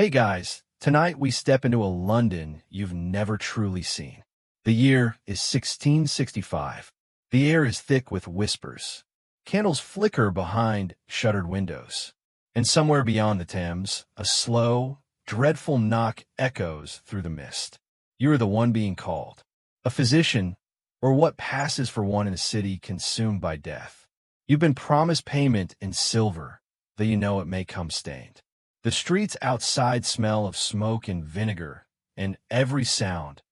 Hey guys, tonight we step into a London you've never truly seen. The year is 1665. The air is thick with whispers. Candles flicker behind shuttered windows. And somewhere beyond the Thames, a slow, dreadful knock echoes through the mist. You are the one being called. A physician, or what passes for one in a city consumed by death. You've been promised payment in silver, though you know it may come stained. The streets outside smell of smoke and vinegar, and every sound,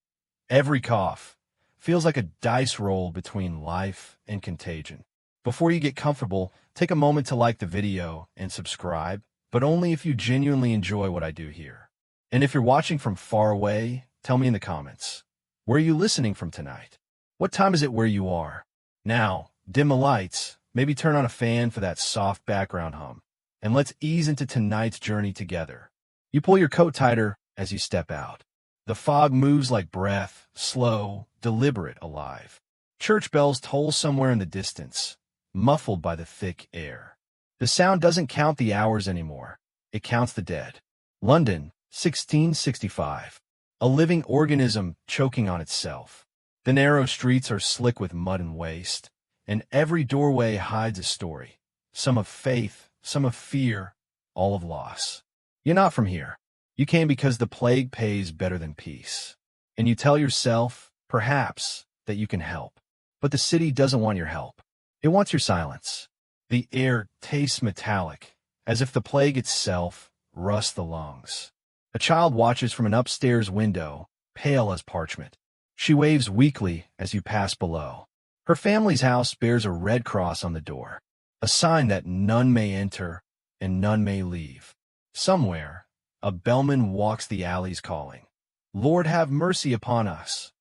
every cough, feels like a dice roll between life and contagion. Before you get comfortable, take a moment to like the video and subscribe, but only if you genuinely enjoy what I do here. And if you're watching from far away, tell me in the comments. Where are you listening from tonight? What time is it where you are? Now, dim the lights, maybe turn on a fan for that soft background hum, and let's ease into tonight's journey together. You pull your coat tighter as you step out. The fog moves like breath, slow, deliberate, alive. Church bells toll somewhere in the distance, muffled by the thick air. The sound doesn't count the hours anymore. It counts the dead. London, 1665. A living organism choking on itself. The narrow streets are slick with mud and waste, and every doorway hides a story. Some of faith, some of fear, all of loss. You're not from here. You came because the plague pays better than peace. And you tell yourself, perhaps, that you can help. But the city doesn't want your help. It wants your silence. The air tastes metallic, as if the plague itself rusts the lungs. A child watches from an upstairs window, pale as parchment. She waves weakly as you pass below. Her family's house bears a red cross on the door, a sign that none may enter and none may leave. Somewhere, a bellman walks the alleys calling, "Lord, have mercy upon us."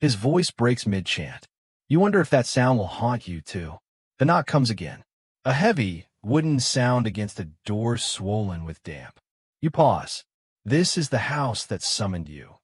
His voice breaks mid-chant. You wonder if that sound will haunt you too. The knock comes again. A heavy, wooden sound against a door swollen with damp. You pause. This is the house that summoned you.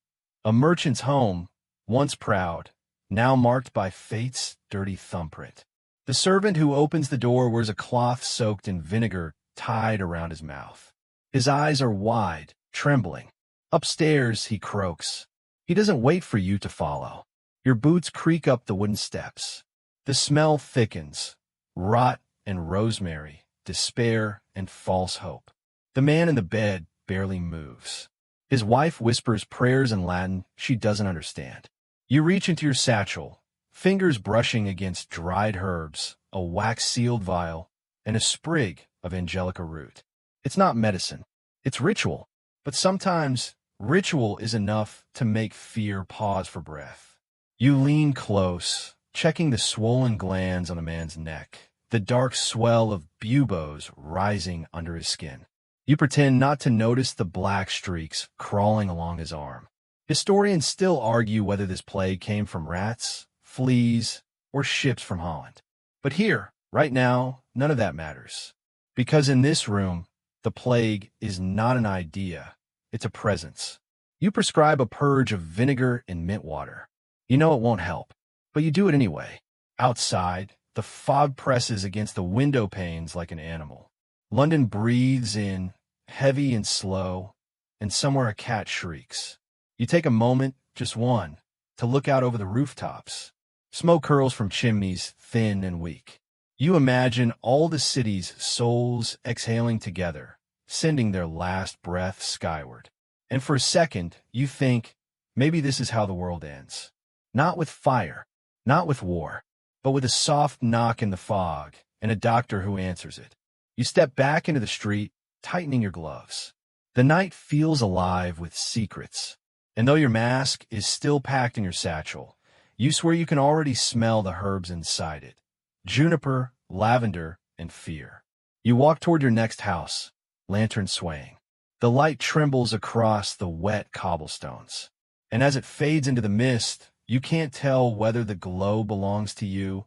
A merchant's home, once proud, now marked by fate's dirty thumbprint. The servant who opens the door wears a cloth soaked in vinegar tied around his mouth. His eyes are wide, trembling. Upstairs, he croaks. He doesn't wait for you to follow. Your boots creak up the wooden steps. The smell thickens. Rot and rosemary, despair and false hope. The man in the bed barely moves. His wife whispers prayers in Latin she doesn't understand. You reach into your satchel, fingers brushing against dried herbs, a wax-sealed vial, and a sprig of angelica root. It's not medicine. It's ritual. But sometimes, ritual is enough to make fear pause for breath. You lean close, checking the swollen glands on the man's neck, the dark swell of buboes rising under his skin. You pretend not to notice the black streaks crawling along his arm. Historians still argue whether this plague came from rats, fleas, or ships from Holland. But here, right now, none of that matters. Because in this room, the plague is not an idea, it's a presence. You prescribe a purge of vinegar and mint water. You know it won't help, but you do it anyway. Outside, the fog presses against the window panes like an animal. London breathes in, heavy and slow, and somewhere a cat shrieks. You take a moment, just one, to look out over the rooftops. Smoke curls from chimneys, thin and weak. You imagine all the city's souls exhaling together, sending their last breath skyward. And for a second, you think, maybe this is how the world ends. Not with fire, not with war, but with a soft knock in the fog and a doctor who answers it. You step back into the street, tightening your gloves. The night feels alive with secrets. And though your mask is still packed in your satchel, you swear you can already smell the herbs inside it. Juniper, lavender, and fear. You walk toward your next house, lantern swaying. The light trembles across the wet cobblestones. And as it fades into the mist, you can't tell whether the glow belongs to you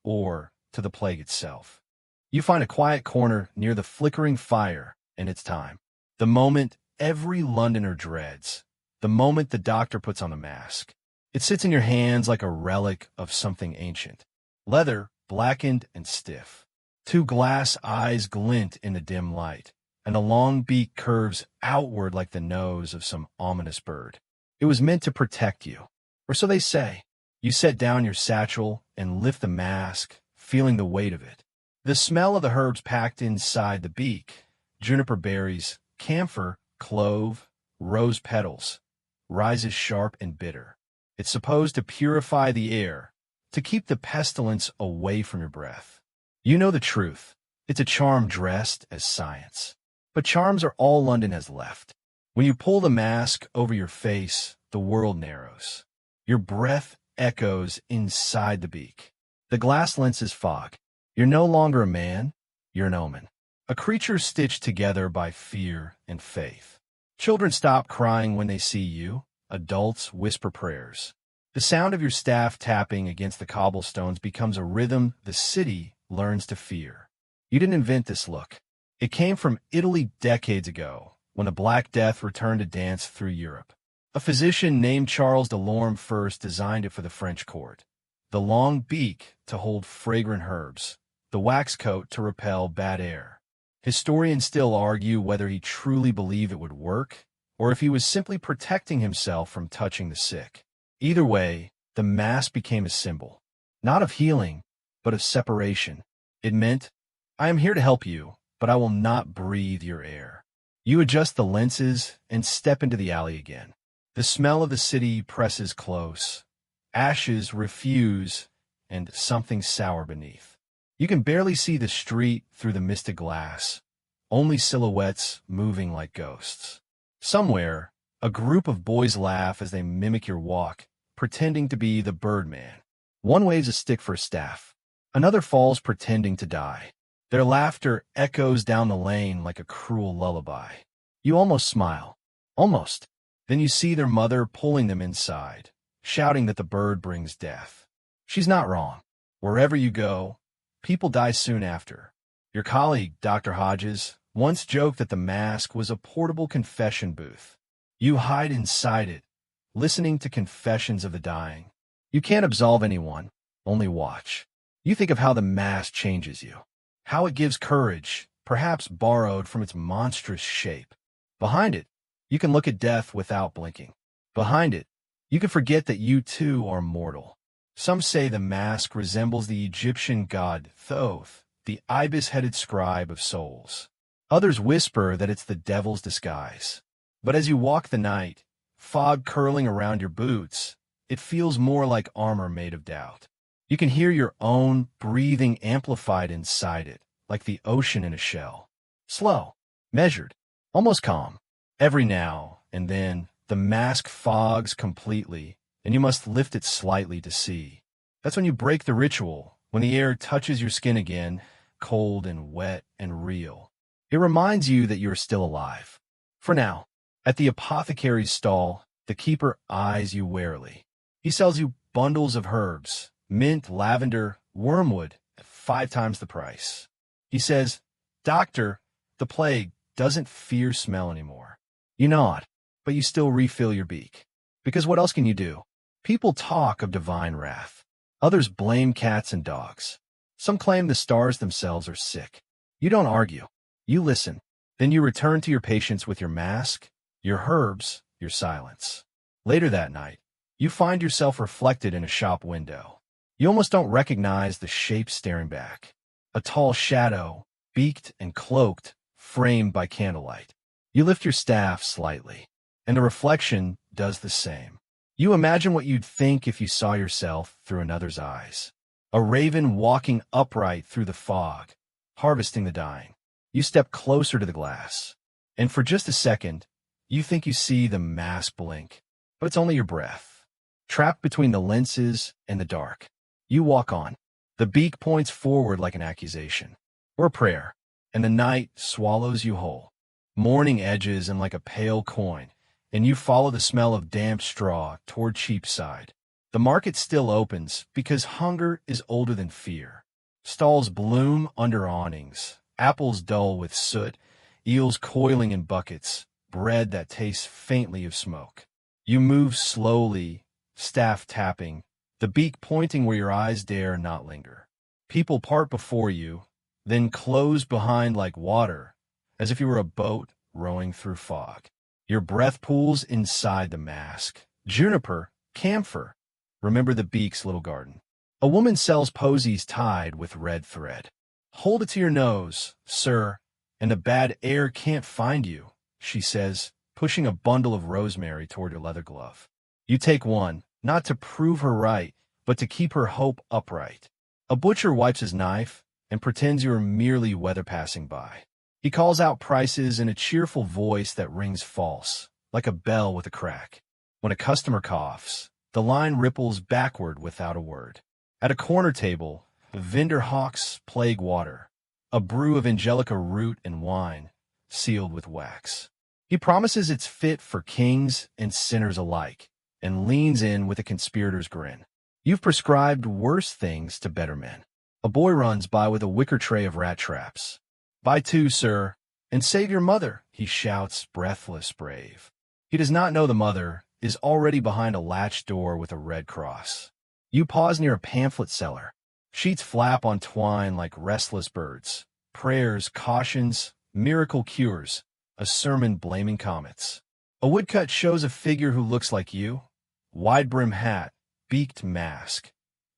or to the plague itself. You find a quiet corner near the flickering fire, and it's time. The moment every Londoner dreads. The moment the doctor puts on the mask. It sits in your hands like a relic of something ancient. Leather, blackened and stiff. Two glass eyes glint in the dim light, and the long beak curves outward like the nose of some ominous bird. It was meant to protect you, or so they say. You set down your satchel and lift the mask, feeling the weight of it. The smell of the herbs packed inside the beak, juniper berries, camphor, clove, rose petals, rises sharp and bitter. It's supposed to purify the air, to keep the pestilence away from your breath. You know the truth. It's a charm dressed as science. But charms are all London has left. When you pull the mask over your face, the world narrows. Your breath echoes inside the beak. The glass lenses fog. You're no longer a man, you're an omen. A creature stitched together by fear and faith. Children stop crying when they see you. Adults whisper prayers. The sound of your staff tapping against the cobblestones becomes a rhythm the city learns to fear. You didn't invent this look. It came from Italy decades ago, when the Black Death returned to dance through Europe. A physician named Charles Delorme first designed it for the French court. The long beak to hold fragrant herbs, the wax coat to repel bad air. Historians still argue whether he truly believed it would work, or if he was simply protecting himself from touching the sick. Either way, the mask became a symbol, not of healing, but of separation. It meant, I am here to help you, but I will not breathe your air. You adjust the lenses and step into the alley again. The smell of the city presses close. Ashes refuse, and something sour beneath. You can barely see the street through the misted glass, only silhouettes moving like ghosts. Somewhere, a group of boys laugh as they mimic your walk, pretending to be the Birdman. One waves a stick for a staff. Another falls pretending to die. Their laughter echoes down the lane like a cruel lullaby. You almost smile. Almost. Then you see their mother pulling them inside, shouting that the bird brings death. She's not wrong. Wherever you go, people die soon after. Your colleague, Dr. Hodges, once joked that the mask was a portable confession booth. You hide inside it, listening to confessions of the dying. You can't absolve anyone, only watch. You think of how the mask changes you, how it gives courage, perhaps borrowed from its monstrous shape. Behind it, you can look at death without blinking. Behind it, you can forget that you too are mortal. Some say the mask resembles the Egyptian god Thoth, the ibis-headed scribe of souls. Others whisper that it's the devil's disguise. But as you walk the night, fog curling around your boots, it feels more like armor made of doubt. You can hear your own breathing amplified inside it, like the ocean in a shell. Slow, measured, almost calm. Every now and then, the mask fogs completely, and you must lift it slightly to see. That's when you break the ritual, when the air touches your skin again, cold and wet and real. It reminds you that you're still alive. For now, at the apothecary's stall, the keeper eyes you warily. He sells you bundles of herbs, mint, lavender, wormwood, at 5 times the price. He says, Doctor, the plague doesn't fear smell anymore. You nod, but you still refill your beak. Because what else can you do? People talk of divine wrath. Others blame cats and dogs. Some claim the stars themselves are sick. You don't argue. You listen. Then you return to your patients with your mask, your herbs, your silence. Later that night, you find yourself reflected in a shop window. You almost don't recognize the shape staring back. A tall shadow, beaked and cloaked, framed by candlelight. You lift your staff slightly, and the reflection does the same. You imagine what you'd think if you saw yourself through another's eyes. A raven walking upright through the fog, harvesting the dying. You step closer to the glass, and for just a second, you think you see the mask blink, but it's only your breath. Trapped between the lenses and the dark, you walk on. The beak points forward like an accusation, or a prayer, and the night swallows you whole. Morning edges and like a pale coin, and you follow the smell of damp straw toward Cheapside. The market still opens because hunger is older than fear. Stalls bloom under awnings, apples dull with soot, eels coiling in buckets, bread that tastes faintly of smoke. You move slowly, staff tapping, the beak pointing where your eyes dare not linger. People part before you, then close behind like water, as if you were a boat rowing through fog. Your breath pools inside the mask. Juniper, camphor. Remember the beak's little garden. A woman sells posies tied with red thread. Hold it to your nose, sir, and the bad air can't find you, she says, pushing a bundle of rosemary toward your leather glove. You take one, not to prove her right, but to keep her hope upright. A butcher wipes his knife and pretends you are merely weather passing by. He calls out prices in a cheerful voice that rings false, like a bell with a crack. When a customer coughs, the line ripples backward without a word. At a corner table, the vendor hawks plague water, a brew of angelica root and wine, sealed with wax. He promises it's fit for kings and sinners alike, and leans in with a conspirator's grin. You've prescribed worse things to better men. A boy runs by with a wicker tray of rat traps. Buy two, sir, and save your mother, he shouts, breathless brave. He does not know the mother is already behind a latched door with a red cross. You pause near a pamphlet seller. Sheets flap on twine like restless birds. Prayers, cautions, miracle cures, a sermon blaming comets. A woodcut shows a figure who looks like you. Wide-brim hat, beaked mask,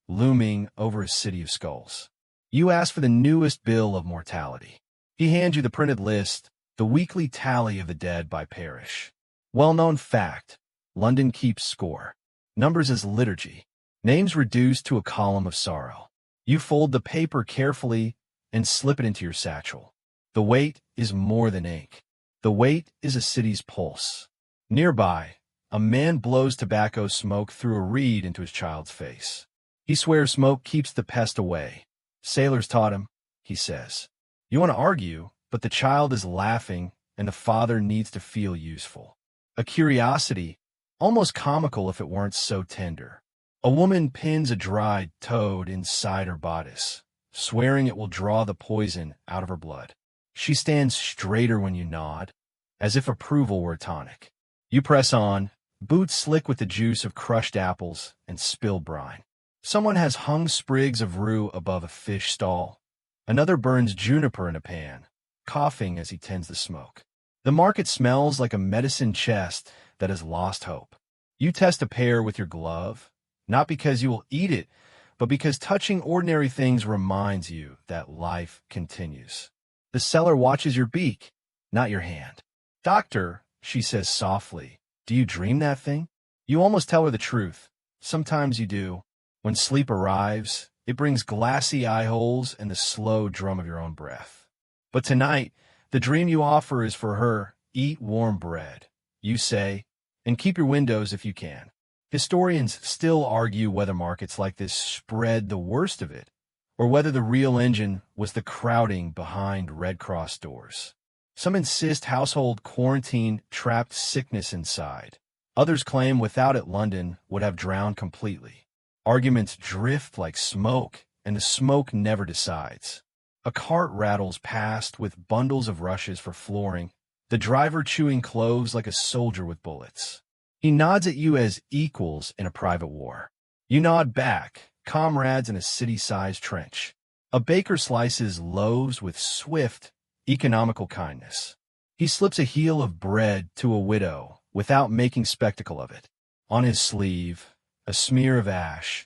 looming over a city of skulls. You ask for the newest bill of mortality. He hands you the printed list, the weekly tally of the dead by parish. Well-known fact, London keeps score. Numbers as liturgy. Names reduced to a column of sorrow. You fold the paper carefully and slip it into your satchel. The weight is more than ink. The weight is a city's pulse. Nearby, a man blows tobacco smoke through a reed into his child's face. He swears smoke keeps the pest away. Sailors taught him, he says. You want to argue, but the child is laughing and the father needs to feel useful. A curiosity, almost comical if it weren't so tender. A woman pins a dried toad inside her bodice, swearing it will draw the poison out of her blood. She stands straighter when you nod, as if approval were a tonic. You press on, boots slick with the juice of crushed apples and spilled brine. Someone has hung sprigs of rue above a fish stall. Another burns juniper in a pan, coughing as he tends the smoke. The market smells like a medicine chest that has lost hope. You test a pear with your glove, not because you will eat it, but because touching ordinary things reminds you that life continues. The seller watches your beak, not your hand. Doctor, she says softly, do you dream that thing? You almost tell her the truth. Sometimes you do. When sleep arrives, it brings glassy eye holes and the slow drum of your own breath. But tonight, the dream you offer is for her. Eat warm bread, you say, and keep your windows if you can. Historians still argue whether markets like this spread the worst of it, or whether the real engine was the crowding behind Red Cross doors. Some insist household quarantine trapped sickness inside. Others claim without it London would have drowned completely. Arguments drift like smoke, and the smoke never decides. A cart rattles past with bundles of rushes for flooring, the driver chewing cloves like a soldier with bullets. He nods at you as equals in a private war. You nod back, comrades in a city-sized trench. A baker slices loaves with swift, economical kindness. He slips a heel of bread to a widow without making spectacle of it. On his sleeve, a smear of ash,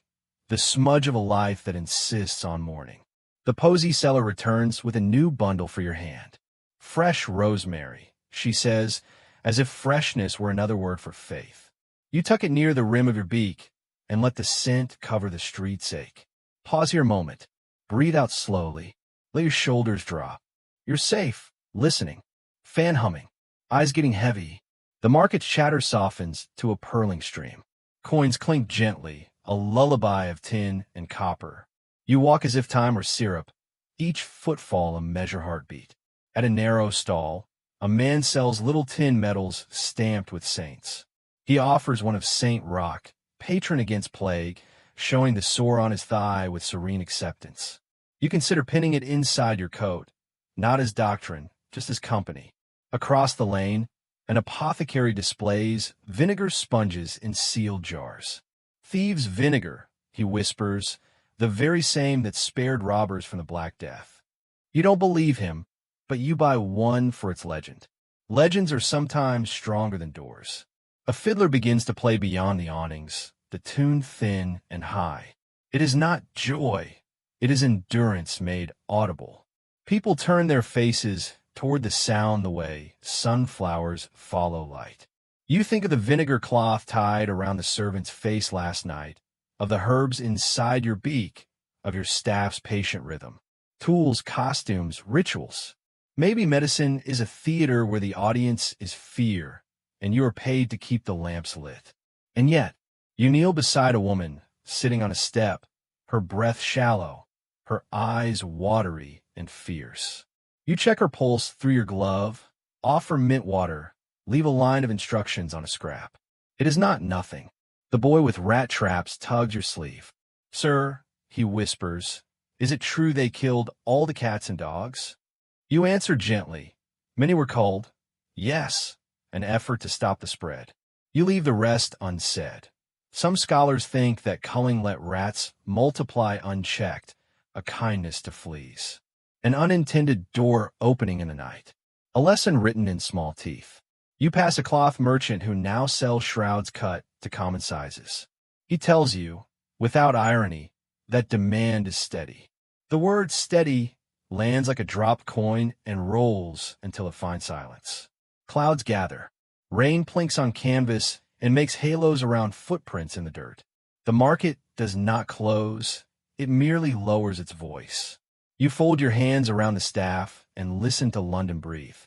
the smudge of a life that insists on mourning. The posy seller returns with a new bundle for your hand. Fresh rosemary, she says, as if freshness were another word for faith. You tuck it near the rim of your beak and let the scent cover the street's ache. Pause here a moment. Breathe out slowly. Let your shoulders drop. You're safe, listening. Fan humming. Eyes getting heavy. The market's chatter softens to a purling stream. Coins clink gently, a lullaby of tin and copper. You walk as if time were syrup, each footfall a measure heartbeat. At a narrow stall, a man sells little tin medals stamped with saints. He offers one of Saint Roch, patron against plague, showing the sore on his thigh with serene acceptance. You consider pinning it inside your coat, not as doctrine, just as company. Across the lane, an apothecary displays vinegar sponges in sealed jars. Thieves' vinegar, he whispers, the very same that spared robbers from the Black Death. You don't believe him, but you buy one for its legend. Legends are sometimes stronger than doors. A fiddler begins to play beyond the awnings, the tune thin and high. It is not joy, it is endurance made audible. People turn their faces toward the sound the way sunflowers follow light. You think of the vinegar cloth tied around the servant's face last night, of the herbs inside your beak, of your staff's patient rhythm. Tools, costumes, rituals. Maybe medicine is a theater where the audience is fear, and you are paid to keep the lamps lit. And yet, you kneel beside a woman, sitting on a step, her breath shallow, her eyes watery and fierce. You check her pulse through your glove, offer mint water, leave a line of instructions on a scrap. It is not nothing. The boy with rat traps tugs your sleeve. "Sir," he whispers, "is it true they killed all the cats and dogs?" You answer gently. "Many were culled." "Yes," an effort to stop the spread. You leave the rest unsaid. Some scholars think that culling let rats multiply unchecked, a kindness to fleas. An unintended door opening in the night. A lesson written in small teeth. You pass a cloth merchant who now sells shrouds cut to common sizes. He tells you, without irony, that demand is steady. The word steady lands like a dropped coin and rolls until it finds silence. Clouds gather. Rain plinks on canvas and makes halos around footprints in the dirt. The market does not close, it merely lowers its voice. You fold your hands around the staff and listen to London breathe.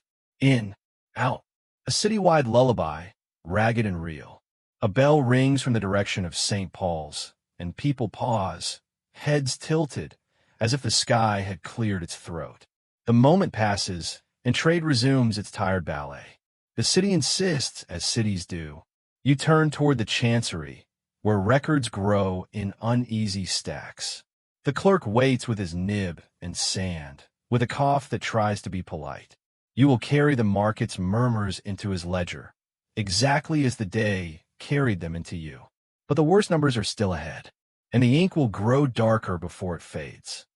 In, out. A citywide lullaby, ragged and real. A bell rings from the direction of St. Paul's, and people pause, heads tilted, as if the sky had cleared its throat. The moment passes, and trade resumes its tired ballet. The city insists, as cities do. You turn toward the chancery, where records grow in uneasy stacks. The clerk waits with his nib and sand, with a cough that tries to be polite. You will carry the market's murmurs into his ledger, exactly as the day carried them into you. But the worst numbers are still ahead, and the ink will grow darker before it fades.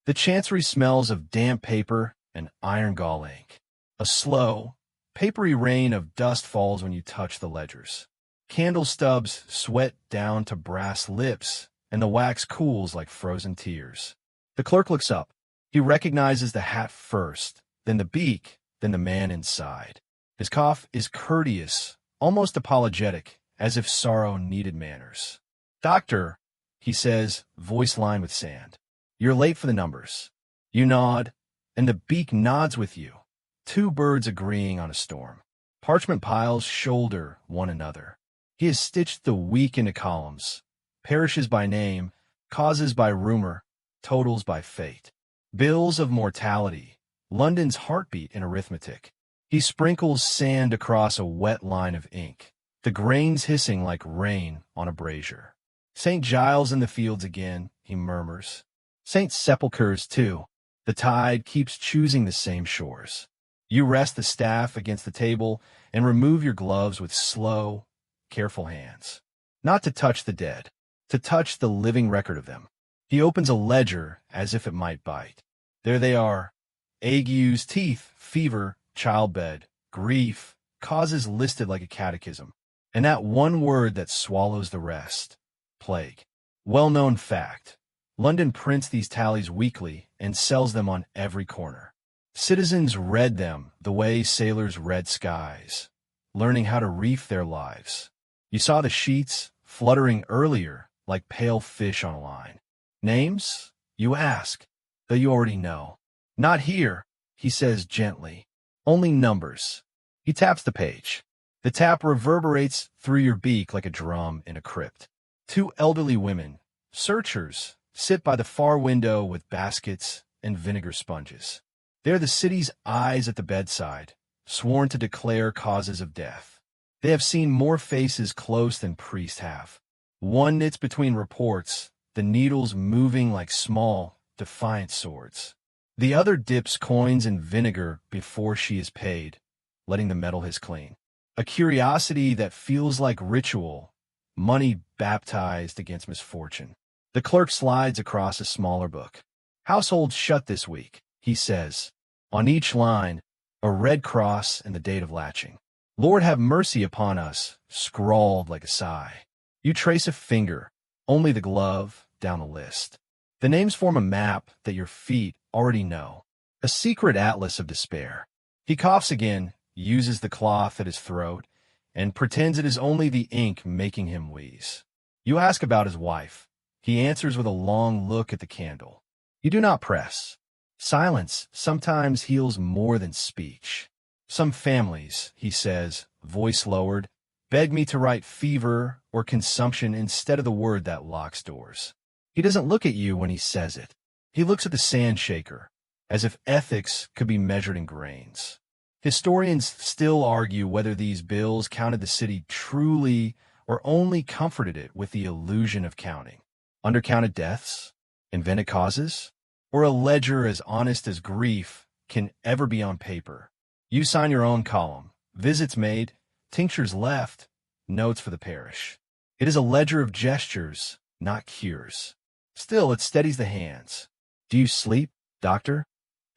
The chancery smells of damp paper and iron gall ink. A slow, papery rain of dust falls when you touch the ledgers. Candle stubs sweat down to brass lips, and the wax cools like frozen tears. The clerk looks up. He recognizes the hat first, then the beak, then the man inside. His cough is courteous, almost apologetic, as if sorrow needed manners. "Doctor," he says, voice lined with sand. "You're late for the numbers." You nod, and the beak nods with you. Two birds agreeing on a storm. Parchment piles shoulder one another. He has stitched the week into columns. Parishes by name, causes by rumor, totals by fate. Bills of mortality, London's heartbeat in arithmetic. He sprinkles sand across a wet line of ink, the grains hissing like rain on a brazier. "St. Giles in the fields again," he murmurs. "St. Sepulchre's too. The tide keeps choosing the same shores." You rest the staff against the table and remove your gloves with slow, careful hands. Not to touch the dead, to touch the living record of them. He opens a ledger as if it might bite. There they are. Agues, teeth, fever, childbed, grief, causes listed like a catechism. And that one word that swallows the rest. Plague. Well-known fact. London prints these tallies weekly and sells them on every corner. Citizens read them the way sailors read skies, learning how to reef their lives. You saw the sheets fluttering earlier like pale fish on a line. Names? You ask, though you already know. "Not here," he says gently. "Only numbers." He taps the page. The tap reverberates through your beak like a drum in a crypt. Two elderly women, searchers, sit by the far window with baskets and vinegar sponges. They're the city's eyes at the bedside, sworn to declare causes of death. They have seen more faces close than priests have. One knits between reports, the needles moving like small, defiant swords. The other dips coins in vinegar before she is paid, letting the metal hiss clean. A curiosity that feels like ritual, money baptized against misfortune. The clerk slides across a smaller book. "Household shut this week," he says. On each line, a red cross and the date of latching. Lord have mercy upon us, scrawled like a sigh. You trace a finger, only the glove, down the list. The names form a map that your feet already know, a secret atlas of despair. He coughs again, uses the cloth at his throat, and pretends it is only the ink making him wheeze. You ask about his wife. He answers with a long look at the candle. You do not press. Silence sometimes heals more than speech. Some families, he says, voice lowered, beg me to write fever or consumption instead of the word that locks doors. He doesn't look at you when he says it. He looks at the sand shaker, as if ethics could be measured in grains. Historians still argue whether these bills counted the city truly or only comforted it with the illusion of counting. Undercounted deaths? Invented causes? Or a ledger as honest as grief can ever be on paper? You sign your own column, visits made, tinctures left, notes for the parish. It is a ledger of gestures, not cures. Still, it steadies the hands. Do you sleep, doctor?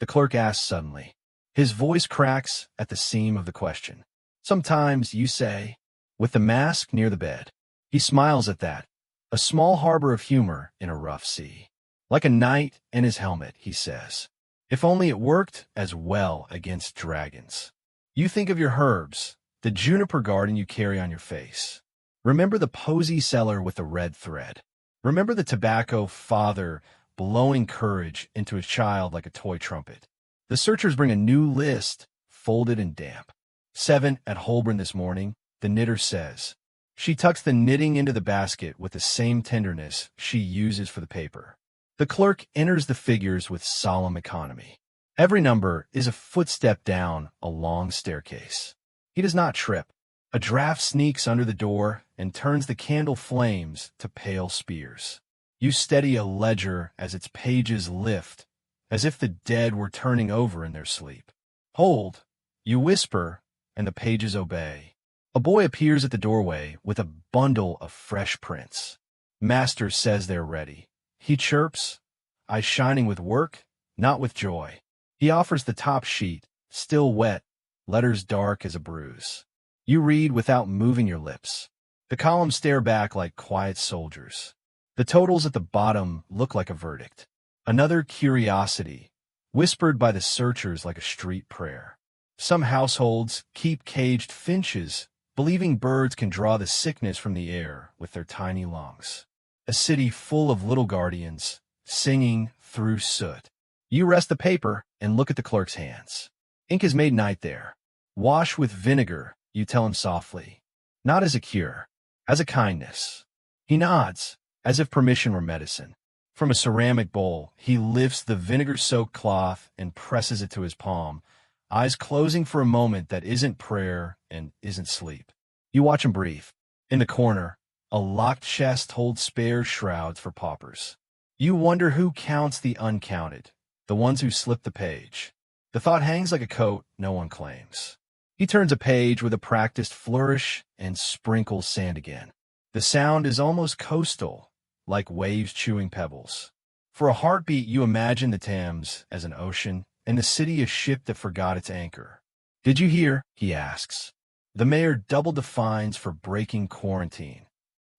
The clerk asks suddenly. His voice cracks at the seam of the question. Sometimes, you say, with the mask near the bed. He smiles at that, a small harbor of humor in a rough sea. Like a knight and his helmet, he says. If only it worked as well against dragons. You think of your herbs, the juniper garden you carry on your face. Remember the posy cellar with the red thread. Remember the tobacco father blowing courage into his child like a toy trumpet. The searchers bring a new list, folded and damp. 7 at Holborn this morning, the knitter says. She tucks the knitting into the basket with the same tenderness she uses for the paper. The clerk enters the figures with solemn economy. Every number is a footstep down a long staircase. He does not trip. A draft sneaks under the door and turns the candle flames to pale spears. You steady a ledger as its pages lift, as if the dead were turning over in their sleep. Hold, you whisper, and the pages obey. A boy appears at the doorway with a bundle of fresh prints. Master says they're ready. He chirps, eyes shining with work, not with joy. He offers the top sheet, still wet, letters dark as a bruise. You read without moving your lips. The columns stare back like quiet soldiers. The totals at the bottom look like a verdict. Another curiosity, whispered by the searchers like a street prayer. Some households keep caged finches, believing birds can draw the sickness from the air with their tiny lungs. A city full of little guardians, singing through soot. You rest the paper and look at the clerk's hands. Ink has made night there. Wash with vinegar, you tell him softly. Not as a cure, as a kindness. He nods, as if permission were medicine. From a ceramic bowl, he lifts the vinegar-soaked cloth and presses it to his palm, eyes closing for a moment that isn't prayer and isn't sleep. You watch him breathe. In the corner, a locked chest holds spare shrouds for paupers. You wonder who counts the uncounted, the ones who slip the page. The thought hangs like a coat no one claims. He turns a page with a practiced flourish and sprinkles sand again. The sound is almost coastal, like waves chewing pebbles. For a heartbeat, you imagine the Thames as an ocean, and the city a ship that forgot its anchor. Did you hear? He asks. The mayor doubled the fines for breaking quarantine.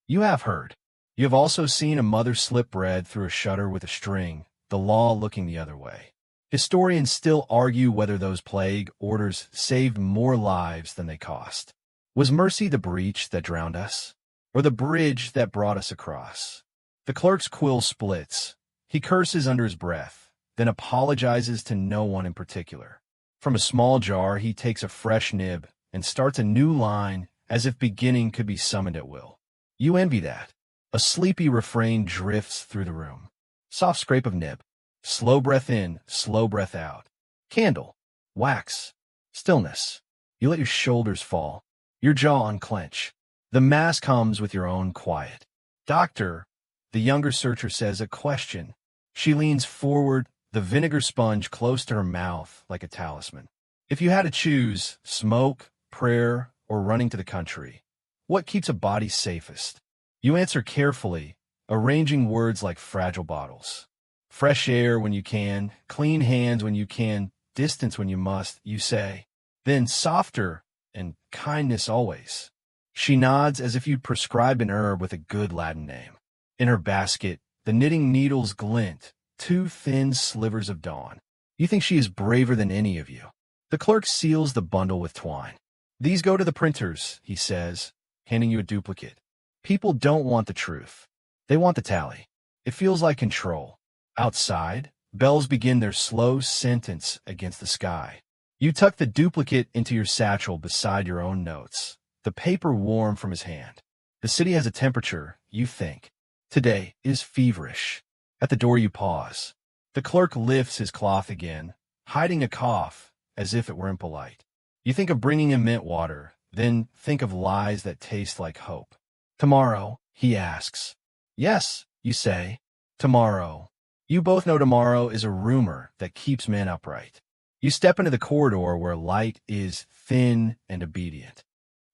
You have heard. You have also seen a mother slip bread through a shutter with a string, the law looking the other way. Historians still argue whether those plague orders saved more lives than they cost. Was mercy the breach that drowned us, or the bridge that brought us across? The clerk's quill splits. He curses under his breath, then apologizes to no one in particular. From a small jar, he takes a fresh nib and starts a new line as if beginning could be summoned at will. You envy that. A sleepy refrain drifts through the room. Soft scrape of nib. Slow breath in, slow breath out. Candle. Wax. Stillness. You let your shoulders fall. Your jaw unclench. The mask comes with your own quiet. Doctor, the younger searcher says a question. She leans forward, the vinegar sponge close to her mouth like a talisman. If you had to choose, smoke, prayer, or running to the country, what keeps a body safest? You answer carefully, arranging words like fragile bottles. Fresh air when you can, clean hands when you can, distance when you must, you say. Then softer, and kindness always. She nods as if you'd prescribed an herb with a good Latin name. In her basket, the knitting needles glint, two thin slivers of dawn. You think she is braver than any of you. The clerk seals the bundle with twine. These go to the printers, he says, handing you a duplicate. People don't want the truth. They want the tally. It feels like control. Outside, bells begin their slow sentence against the sky. You tuck the duplicate into your satchel beside your own notes, the paper warm from his hand. The city has a temperature, you think. Today is feverish. At the door you pause. The clerk lifts his cloth again, hiding a cough, as if it were impolite. You think of bringing him mint water, then think of lies that taste like hope. Tomorrow, he asks. Yes, you say. Tomorrow. You both know tomorrow is a rumor that keeps men upright. You step into the corridor where light is thin and obedient.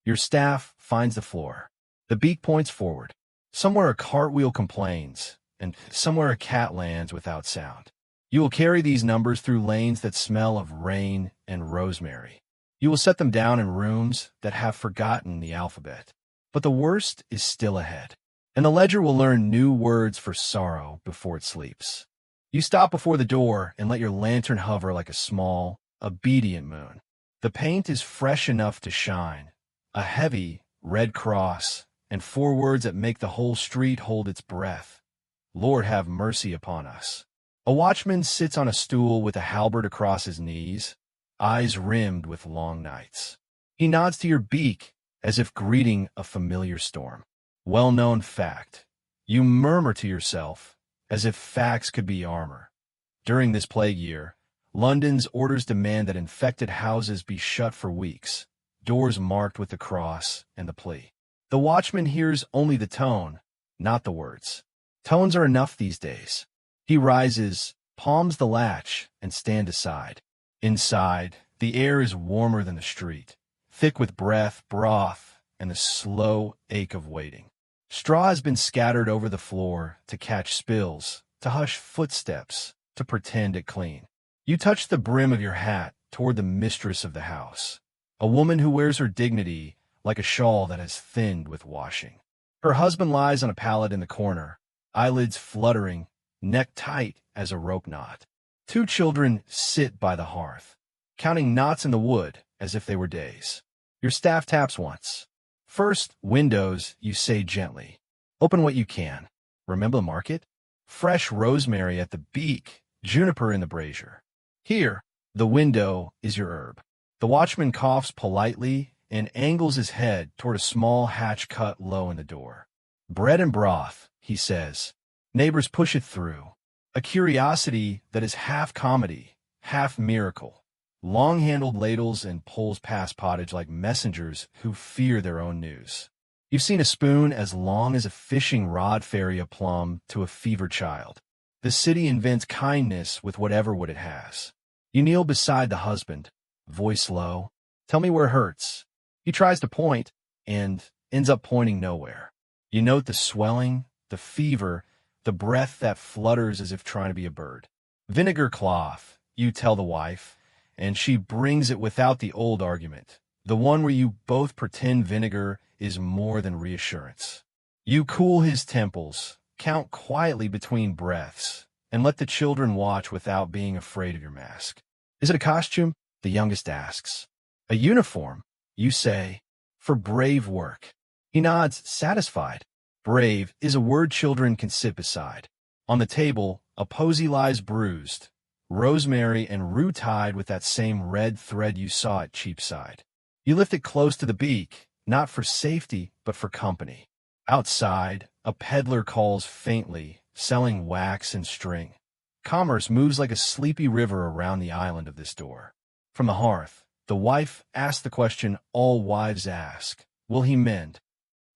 Your staff finds the floor. The beak points forward. Somewhere a cartwheel complains, and somewhere a cat lands without sound. You will carry these numbers through lanes that smell of rain and rosemary. You will set them down in rooms that have forgotten the alphabet. But the worst is still ahead, and the ledger will learn new words for sorrow before it sleeps. You stop before the door and let your lantern hover like a small, obedient moon. The paint is fresh enough to shine, a heavy, red cross, and 4 words that make the whole street hold its breath. Lord, have mercy upon us. A watchman sits on a stool with a halberd across his knees, eyes rimmed with long nights. He nods to your beak as if greeting a familiar storm. Well-known fact. You murmur to yourself, as if facts could be armor. During this plague year, London's orders demand that infected houses be shut for weeks, doors marked with the cross and the plea. The watchman hears only the tone, not the words. Tones are enough these days. He rises, palms the latch, and stands aside. Inside, the air is warmer than the street, thick with breath, broth, and the slow ache of waiting. Straw has been scattered over the floor to catch spills, to hush footsteps, to pretend it clean. You touch the brim of your hat toward the mistress of the house, a woman who wears her dignity like a shawl that has thinned with washing. Her husband lies on a pallet in the corner, eyelids fluttering, neck tight as a rope knot. 2 children sit by the hearth, counting knots in the wood as if they were days. Your staff taps once. First, windows, you say gently. Open what you can. Remember the market? Fresh rosemary at the beak, juniper in the brazier. Here, the window is your herb. The watchman coughs politely and angles his head toward a small hatch cut low in the door. Bread and broth, he says. Neighbors push it through. A curiosity that is half comedy, half miracle. Long-handled ladles and poles pass pottage like messengers who fear their own news. You've seen a spoon as long as a fishing rod ferry a plum to a fevered child. The city invents kindness with whatever wood it has. You kneel beside the husband, voice low. Tell me where it hurts. He tries to point and ends up pointing nowhere. You note the swelling, the fever, the breath that flutters as if trying to be a bird. Vinegar cloth, you tell the wife, and she brings it without the old argument, the one where you both pretend vinegar is more than reassurance. You cool his temples, count quietly between breaths, and let the children watch without being afraid of your mask. Is it a costume? The youngest asks. A uniform, you say, for brave work. He nods, satisfied. Brave is a word children can sit beside. On the table, a posy lies bruised, rosemary and rue tied with that same red thread you saw at Cheapside. You lift it close to the beak, not for safety, but for company. Outside, a peddler calls faintly, selling wax and string. Commerce moves like a sleepy river around the island of this door. From the hearth, the wife asks the question all wives ask, will he mend?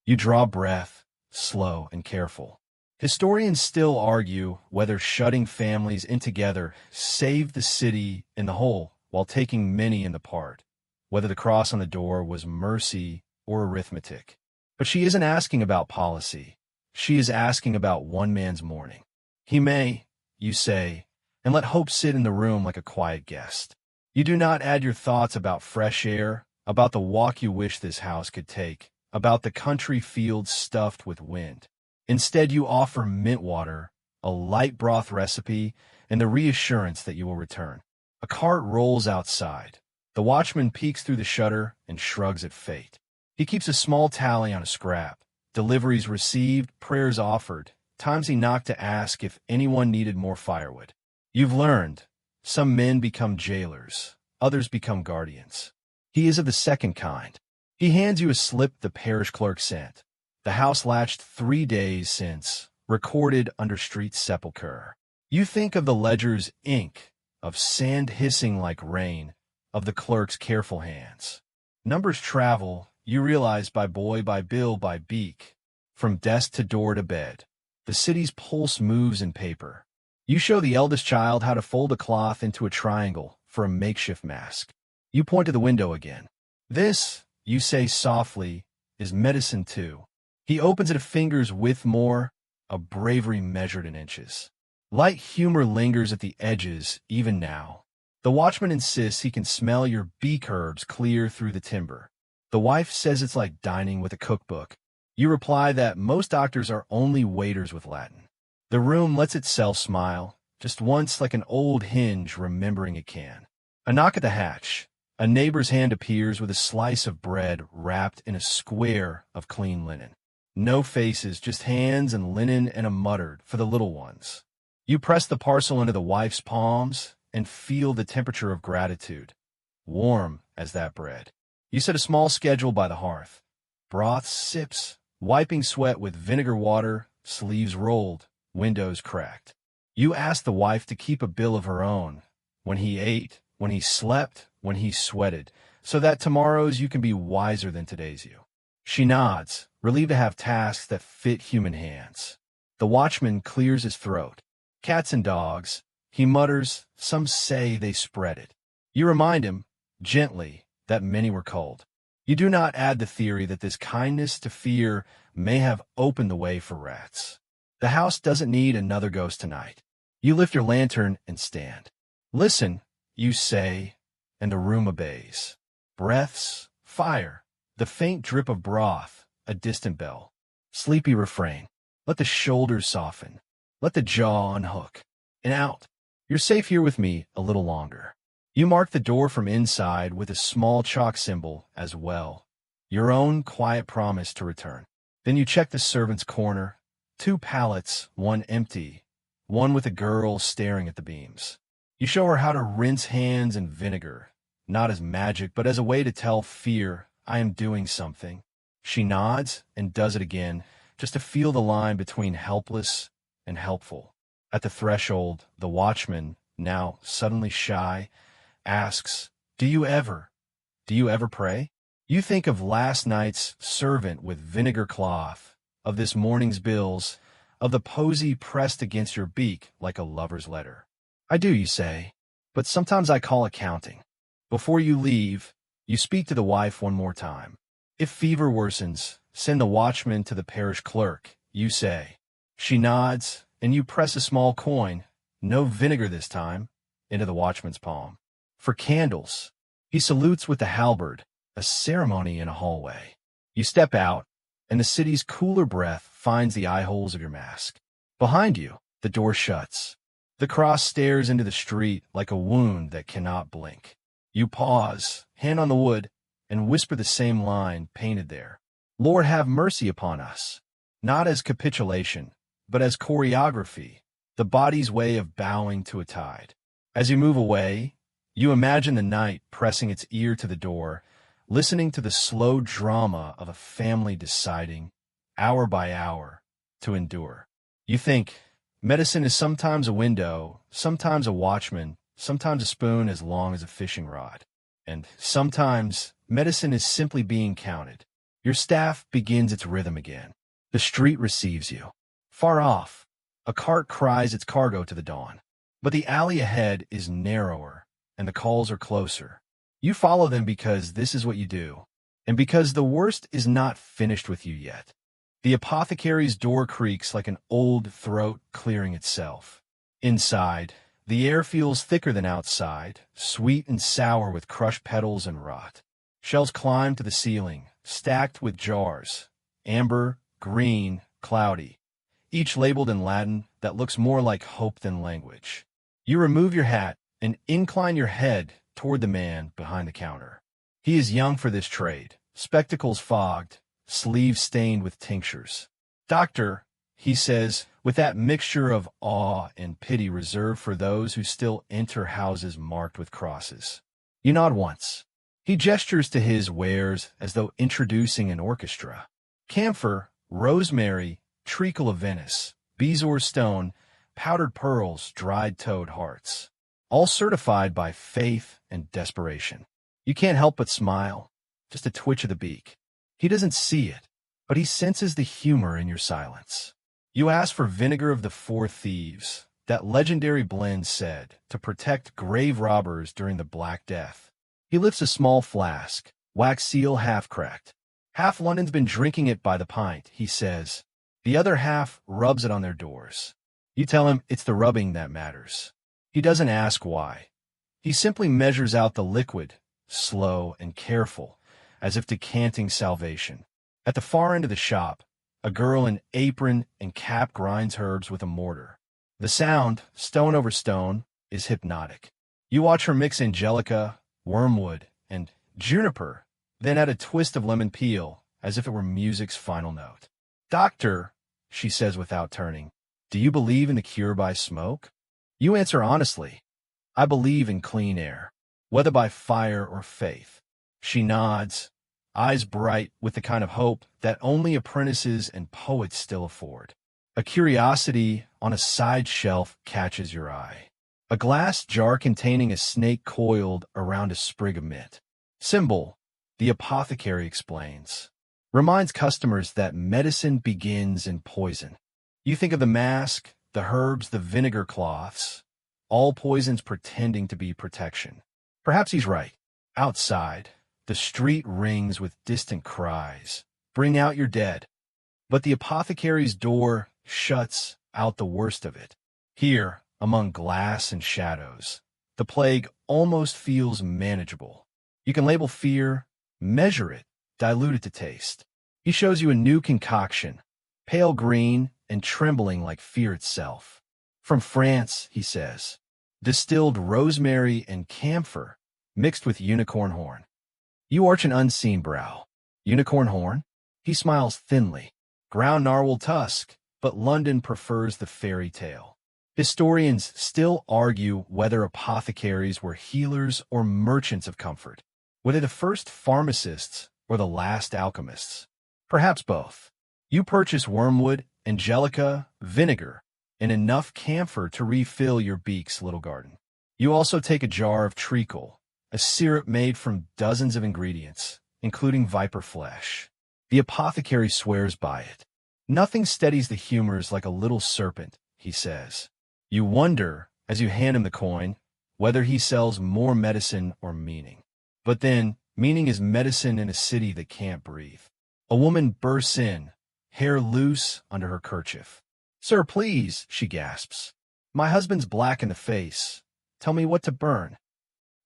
You draw breath, slow and careful. Historians still argue whether shutting families in together saved the city in the whole while taking many in the part, whether the cross on the door was mercy or arithmetic. But she isn't asking about policy. She is asking about one man's mourning. He may, you say, and let hope sit in the room like a quiet guest. You do not add your thoughts about fresh air, about the walk you wish this house could take, about the country fields stuffed with wind. Instead, you offer mint water, a light broth recipe, and the reassurance that you will return. A cart rolls outside. The watchman peeks through the shutter and shrugs at fate. He keeps a small tally on a scrap. Deliveries received, prayers offered, times he knocked to ask if anyone needed more firewood. You've learned. Some men become jailers, others become guardians. He is of the second kind. He hands you a slip the parish clerk sent. The house latched 3 days since, recorded under street sepulchre. You think of the ledger's ink, of sand hissing like rain, of the clerk's careful hands. Numbers travel, you realize by boy, by bill, by beak, from desk to door to bed. The city's pulse moves in paper. You show the eldest child how to fold a cloth into a triangle for a makeshift mask. You point to the window again. This, you say softly, is medicine too. He opens it a finger's width more, a bravery measured in inches. Light humor lingers at the edges, even now. The watchman insists he can smell your beak herbs clear through the timber. The wife says it's like dining with a cookbook. You reply that most doctors are only waiters with Latin. The room lets itself smile, just once like an old hinge remembering it can. A knock at the hatch. A neighbor's hand appears with a slice of bread wrapped in a square of clean linen. No faces, just hands and linen and a muttered for the little ones. You press the parcel into the wife's palms and feel the temperature of gratitude, warm as that bread. You set a small schedule by the hearth. Broth sips, wiping sweat with vinegar water, sleeves rolled, windows cracked. You ask the wife to keep a bill of her own, when he ate, when he slept, when he sweated, so that tomorrow's you can be wiser than today's you. She nods, relieved to have tasks that fit human hands. The watchman clears his throat. Cats and dogs, he mutters, some say they spread it. You remind him, gently, that many were cold. You do not add the theory that this kindness to fear may have opened the way for rats. The house doesn't need another ghost tonight. You lift your lantern and stand. Listen, you say, and the room obeys. Breaths, fire, the faint drip of broth, a distant bell. Sleepy refrain. Let the shoulders soften. Let the jaw unhook. And out. You're safe here with me a little longer. You mark the door from inside with a small chalk symbol as well. Your own quiet promise to return. Then you check the servant's corner. 2 pallets, one empty, one with a girl staring at the beams. You show her how to rinse hands in vinegar, not as magic, but as a way to tell fear, I am doing something. She nods and does it again, just to feel the line between helpless and helpful. At the threshold, the watchman, now suddenly shy, asks, Do you ever pray? You think of last night's servant with vinegar cloth, of this morning's bills, of the posy pressed against your beak like a lover's letter. I do, you say, but sometimes I call it counting. Before you leave, you speak to the wife one more time. If fever worsens, send the watchman to the parish clerk, you say. She nods, and you press a small coin, no vinegar this time, into the watchman's palm. For candles, he salutes with the halberd, a ceremony in a hallway. You step out, and the city's cooler breath finds the eye holes of your mask. Behind you, the door shuts. The cross stares into the street like a wound that cannot blink. You pause, hand on the wood, and whisper the same line painted there. Lord, have mercy upon us. Not as capitulation, but as choreography, the body's way of bowing to a tide. As you move away, you imagine the night pressing its ear to the door, listening to the slow drama of a family deciding, hour by hour, to endure. You think, medicine is sometimes a window, sometimes a watchman, sometimes a spoon as long as a fishing rod. And sometimes, medicine is simply being counted. Your staff begins its rhythm again. The street receives you. Far off, a cart cries its cargo to the dawn. But the alley ahead is narrower, and the calls are closer. You follow them because this is what you do, and because the worst is not finished with you yet. The apothecary's door creaks like an old throat clearing itself. Inside, The air feels thicker than outside, sweet and sour with crushed petals and rot. Shells climb to the ceiling, stacked with jars, amber, green, cloudy, each labeled in Latin that looks more like hope than language. You remove your hat and incline your head toward the man behind the counter. He is young for this trade, spectacles fogged, sleeves stained with tinctures. "Doctor," he says, with that mixture of awe and pity reserved for those who still enter houses marked with crosses. You nod once. He gestures to his wares as though introducing an orchestra. Camphor, rosemary, treacle of Venice, bezoar stone, powdered pearls, dried toad hearts. All certified by faith and desperation. You can't help but smile, just a twitch of the beak. He doesn't see it, but he senses the humor in your silence. You ask for vinegar of the four thieves, that legendary blend said to protect grave robbers during the Black Death. He lifts a small flask, wax seal half-cracked. "Half London's been drinking it by the pint," he says. The other half rubs it on their doors. You tell him it's the rubbing that matters. He doesn't ask why. He simply measures out the liquid, slow and careful, as if decanting salvation. At the far end of the shop, a girl in apron and cap grinds herbs with a mortar. The sound, stone over stone, is hypnotic. You watch her mix angelica, wormwood, and juniper, then add a twist of lemon peel, as if it were music's final note. "Doctor," she says without turning, "do you believe in the cure by smoke?" You answer honestly, "I believe in clean air, whether by fire or faith." She nods, eyes bright with the kind of hope that only apprentices and poets still afford. A curiosity on a side shelf catches your eye. A glass jar containing a snake coiled around a sprig of mint. Symbol, the apothecary explains, reminds customers that medicine begins in poison. You think of the mask, the herbs, the vinegar cloths, all poisons pretending to be protection. Perhaps he's right. Outside, the street rings with distant cries, "Bring out your dead." But the apothecary's door shuts out the worst of it. Here, among glass and shadows, the plague almost feels manageable. You can label fear, measure it, dilute it to taste. He shows you a new concoction, pale green and trembling like fear itself. "From France," he says. "Distilled rosemary and camphor, mixed with unicorn horn." You arch an unseen brow. "Unicorn horn?" He smiles thinly. "Ground narwhal tusk, but London prefers the fairy tale." Historians still argue whether apothecaries were healers or merchants of comfort. Were they the first pharmacists or the last alchemists? Perhaps both. You purchase wormwood, angelica, vinegar, and enough camphor to refill your beak's little garden. You also take a jar of treacle, a syrup made from dozens of ingredients, including viper flesh. The apothecary swears by it. "Nothing steadies the humors like a little serpent," he says. You wonder, as you hand him the coin, whether he sells more medicine or meaning. But then, meaning is medicine in a city that can't breathe. A woman bursts in, hair loose under her kerchief. "Sir, please," she gasps. "My husband's black in the face. Tell me what to burn."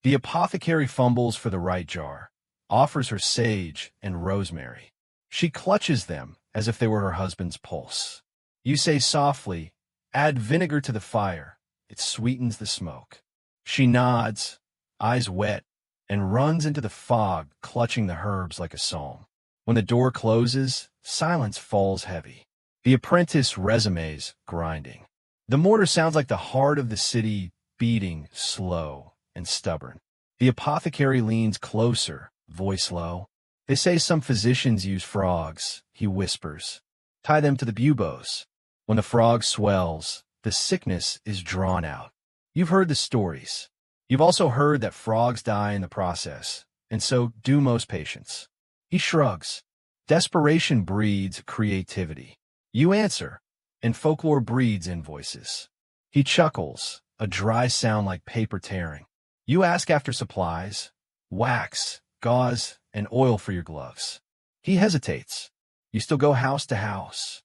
The apothecary fumbles for the right jar, offers her sage and rosemary. She clutches them as if they were her husband's pulse. You say softly, "Add vinegar to the fire. It sweetens the smoke." She nods, eyes wet, and runs into the fog, clutching the herbs like a psalm. When the door closes, silence falls heavy. The apprentice resumes, grinding. The mortar sounds like the heart of the city, beating, slow and stubborn. The apothecary leans closer, voice low. "They say some physicians use frogs," he whispers. "Tie them to the buboes. When the frog swells, the sickness is drawn out." You've heard the stories. You've also heard that frogs die in the process, and so do most patients. He shrugs. Desperation breeds creativity. You answer, and folklore breeds invoices. He chuckles, a dry sound like paper tearing. You ask after supplies, wax, gauze, and oil for your gloves. He hesitates. You still go house to house.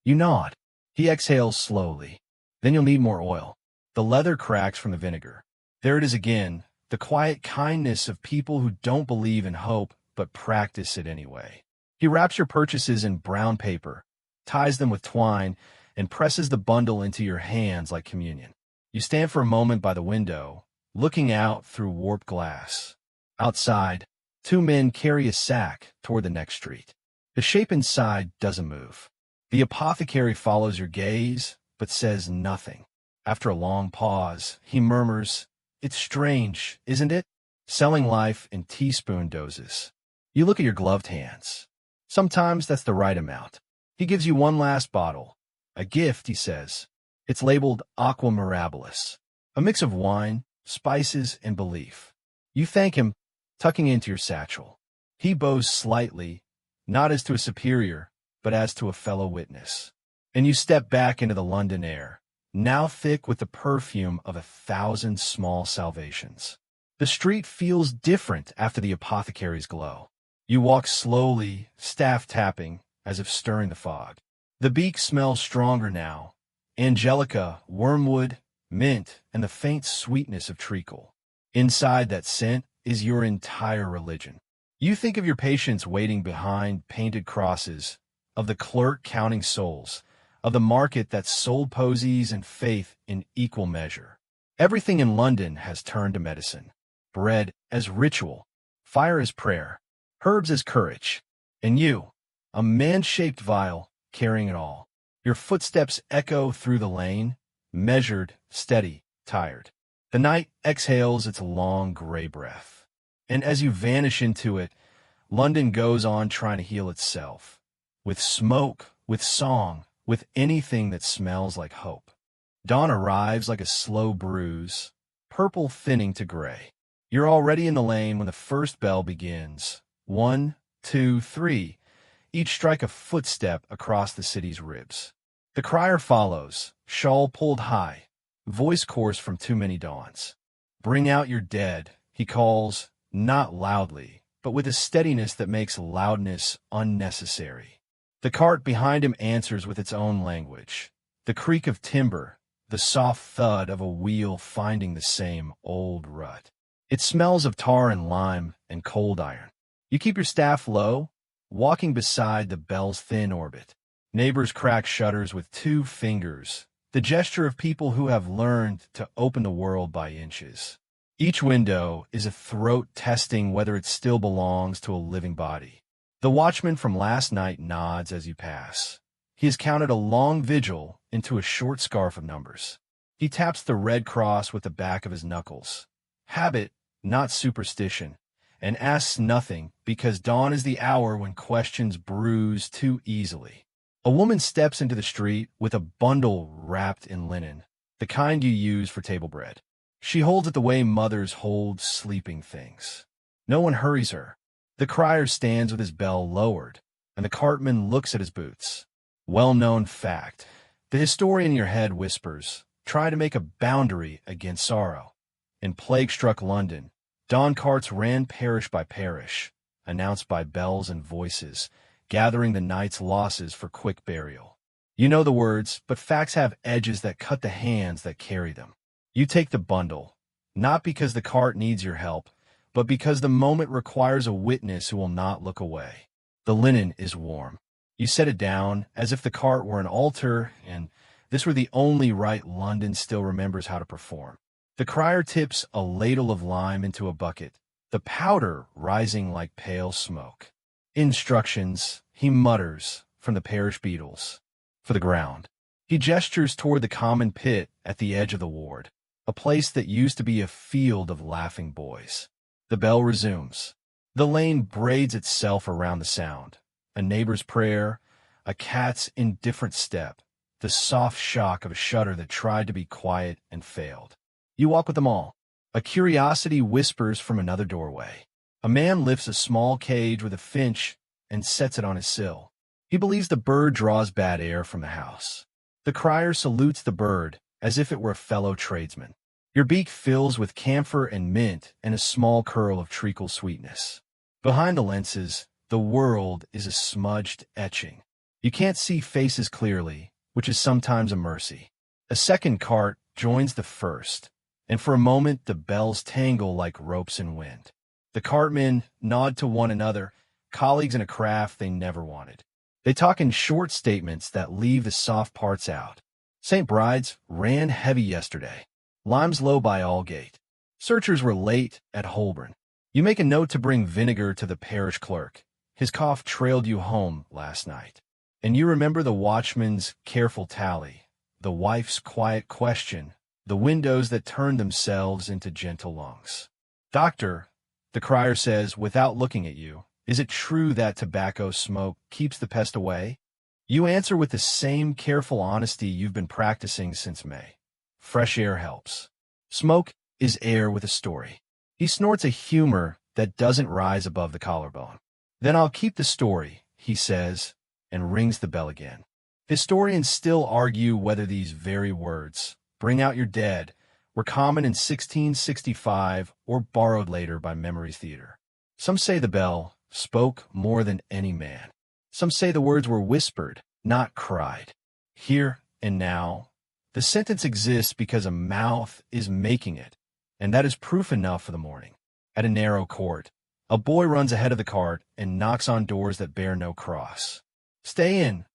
You nod. He exhales slowly. "Then you'll need more oil." The leather cracks from the vinegar. There it is again, the quiet kindness of people who don't believe in hope but practice it anyway. He wraps your purchases in brown paper, ties them with twine, and presses the bundle into your hands like communion. You stand for a moment by the window, looking out through warped glass. Outside, two men carry a sack toward the next street. The shape inside doesn't move. The apothecary follows your gaze, but says nothing. After a long pause, he murmurs, "It's strange, isn't it? Selling life in teaspoon doses." You look at your gloved hands. Sometimes that's the right amount. He gives you one last bottle. A gift, he says. It's labeled Aqua Mirabilis, a mix of wine, spices, and belief. You thank him, tucking into your satchel. He bows slightly, not as to a superior, but as to a fellow witness. And you step back into the London air, now thick with the perfume of 1,000 small salvations. The street feels different after the apothecary's glow. You walk slowly, staff tapping, as if stirring the fog. The beak smells stronger now. Angelica, wormwood, mint, and the faint sweetness of treacle. Inside that scent is your entire religion. You think of your patients waiting behind painted crosses, of the clerk counting souls, of the market that sold posies and faith in equal measure. Everything in London has turned to medicine. Bread as ritual, fire as prayer, herbs as courage. And you, a man-shaped vial, carrying it all. Your footsteps echo through the lane, measured, steady, tired. The night exhales its long gray breath. And as you vanish into it, London goes on trying to heal itself. With smoke, with song, with anything that smells like hope. Dawn arrives like a slow bruise, purple thinning to gray. You're already in the lane when the first bell begins. 1, 2, 3. Each strike a footstep across the city's ribs. The crier follows, shawl pulled high, voice coarse from too many dawns. Bring out your dead, he calls, not loudly, but with a steadiness that makes loudness unnecessary. The cart behind him answers with its own language. The creak of timber, the soft thud of a wheel finding the same old rut. It smells of tar and lime and cold iron. You keep your staff low, walking beside the bell's thin orbit. Neighbors crack shutters with 2 fingers, the gesture of people who have learned to open the world by inches. Each window is a throat testing whether it still belongs to a living body. The watchman from last night nods as you pass. He has counted a long vigil into a short scarf of numbers. He taps the red cross with the back of his knuckles. Habit, not superstition, and asks nothing because dawn is the hour when questions bruise too easily. A woman steps into the street with a bundle wrapped in linen, the kind you use for table bread. She holds it the way mothers hold sleeping things. No one hurries her. The crier stands with his bell lowered, and the cartman looks at his boots. Well-known fact. The historian in your head whispers, try to make a boundary against sorrow. In plague-struck London, dawn carts ran parish by parish, announced by bells and voices, gathering the night's losses for quick burial. You know the words, but facts have edges that cut the hands that carry them. You take the bundle, not because the cart needs your help, but because the moment requires a witness who will not look away. The linen is warm. You set it down as if the cart were an altar, and this were the only rite London still remembers how to perform. The crier tips a ladle of lime into a bucket, the powder rising like pale smoke. Instructions, he mutters, from the parish beadles. For the ground. He gestures toward the common pit at the edge of the ward, a place that used to be a field of laughing boys. The bell resumes. The lane braids itself around the sound. A neighbor's prayer, a cat's indifferent step, the soft shock of a shutter that tried to be quiet and failed. You walk with them all. A curiosity whispers from another doorway. A man lifts a small cage with a finch and sets it on his sill. He believes the bird draws bad air from the house. The crier salutes the bird as if it were a fellow tradesman. Your beak fills with camphor and mint and a small curl of treacle sweetness. Behind the lenses, the world is a smudged etching. You can't see faces clearly, which is sometimes a mercy. A second cart joins the first, and for a moment the bells tangle like ropes in wind. The cartmen nod to one another, colleagues in a craft they never wanted. They talk in short statements that leave the soft parts out. St. Bride's ran heavy yesterday. Lime's low by Aldgate. Searchers were late at Holborn. You make a note to bring vinegar to the parish clerk. His cough trailed you home last night. And you remember the watchman's careful tally, the wife's quiet question, the windows that turned themselves into gentle lungs. Doctor, the crier says without looking at you, is it true that tobacco smoke keeps the pest away? You answer with the same careful honesty you've been practicing since May. Fresh air helps. Smoke is air with a story. He snorts a humor that doesn't rise above the collarbone. Then I'll keep the story, he says, and rings the bell again. Historians still argue whether these very words, bring out your dead, were common in 1665 or borrowed later by memory theater. Some say the bell spoke more than any man. Some say the words were whispered, not cried. Here and now, the sentence exists because a mouth is making it, and that is proof enough for the morning. At a narrow court, a boy runs ahead of the cart and knocks on doors that bear no cross. Stay in,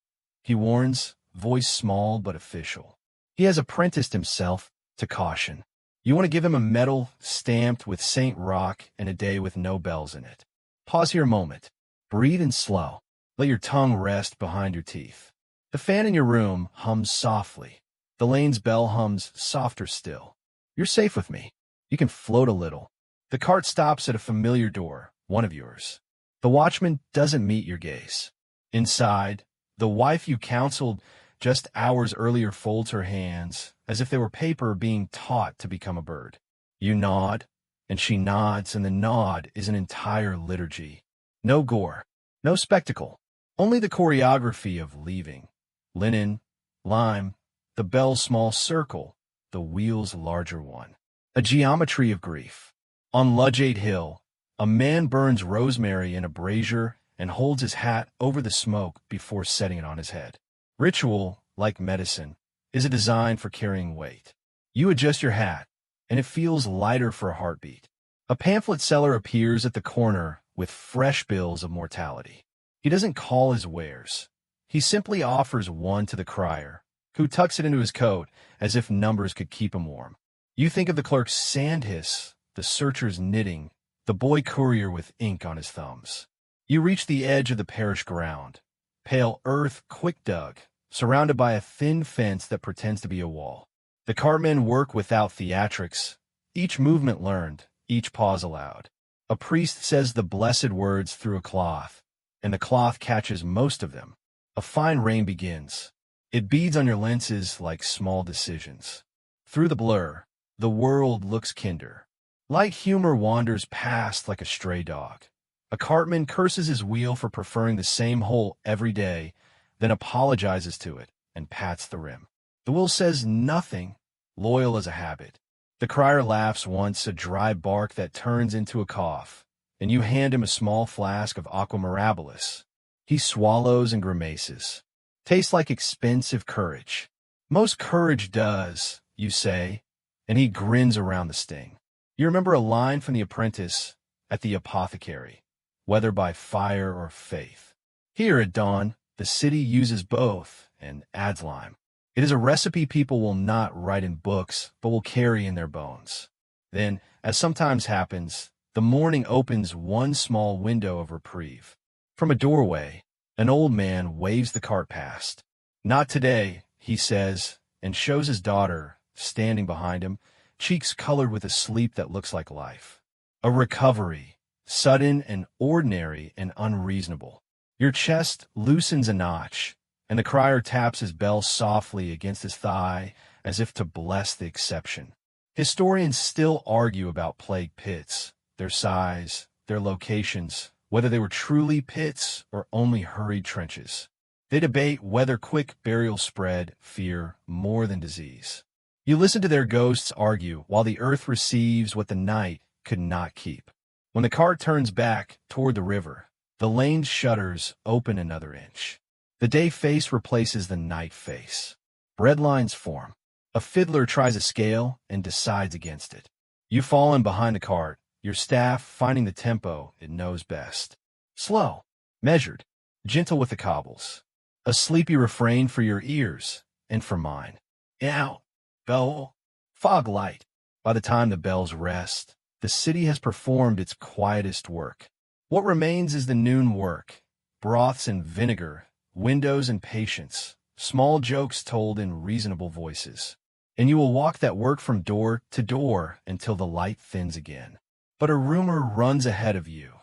he warns, voice small but official. He has apprenticed himself to caution. You want to give him a medal stamped with St. Roch and a day with no bells in it. Pause here a moment. Breathe in slow. Let your tongue rest behind your teeth. The fan in your room hums softly. The lane's bell hums softer still. You're safe with me. You can float a little. The cart stops at a familiar door, one of yours. The watchman doesn't meet your gaze. Inside, the wife you counseled just hours earlier folds her hands, as if they were paper being taught to become a bird. You nod, and she nods, and the nod is an entire liturgy. No gore, no spectacle, only the choreography of leaving. Linen, lime, the bell's small circle, the wheel's larger one. A geometry of grief. On Ludgate Hill, a man burns rosemary in a brazier and holds his hat over the smoke before setting it on his head. Ritual, like medicine, is a design for carrying weight. You adjust your hat, and it feels lighter for a heartbeat. A pamphlet seller appears at the corner with fresh bills of mortality. He doesn't call his wares. He simply offers one to the crier, who tucks it into his coat as if numbers could keep him warm. You think of the clerk's sand hiss, the searcher's knitting, the boy courier with ink on his thumbs. You reach the edge of the parish ground, pale earth quick dug, surrounded by a thin fence that pretends to be a wall. The cartmen work without theatrics, each movement learned, each pause allowed. A priest says the blessed words through a cloth, and the cloth catches most of them. A fine rain begins. It beads on your lenses like small decisions. Through the blur, the world looks kinder. Light humor wanders past like a stray dog. A cartman curses his wheel for preferring the same hole every day, then apologizes to it and pats the rim. The wheel says nothing, loyal as a habit. The crier laughs once, a dry bark that turns into a cough, and you hand him a small flask of aqua mirabilis. He swallows and grimaces. Tastes like expensive courage. Most courage does, you say, and he grins around the sting. You remember a line from The Apprentice at the apothecary, whether by fire or faith. Here at dawn, the city uses both and adds lime. It is a recipe people will not write in books, but will carry in their bones. Then, as sometimes happens, the morning opens one small window of reprieve. From a doorway, an old man waves the cart past. Not today, he says, and shows his daughter, standing behind him, cheeks colored with a sleep that looks like life. A recovery, sudden and ordinary and unreasonable. Your chest loosens a notch, and the crier taps his bell softly against his thigh as if to bless the exception. Historians still argue about plague pits, their size, their locations, whether they were truly pits or only hurried trenches. They debate whether quick burial spread fear more than disease. You listen to their ghosts argue while the earth receives what the night could not keep. When the cart turns back toward the river, the lane's shutters open another inch. The day face replaces the night face. Red lines form. A fiddler tries a scale and decides against it. You fall in behind the cart, your staff finding the tempo it knows best. Slow, measured, gentle with the cobbles. A sleepy refrain for your ears and for mine. Now, bell, fog light. By the time the bells rest, the city has performed its quietest work. What remains is the noon work, broths and vinegar, windows and patience, small jokes told in reasonable voices. And you will walk that work from door to door until the light thins again. But a rumor runs ahead of you,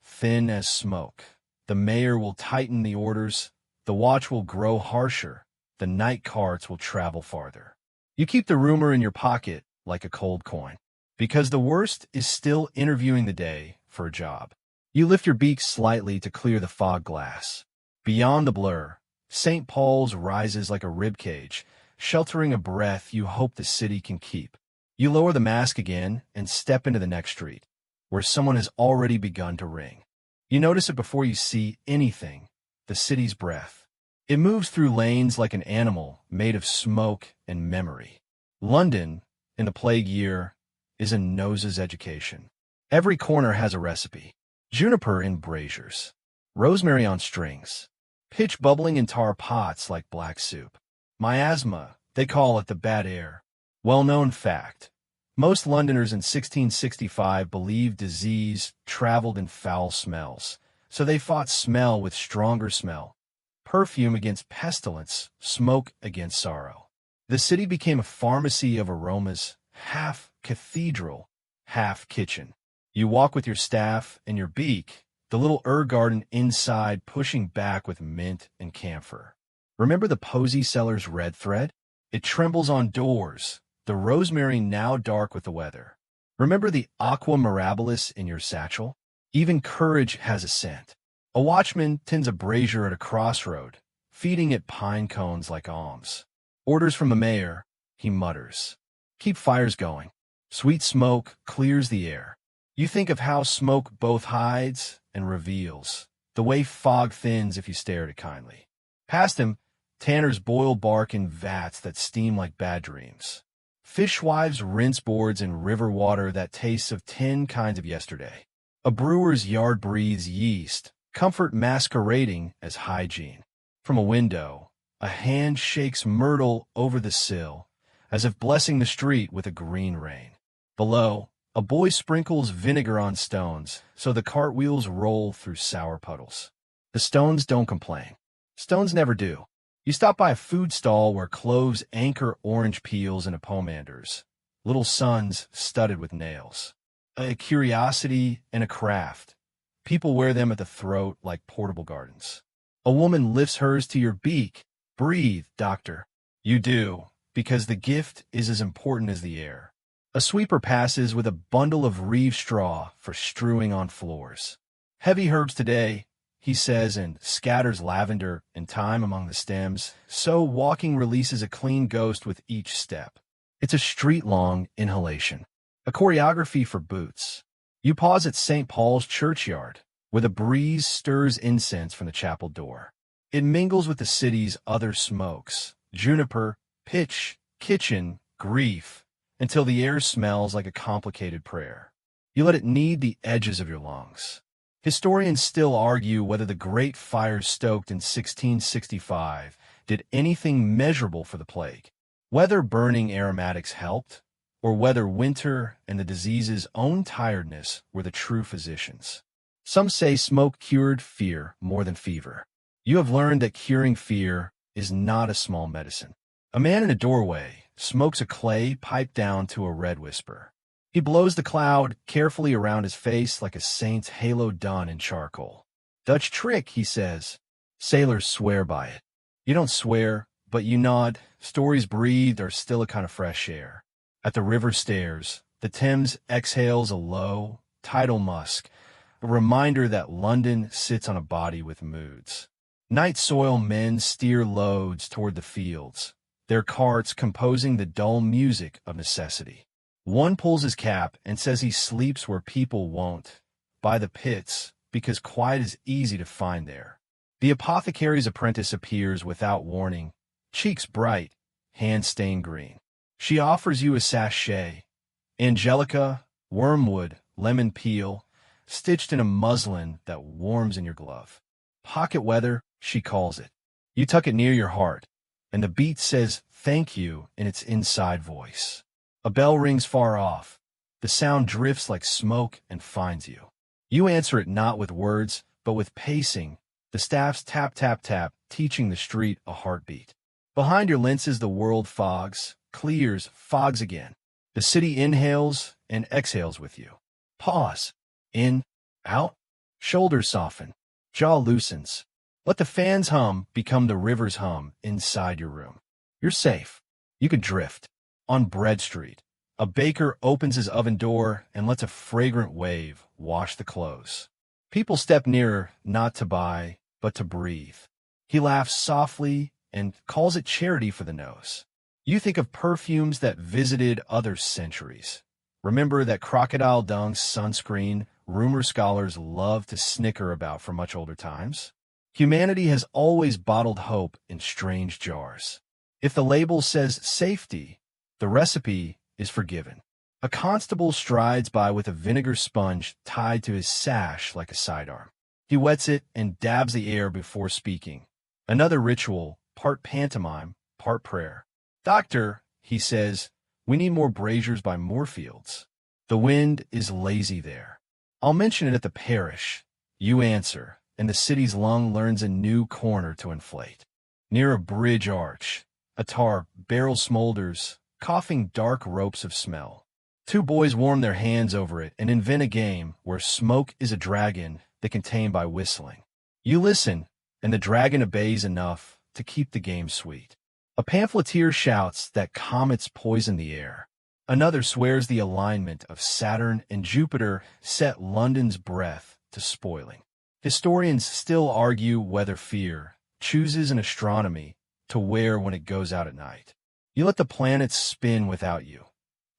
thin as smoke. The mayor will tighten the orders, the watch will grow harsher, the night carts will travel farther. You keep the rumor in your pocket like a cold coin, because the worst is still interviewing the day for a job. You lift your beak slightly to clear the fog glass. Beyond the blur, St. Paul's rises like a ribcage, sheltering a breath you hope the city can keep. You lower the mask again and step into the next street, where someone has already begun to ring. You notice it before you see anything, the city's breath. It moves through lanes like an animal made of smoke and memory. London, in the plague year, is a nose's education. Every corner has a recipe. Juniper in braziers, rosemary on strings, pitch bubbling in tar pots like black soup. Miasma, they call it the bad air. Well-known fact. Most Londoners in 1665 believed disease traveled in foul smells, so they fought smell with stronger smell. Perfume against pestilence, smoke against sorrow. The city became a pharmacy of aromas, half cathedral, half kitchen. You walk with your staff and your beak, the little garden inside pushing back with mint and camphor. Remember the posy seller's red thread? It trembles on doors, the rosemary now dark with the weather. Remember the aqua mirabilis in your satchel? Even courage has a scent. A watchman tends a brazier at a crossroad, feeding it pine cones like alms. Orders from the mayor, he mutters. Keep fires going. Sweet smoke clears the air. You think of how smoke both hides and reveals, the way fog thins if you stare at it kindly. Past him, tanners boil bark in vats that steam like bad dreams. Fishwives rinse boards in river water that tastes of 10 kinds of yesterday. A brewer's yard breathes yeast, comfort masquerading as hygiene. From a window, a hand shakes myrtle over the sill, as if blessing the street with a green rain. Below, a boy sprinkles vinegar on stones, so the cartwheels roll through sour puddles. The stones don't complain. Stones never do. You stop by a food stall where cloves anchor orange peels into pomanders, little suns studded with nails. A curiosity and a craft. People wear them at the throat like portable gardens. A woman lifts hers to your beak. Breathe, doctor. You do, because the gift is as important as the air. A sweeper passes with a bundle of reeve straw for strewing on floors. Heavy herbs today, he says, and scatters lavender and thyme among the stems, so walking releases a clean ghost with each step. It's a street-long inhalation, a choreography for boots. You pause at St. Paul's churchyard, where the breeze stirs incense from the chapel door. It mingles with the city's other smokes, juniper, pitch, kitchen, grief, until the air smells like a complicated prayer. You let it knead the edges of your lungs. Historians still argue whether the great fires stoked in 1665 did anything measurable for the plague, whether burning aromatics helped, or whether winter and the disease's own tiredness were the true physicians. Some say smoke cured fear more than fever. You have learned that curing fear is not a small medicine. A man in a doorway smokes a clay pipe down to a red whisper. He blows the cloud carefully around his face like a saint's halo done in charcoal. Dutch trick, he says. Sailors swear by it. You don't swear, but you nod. Stories breathed are still a kind of fresh air. At the river stairs, the Thames exhales a low, tidal musk, a reminder that London sits on a body with moods. Night soil men steer loads toward the fields, their carts composing the dull music of necessity. One pulls his cap and says he sleeps where people won't, by the pits, because quiet is easy to find there. The apothecary's apprentice appears without warning, cheeks bright, hands stained green. She offers you a sachet. Angelica, wormwood, lemon peel, stitched in a muslin that warms in your glove. Pocket weather, she calls it. You tuck it near your heart, and the beat says thank you in its inside voice. A bell rings far off. The sound drifts like smoke and finds you. You answer it not with words, but with pacing, the staff's tap, tap, tap, teaching the street a heartbeat. Behind your lenses, the world fogs, clears, fogs again. The city inhales and exhales with you. Pause. In, out, shoulders soften, jaw loosens. Let the fans hum become the river's hum inside your room. You're safe. You can drift. On Bread Street, a baker opens his oven door and lets a fragrant wave wash the clothes. People step nearer, not to buy, but to breathe. He laughs softly and calls it charity for the nose. You think of perfumes that visited other centuries. Remember that crocodile dung sunscreen rumor scholars love to snicker about from much older times? Humanity has always bottled hope in strange jars. If the label says safety, the recipe is forgiven. A constable strides by with a vinegar sponge tied to his sash like a sidearm. He wets it and dabs the air before speaking. Another ritual, part pantomime, part prayer. Doctor, he says, we need more braziers by Moorfields. The wind is lazy there. I'll mention it at the parish. You answer, and the city's lung learns a new corner to inflate. Near a bridge arch, a tar barrel smolders, coughing dark ropes of smell. Two boys warm their hands over it and invent a game where smoke is a dragon they can tame by whistling. You listen, and the dragon obeys enough to keep the game sweet. A pamphleteer shouts that comets poison the air. Another swears the alignment of Saturn and Jupiter set London's breath to spoiling. Historians still argue whether fear chooses an astronomy to wear when it goes out at night. You let the planets spin without you.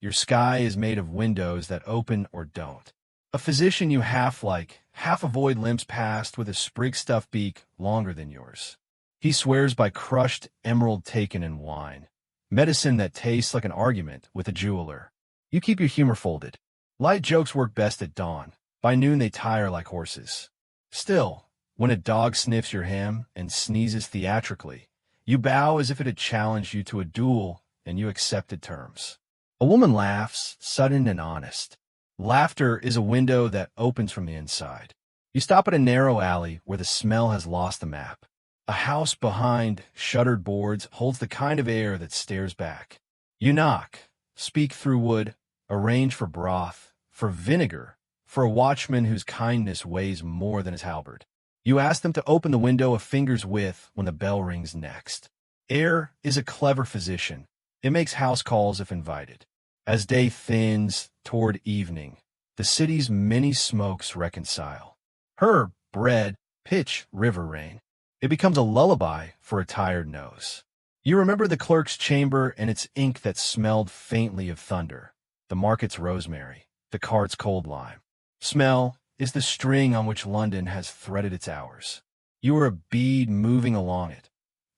Your sky is made of windows that open or don't. A physician you half like, half avoid limps past with a sprig-stuffed beak longer than yours. He swears by crushed emerald taken in wine, medicine that tastes like an argument with a jeweler. You keep your humor folded. Light jokes work best at dawn. By noon they tire like horses. Still, when a dog sniffs your hem and sneezes theatrically, you bow as if it had challenged you to a duel and you accepted terms. A woman laughs, sudden and honest. Laughter is a window that opens from the inside. You stop at a narrow alley where the smell has lost the map. A house behind shuttered boards holds the kind of air that stares back. You knock, speak through wood, arrange for broth, for vinegar, for a watchman whose kindness weighs more than his halberd. You ask them to open the window a finger's width when the bell rings next. Air is a clever physician. It makes house calls if invited. As day thins toward evening, the city's many smokes reconcile. Herb, bread, pitch, river rain. It becomes a lullaby for a tired nose. You remember the clerk's chamber and its ink that smelled faintly of thunder, the market's rosemary, the cart's cold lime. Smell is the string on which London has threaded its hours. You are a bead moving along it,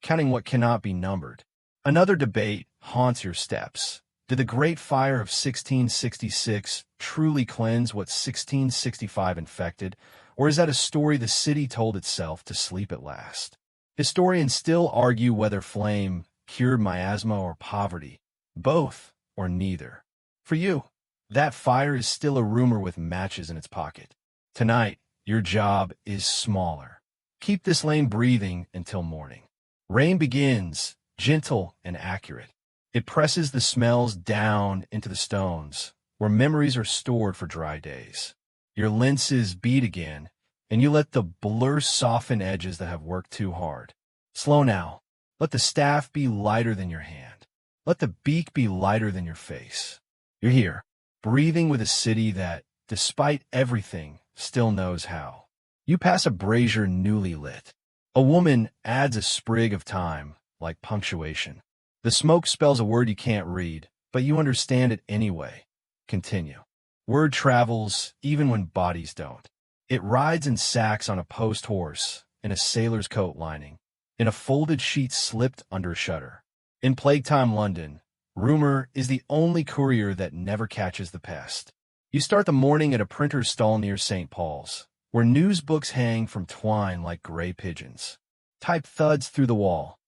counting what cannot be numbered. Another debate haunts your steps. Did the Great Fire of 1666 truly cleanse what 1665 infected, or is that a story the city told itself to sleep at last? Historians still argue whether flame cured miasma or poverty, both or neither. For you, that fire is still a rumor with matches in its pocket. Tonight, your job is smaller. Keep this lane breathing until morning. Rain begins, gentle and accurate. It presses the smells down into the stones, where memories are stored for dry days. Your lenses beat again, and you let the blur soften edges that have worked too hard. Slow now. Let the staff be lighter than your hand. Let the beak be lighter than your face. You're here, breathing with a city that, despite everything, still knows how. You pass a brazier newly lit. A woman adds a sprig of thyme, like punctuation. The smoke spells a word you can't read, but you understand it anyway. Continue. Word travels even when bodies don't. It rides in sacks on a post horse, in a sailor's coat lining, in a folded sheet slipped under a shutter. In plague-time London, Rumor is the only courier that never catches the pest. You start the morning at a printer's stall near St. Paul's, where news books hang from twine like gray pigeons. Type thuds through the wall.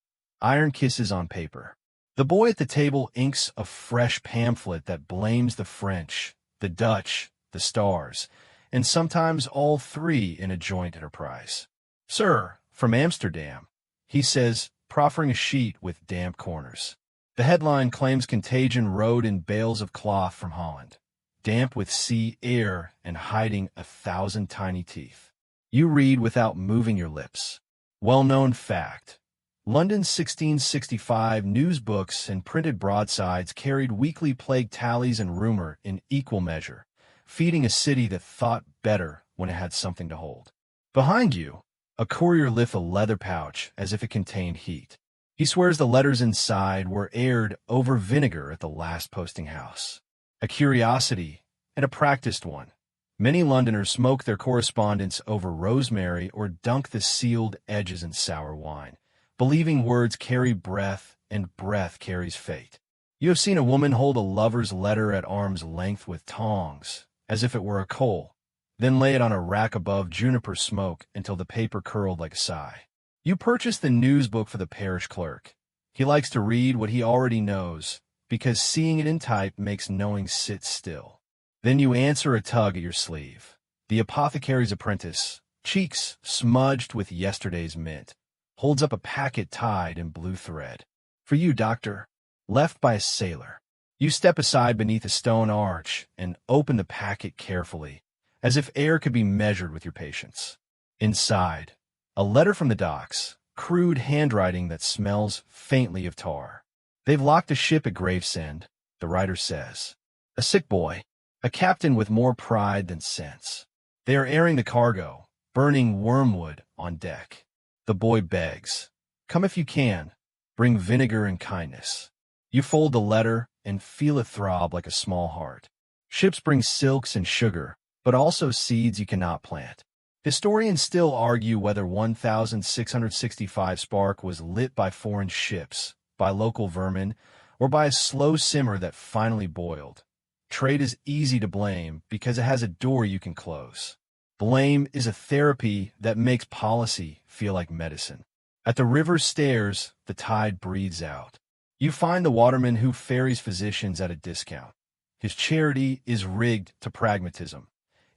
Iron kisses on paper. The boy at the table inks a fresh pamphlet that blames the French, the Dutch, the stars, and sometimes all three in a joint enterprise. "Sir, from Amsterdam," he says, proffering a sheet with damp corners. The headline claims contagion rode in bales of cloth from Holland, damp with sea air and hiding 1,000 tiny teeth. You read without moving your lips. Well-known fact. London's 1665 news books and printed broadsides carried weekly plague tallies and rumor in equal measure, feeding a city that thought better when it had something to hold. Behind you, a courier lifts a leather pouch as if it contained heat. He swears the letters inside were aired over vinegar at the last posting house. A curiosity, and a practiced one. Many Londoners smoke their correspondence over rosemary or dunk the sealed edges in sour wine, believing words carry breath and breath carries fate. You have seen a woman hold a lover's letter at arm's length with tongs, as if it were a coal, then lay it on a rack above juniper smoke until the paper curled like a sigh. You purchase the news book for the parish clerk. He likes to read what he already knows, because seeing it in type makes knowing sit still. Then you answer a tug at your sleeve. The apothecary's apprentice, cheeks smudged with yesterday's mint, holds up a packet tied in blue thread. "For you, doctor," left by a sailor. You step aside beneath a stone arch and open the packet carefully, as if air could be measured with your patience. Inside, a letter from the docks, crude handwriting that smells faintly of tar. "They've locked a ship at Gravesend," the writer says. A sick boy, a captain with more pride than sense. They are airing the cargo, burning wormwood on deck. The boy begs, "Come if you can, bring vinegar and kindness." You fold the letter and feel it throb like a small heart. Ships bring silks and sugar, but also seeds you cannot plant. Historians still argue whether 1665 spark was lit by foreign ships, by local vermin, or by a slow simmer that finally boiled. Trade is easy to blame because it has a door you can close. Blame is a therapy that makes policy feel like medicine. At the river's stairs, the tide breathes out. You find the waterman who ferries physicians at a discount. His charity is rigged to pragmatism.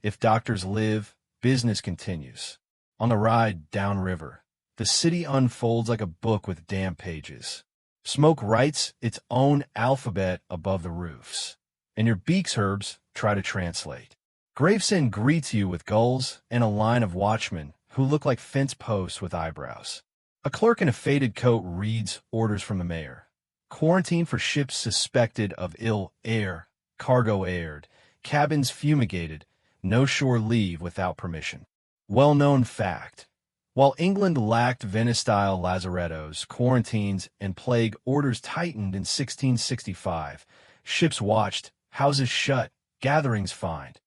If doctors live, business continues. On the ride downriver, the city unfolds like a book with damp pages. Smoke writes its own alphabet above the roofs, and your beaks herbs try to translate. Gravesend greets you with gulls and a line of watchmen who look like fence posts with eyebrows. A clerk in a faded coat reads orders from the mayor. Quarantine for ships suspected of ill air, cargo aired, cabins fumigated, no shore leave without permission. Well-known fact. While England lacked Venice-style lazarettos, quarantines, and plague orders tightened in 1665, ships watched, houses shut, gatherings fined.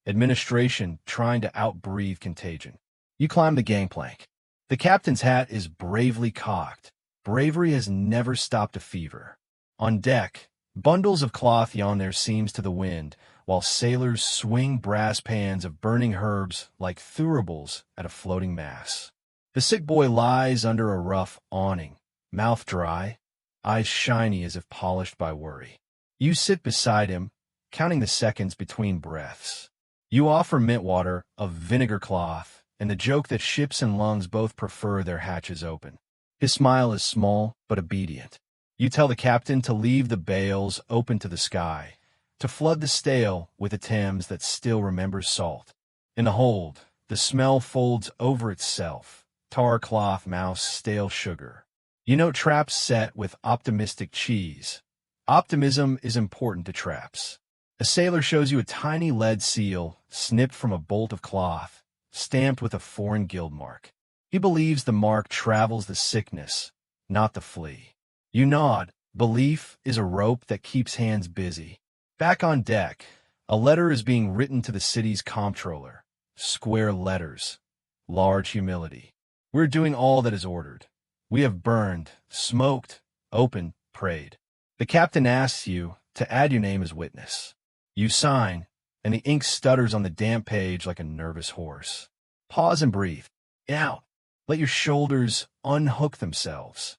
Administration trying to outbreathe contagion. You climb the gangplank. The captain's hat is bravely cocked. Bravery has never stopped a fever. On deck, bundles of cloth yawn their seams to the wind, while sailors swing brass pans of burning herbs like thuribles at a floating mass. The sick boy lies under a rough awning, mouth dry, eyes shiny as if polished by worry. You sit beside him, counting the seconds between breaths. You offer mint water, a vinegar cloth, and the joke that ships and lungs both prefer their hatches open. His smile is small but obedient. You tell the captain to leave the bales open to the sky, to flood the stale with a Thames that still remembers salt. In the hold, the smell folds over itself, tar cloth mouse stale sugar. You note traps set with optimistic cheese. Optimism is important to traps. A sailor shows you a tiny lead seal, snipped from a bolt of cloth, stamped with a foreign guild mark. He believes the mark travels the sickness, not the flea. You nod. Belief is a rope that keeps hands busy. Back on deck, a letter is being written to the city's comptroller. Square letters. Large humility. We're doing all that is ordered. We have burned, smoked, opened, prayed. The captain asks you to add your name as witness. You sign, and the ink stutters on the damp page like a nervous horse. Pause and breathe. Out. Let your shoulders unhook themselves.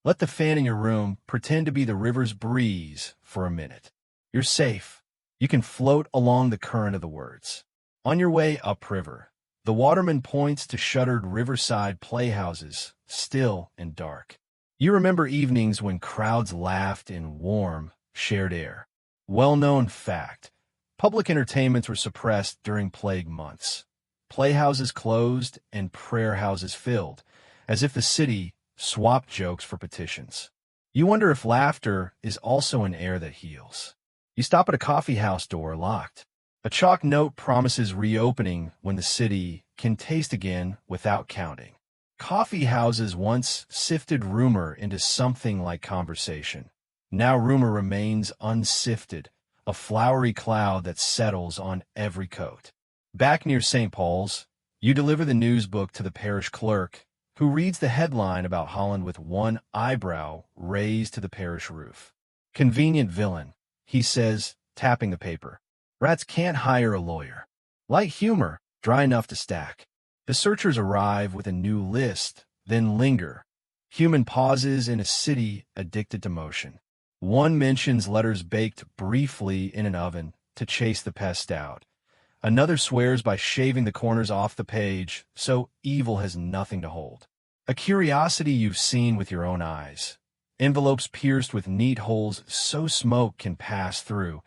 Let the fan in your room pretend to be the river's breeze for a minute. You're safe. You can float along the current of the words. On your way upriver, the waterman points to shuttered riverside playhouses, still and dark. You remember evenings when crowds laughed in warm, shared air. Well-known fact. Public entertainments were suppressed during plague months. Playhouses closed and prayer houses filled, as if the city swapped jokes for petitions. You wonder if laughter is also an air that heals. You stop at a coffee house door locked. A chalk note promises reopening when the city can taste again without counting. Coffee houses once sifted rumor into something like conversation. Now rumor remains unsifted, a flowery cloud that settles on every coat. Back near St. Paul's, you deliver the news book to the parish clerk, who reads the headline about Holland with one eyebrow raised to the parish roof. Convenient villain, he says, tapping the paper. Rats can't hire a lawyer. Light humor, dry enough to stack. The searchers arrive with a new list, then linger. Human pauses in a city addicted to motion. One mentions letters baked briefly in an oven to chase the pest out. Another swears by shaving the corners off the page, so evil has nothing to hold. A curiosity you've seen with your own eyes. Envelopes pierced with neat holes so smoke can pass through.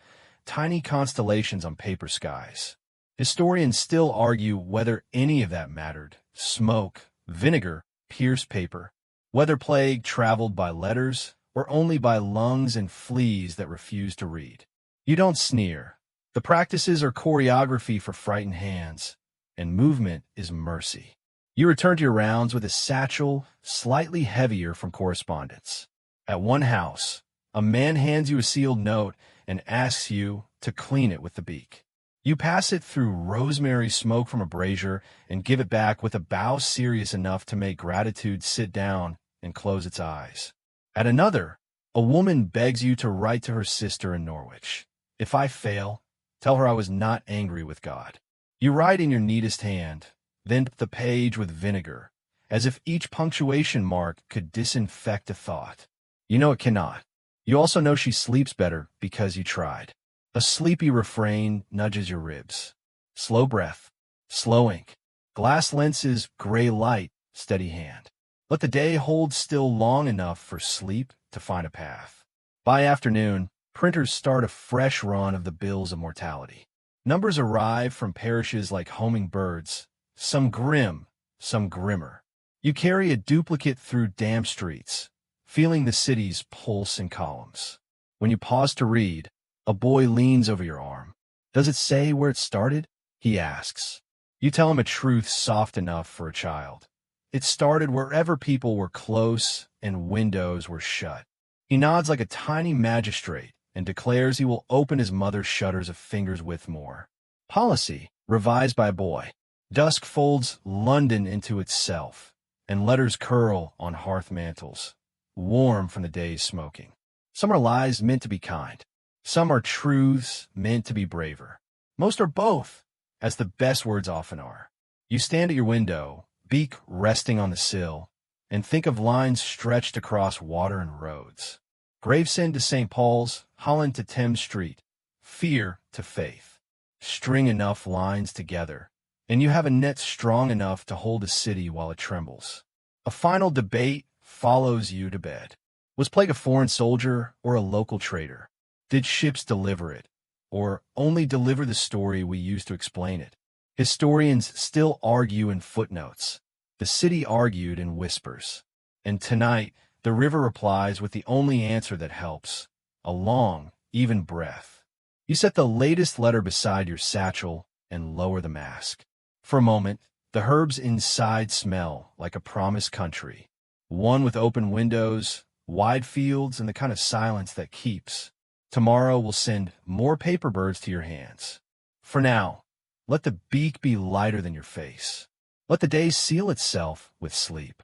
Tiny constellations on paper skies. Historians still argue whether any of that mattered. Smoke, vinegar, pierced paper. Whether plague traveled by letters or only by lungs and fleas that refused to read. You don't sneer. The practices are choreography for frightened hands, and movement is mercy. You return to your rounds with a satchel slightly heavier from correspondence. At one house, a man hands you a sealed note and asks you to clean it with the beak. You pass it through rosemary smoke from a brazier and give it back with a bow serious enough to make gratitude sit down and close its eyes. At another, a woman begs you to write to her sister in Norwich. If I fail, tell her I was not angry with God. You write in your neatest hand, then the page with vinegar, as if each punctuation mark could disinfect a thought. You know it cannot. You also know she sleeps better because you tried. A sleepy refrain nudges your ribs. Slow breath, slow ink, glass lenses, gray light, steady hand. Let the day hold still long enough for sleep to find a path. By afternoon, printers start a fresh run of the bills of mortality. Numbers arrive from parishes like homing birds, some grim, some grimmer. You carry a duplicate through damp streets, feeling the city's pulse in columns. When you pause to read, a boy leans over your arm. Does it say where it started? He asks. You tell him a truth soft enough for a child. It started wherever people were close and windows were shut. He nods like a tiny magistrate and declares he will open his mother's shutters of fingers with more. Policy, revised by a boy. Dusk folds London into itself, and letters curl on hearth mantels, warm from the day's smoking. Some are lies meant to be kind. Some are truths meant to be braver. Most are both, as the best words often are. You stand at your window, beak resting on the sill, and think of lines stretched across water and roads. Gravesend to St. Paul's, Holland to Thames Street, fear to faith. String enough lines together, and you have a net strong enough to hold a city while it trembles. A final debate follows you to bed. Was plague a foreign soldier or a local trader? Did ships deliver it, or only deliver the story we use to explain it? Historians still argue in footnotes. The city argued in whispers. And tonight, the river replies with the only answer that helps, a long, even breath. You set the latest letter beside your satchel and lower the mask. For a moment, the herbs inside smell like a promised country, one with open windows, wide fields, and the kind of silence that keeps. Tomorrow will send more paper birds to your hands. For now, let the beak be lighter than your face. Let the day seal itself with sleep.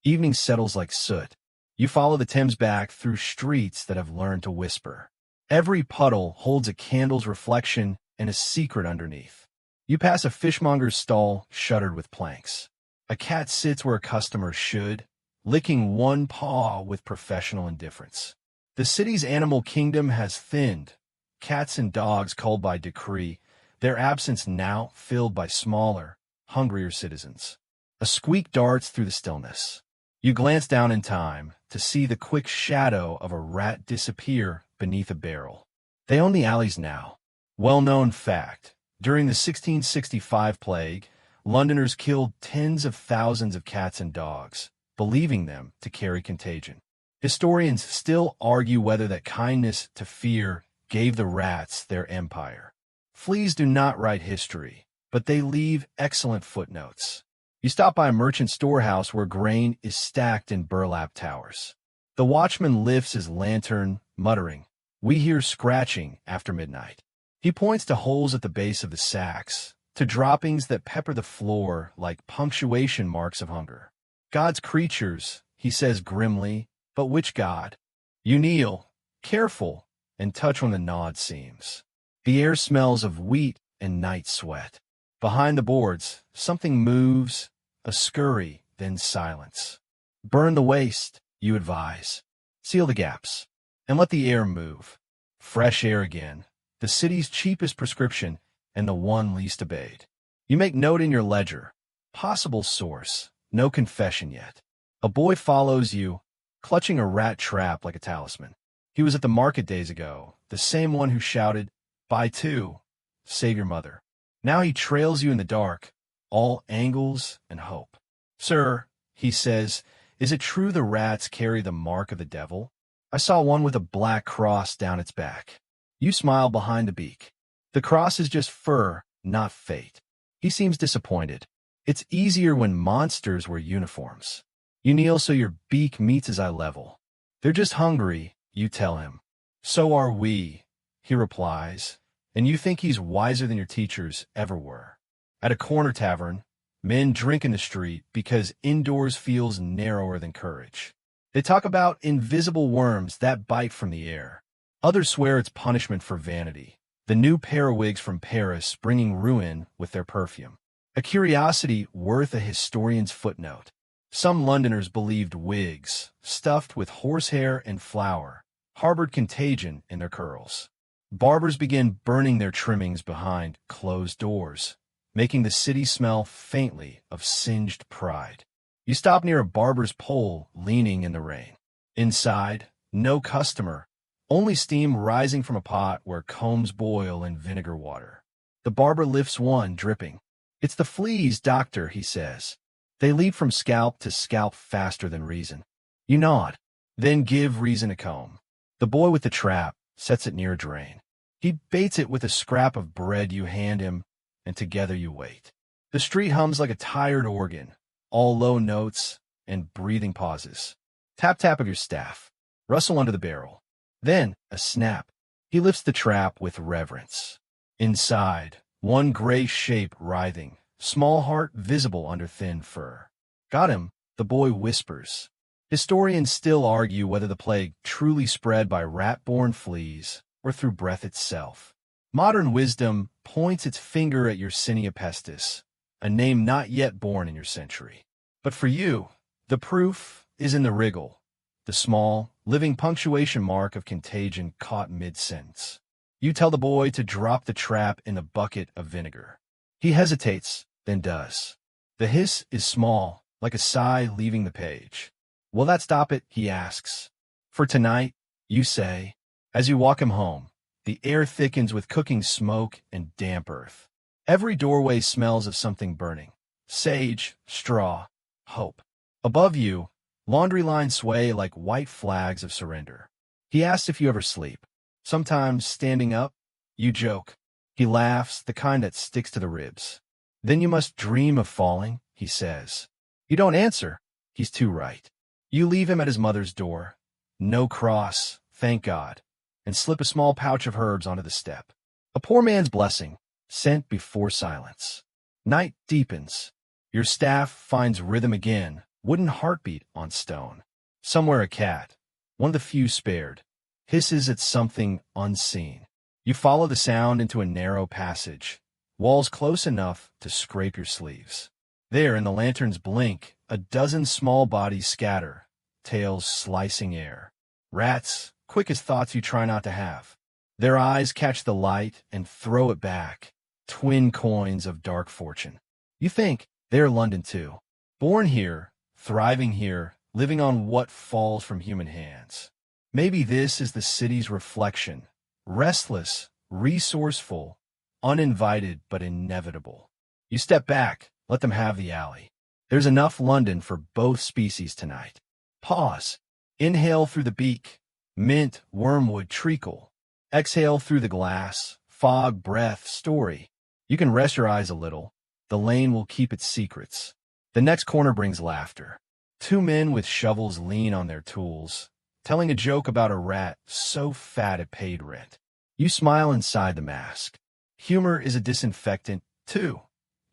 Evening settles like soot. You follow the Thames back through streets that have learned to whisper. Every puddle holds a candle's reflection and a secret underneath. You pass a fishmonger's stall shuttered with planks. A cat sits where a customer should, licking one paw with professional indifference. The city's animal kingdom has thinned, cats and dogs culled by decree, their absence now filled by smaller, hungrier citizens. A squeak darts through the stillness. You glance down in time to see the quick shadow of a rat disappear beneath a barrel. They own the alleys now. Well-known fact, during the 1665 plague, Londoners killed tens of thousands of cats and dogs, believing them to carry contagion. Historians still argue whether that kindness to fear gave the rats their empire. Fleas do not write history, but they leave excellent footnotes. You stop by a merchant storehouse where grain is stacked in burlap towers. The watchman lifts his lantern, muttering, "We hear scratching after midnight." He points to holes at the base of the sacks, to droppings that pepper the floor like punctuation marks of hunger. "God's creatures," he says grimly, "but which God?" You kneel, careful, and touch one of the gnawed seams. The air smells of wheat and night sweat. Behind the boards, something moves, a scurry, then silence. "Burn the waste," you advise. "Seal the gaps, and let the air move." Fresh air again, the city's cheapest prescription and the one least obeyed. You make note in your ledger. Possible source, no confession yet. A boy follows you, clutching a rat trap like a talisman. He was at the market days ago, the same one who shouted, "Buy two, save your mother." Now he trails you in the dark, all angles and hope. "Sir," he says, "is it true the rats carry the mark of the devil? I saw one with a black cross down its back." You smile behind the beak. The cross is just fur, not fate. He seems disappointed. It's easier when monsters wear uniforms. You kneel so your beak meets his eye level. "They're just hungry," you tell him. "So are we," he replies, and you think he's wiser than your teachers ever were. At a corner tavern, men drink in the street because indoors feels narrower than courage. They talk about invisible worms that bite from the air. Others swear it's punishment for vanity. The new periwigs from Paris bringing ruin with their perfume. A curiosity worth a historian's footnote. Some Londoners believed wigs, stuffed with horsehair and flour, harbored contagion in their curls. Barbers begin burning their trimmings behind closed doors, making the city smell faintly of singed pride. You stop near a barber's pole leaning in the rain. Inside, no customer, only steam rising from a pot where combs boil in vinegar water. The barber lifts one, dripping. "It's the fleas, doctor," he says. "They leap from scalp to scalp faster than reason." You nod, then give reason a comb. The boy with the trap sets it near a drain. He baits it with a scrap of bread you hand him, and together you wait. The street hums like a tired organ, all low notes and breathing pauses. Tap-tap of your staff, rustle under the barrel. Then, a snap. He lifts the trap with reverence. Inside, one gray shape writhing, small heart visible under thin fur. "Got him," the boy whispers. Historians still argue whether the plague truly spread by rat-borne fleas or through breath itself. Modern wisdom points its finger at Yersinia pestis, a name not yet born in your century. But for you, the proof is in the wriggle, the small, living punctuation mark of contagion caught mid-sentence. You tell the boy to drop the trap in the bucket of vinegar. He hesitates, then does. The hiss is small, like a sigh leaving the page. "Will that stop it?" he asks. "For tonight," you say. As you walk him home, the air thickens with cooking smoke and damp earth. Every doorway smells of something burning. Sage, straw, hope. Above you, laundry lines sway like white flags of surrender. He asks if you ever sleep. Sometimes standing up, you joke. He laughs, the kind that sticks to the ribs. "Then you must dream of falling," he says. You don't answer. He's too right. You leave him at his mother's door. No cross, thank God, and slip a small pouch of herbs onto the step. A poor man's blessing, sent before silence. Night deepens. Your staff finds rhythm again, wooden heartbeat on stone. Somewhere a cat, one of the few spared, hisses at something unseen. You follow the sound into a narrow passage, walls close enough to scrape your sleeves. There, in the lantern's blink, a dozen small bodies scatter, tails slicing air. Rats, quick as thoughts you try not to have. Their eyes catch the light and throw it back, twin coins of dark fortune. You think they're London too. Born here, thriving here, living on what falls from human hands. Maybe this is the city's reflection, restless, resourceful, uninvited but inevitable. You step back, let them have the alley. There's enough London for both species tonight. Pause. Inhale through the beak, mint, wormwood, treacle. Exhale through the glass, fog, breath, story. You can rest your eyes a little. The lane will keep its secrets. The next corner brings laughter. Two men with shovels lean on their tools, telling a joke about a rat so fat it paid rent. You smile inside the mask. Humor is a disinfectant, too,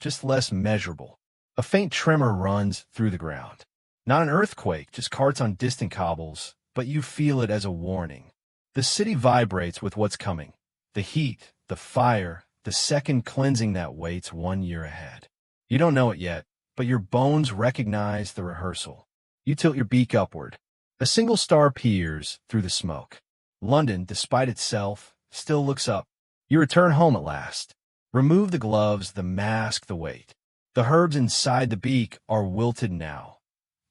just less measurable. A faint tremor runs through the ground. Not an earthquake, just carts on distant cobbles, but you feel it as a warning. The city vibrates with what's coming. The heat, the fire, the second cleansing that waits 1 year ahead. You don't know it yet, but your bones recognize the rehearsal. You tilt your beak upward. A single star peers through the smoke. London, despite itself, still looks up. You return home at last. Remove the gloves, the mask, the weight. The herbs inside the beak are wilted now.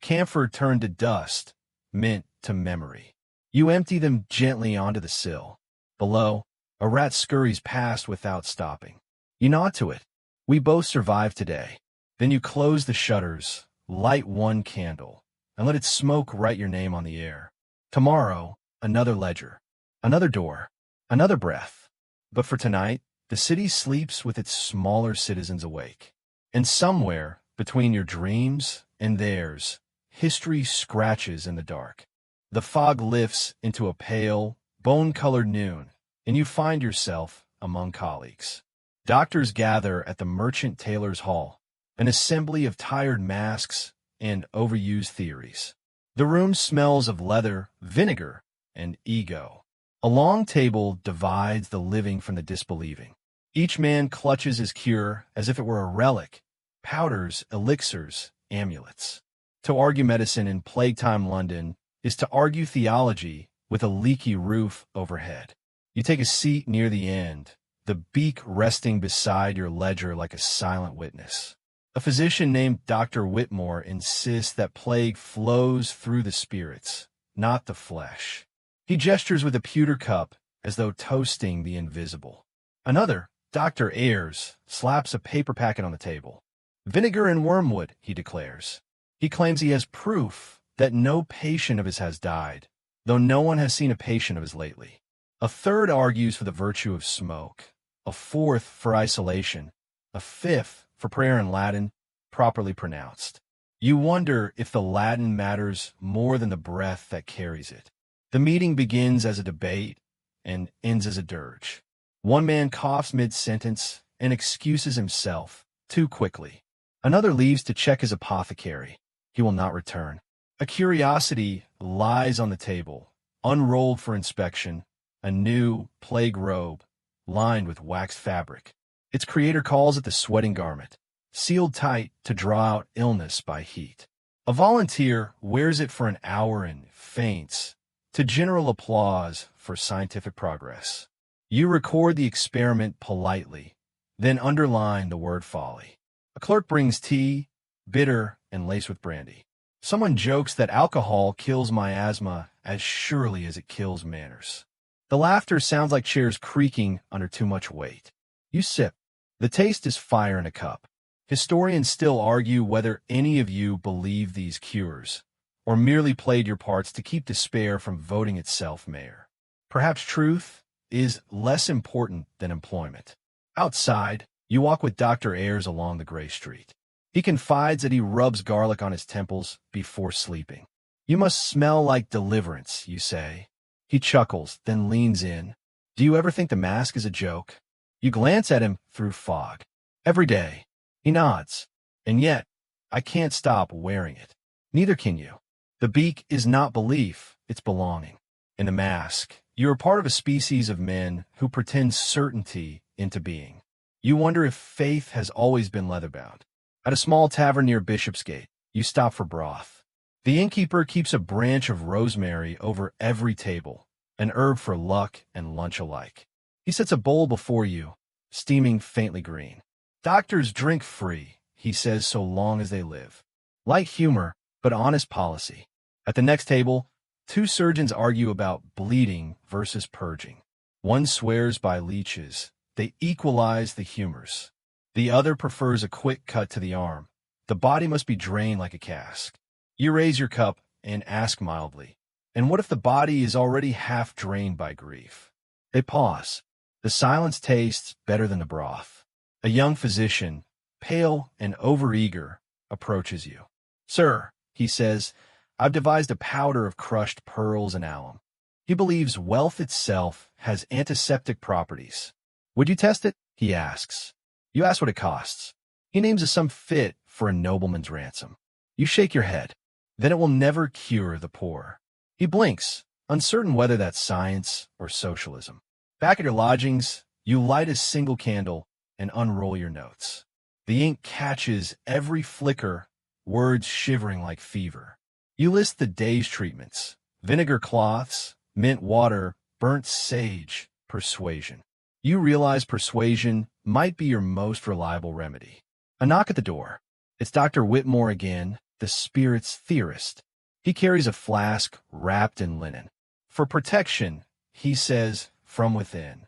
Camphor turned to dust, mint to memory. You empty them gently onto the sill. Below, a rat scurries past without stopping. You nod to it. We both survived today. Then you close the shutters, light one candle, and let it smoke write your name on the air. Tomorrow, another ledger, another door, another breath. But for tonight, the city sleeps with its smaller citizens awake. And somewhere, between your dreams and theirs, history scratches in the dark. The fog lifts into a pale, bone-colored noon, and you find yourself among colleagues. Doctors gather at the merchant tailor's hall, an assembly of tired masks and overused theories. The room smells of leather, vinegar, and ego. A long table divides the living from the disbelieving. Each man clutches his cure as if it were a relic, powders, elixirs, amulets. To argue medicine in plague-time London is to argue theology with a leaky roof overhead. You take a seat near the end, the beak resting beside your ledger like a silent witness. A physician named Dr. Whitmore insists that plague flows through the spirits, not the flesh. He gestures with a pewter cup as though toasting the invisible. Another, Dr. Ayres, slaps a paper packet on the table. Vinegar and wormwood, he declares. He claims he has proof that no patient of his has died, though no one has seen a patient of his lately. A third argues for the virtue of smoke, a fourth for isolation, a fifth for prayer in Latin, properly pronounced. You wonder if the Latin matters more than the breath that carries it. The meeting begins as a debate and ends as a dirge. One man coughs mid-sentence and excuses himself too quickly. Another leaves to check his apothecary. He will not return. A curiosity lies on the table, unrolled for inspection, a new plague robe, lined with waxed fabric. Its creator calls it the sweating garment, sealed tight to draw out illness by heat. A volunteer wears it for an hour and faints, to general applause for scientific progress. You record the experiment politely, then underline the word folly. A clerk brings tea, bitter and laced with brandy. Someone jokes that alcohol kills miasma as surely as it kills manners. The laughter sounds like chairs creaking under too much weight. You sip. The taste is fire in a cup. Historians still argue whether any of you believe these cures, or merely played your parts to keep despair from voting itself mayor. Perhaps truth is less important than employment. Outside, you walk with Dr. Ayres along the gray street. He confides that he rubs garlic on his temples before sleeping. You must smell like deliverance, you say. He chuckles, then leans in. Do you ever think the mask is a joke? You glance at him through fog. Every day. He nods. And yet, I can't stop wearing it. Neither can you. The beak is not belief, it's belonging. In the mask, you are part of a species of men who pretend certainty into being. You wonder if faith has always been leather-bound. At a small tavern near Bishopsgate, you stop for broth. The innkeeper keeps a branch of rosemary over every table, an herb for luck and lunch alike. He sets a bowl before you, steaming faintly green. Doctors drink free, he says, so long as they live. Light humor, but honest policy. At the next table, two surgeons argue about bleeding versus purging. One swears by leeches. They equalize the humors. The other prefers a quick cut to the arm. The body must be drained like a cask. You raise your cup and ask mildly, and what if the body is already half drained by grief? They pause. The silence tastes better than the broth. A young physician, pale and overeager, approaches you. Sir, he says, I've devised a powder of crushed pearls and alum. He believes wealth itself has antiseptic properties. Would you test it? He asks. You ask what it costs. He names a sum fit for a nobleman's ransom. You shake your head. Then it will never cure the poor. He blinks, uncertain whether that's science or socialism. Back at your lodgings, you light a single candle and unroll your notes. The ink catches every flicker, words shivering like fever. You list the day's treatments: vinegar cloths, mint water, burnt sage, persuasion. You realize persuasion might be your most reliable remedy. A knock at the door. It's Dr. Whitmore again, the spirit's theorist. He carries a flask wrapped in linen. For protection, he says, from within.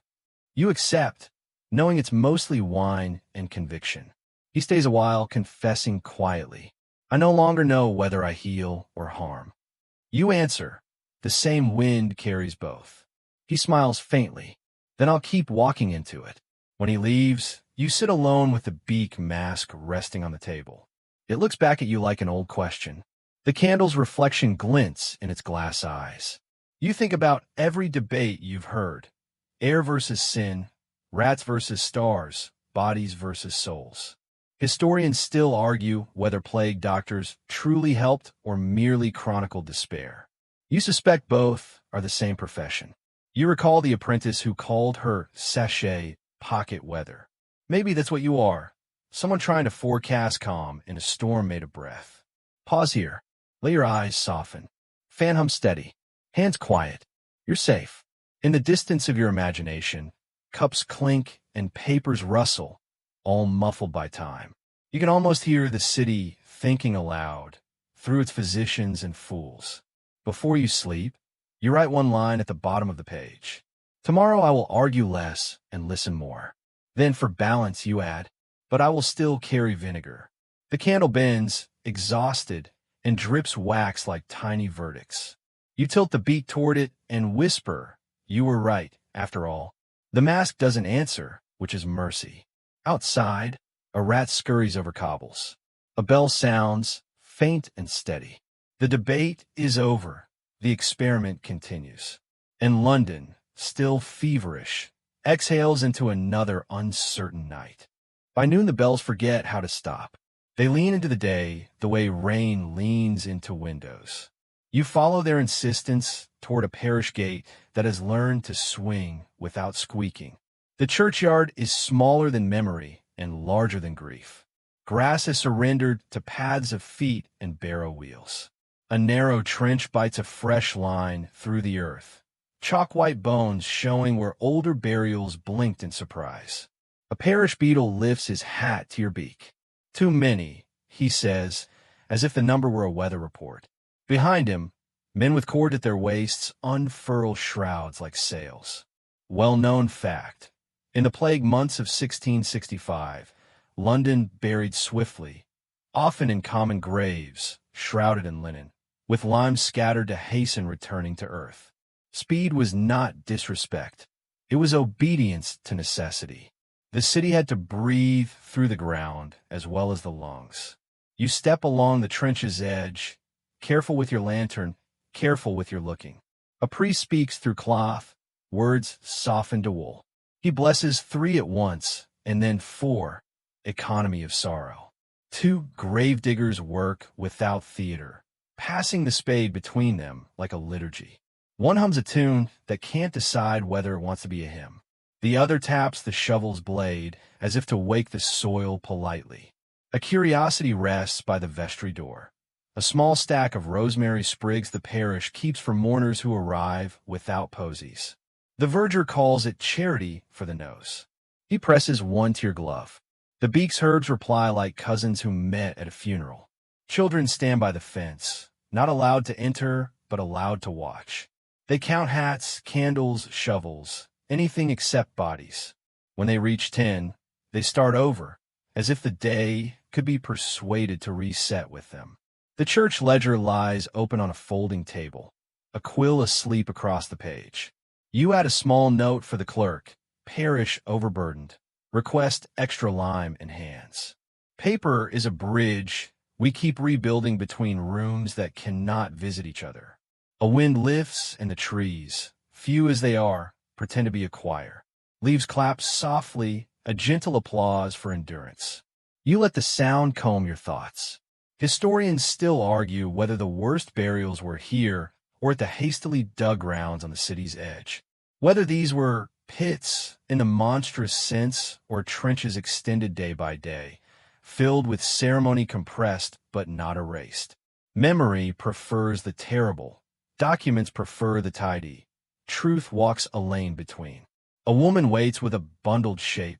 You accept, knowing it's mostly wine and conviction. He stays a while, confessing quietly. I no longer know whether I heal or harm. You answer. The same wind carries both. He smiles faintly. Then I'll keep walking into it. When he leaves, you sit alone with the beak mask resting on the table. It looks back at you like an old question. The candle's reflection glints in its glass eyes. You think about every debate you've heard. Air versus sin, rats versus stars, bodies versus souls. Historians still argue whether plague doctors truly helped or merely chronicled despair. You suspect both are the same profession. You recall the apprentice who called her sachet pocket weather. Maybe that's what you are, someone trying to forecast calm in a storm made of breath. Pause here. Let your eyes soften. Fan hum steady. Hands quiet. You're safe. In the distance of your imagination, cups clink and papers rustle, all muffled by time. You can almost hear the city thinking aloud through its physicians and fools. Before you sleep, you write one line at the bottom of the page. Tomorrow I will argue less and listen more. Then for balance you add, but I will still carry vinegar. The candle bends, exhausted, and drips wax like tiny verdicts. You tilt the beak toward it and whisper, you were right, after all. The mask doesn't answer, which is mercy. Outside, a rat scurries over cobbles. A bell sounds, faint and steady. The debate is over. The experiment continues. And London, still feverish, exhales into another uncertain night. By noon the bells forget how to stop. They lean into the day the way rain leans into windows. You follow their insistence toward a parish gate that has learned to swing without squeaking. The churchyard is smaller than memory and larger than grief. Grass has surrendered to paths of feet and barrow wheels. A narrow trench bites a fresh line through the earth, chalk-white bones showing where older burials blinked in surprise. A parish beadle lifts his hat to your beak. Too many, he says, as if the number were a weather report. Behind him, men with cords at their waists unfurl shrouds like sails. Well-known fact. In the plague months of 1665, London buried swiftly, often in common graves, shrouded in linen, with limes scattered to hasten returning to earth. Speed was not disrespect. It was obedience to necessity. The city had to breathe through the ground as well as the lungs. You step along the trench's edge, careful with your lantern, careful with your looking. A priest speaks through cloth, words softened to wool. He blesses 3 at once, and then 4, economy of sorrow. 2 gravediggers work without theater. passing the spade between them like a liturgy. One hums a tune that can't decide whether it wants to be a hymn. The other taps the shovel's blade as if to wake the soil politely. A curiosity rests by the vestry door. A small stack of rosemary sprigs the parish keeps for mourners who arrive without posies. The verger calls it charity for the nose. He presses one to your glove. The beaks herbs reply like cousins who met at a funeral. Children stand by the fence, not allowed to enter, but allowed to watch. They count hats, candles, shovels, anything except bodies. When they reach 10, they start over, as if the day could be persuaded to reset with them. The church ledger lies open on a folding table, a quill asleep across the page. You add a small note for the clerk, parish overburdened, request extra lime and hands. Paper is a bridge we keep rebuilding between rooms that cannot visit each other. A wind lifts and the trees, few as they are, pretend to be a choir. Leaves clap softly, a gentle applause for endurance. You let the sound comb your thoughts. Historians still argue whether the worst burials were here or at the hastily dug grounds on the city's edge. Whether these were pits in the monstrous sense or trenches extended day by day, filled with ceremony compressed but not erased. Memory prefers the terrible. Documents prefer the tidy. Truth walks a lane between. A woman waits with a bundled shape,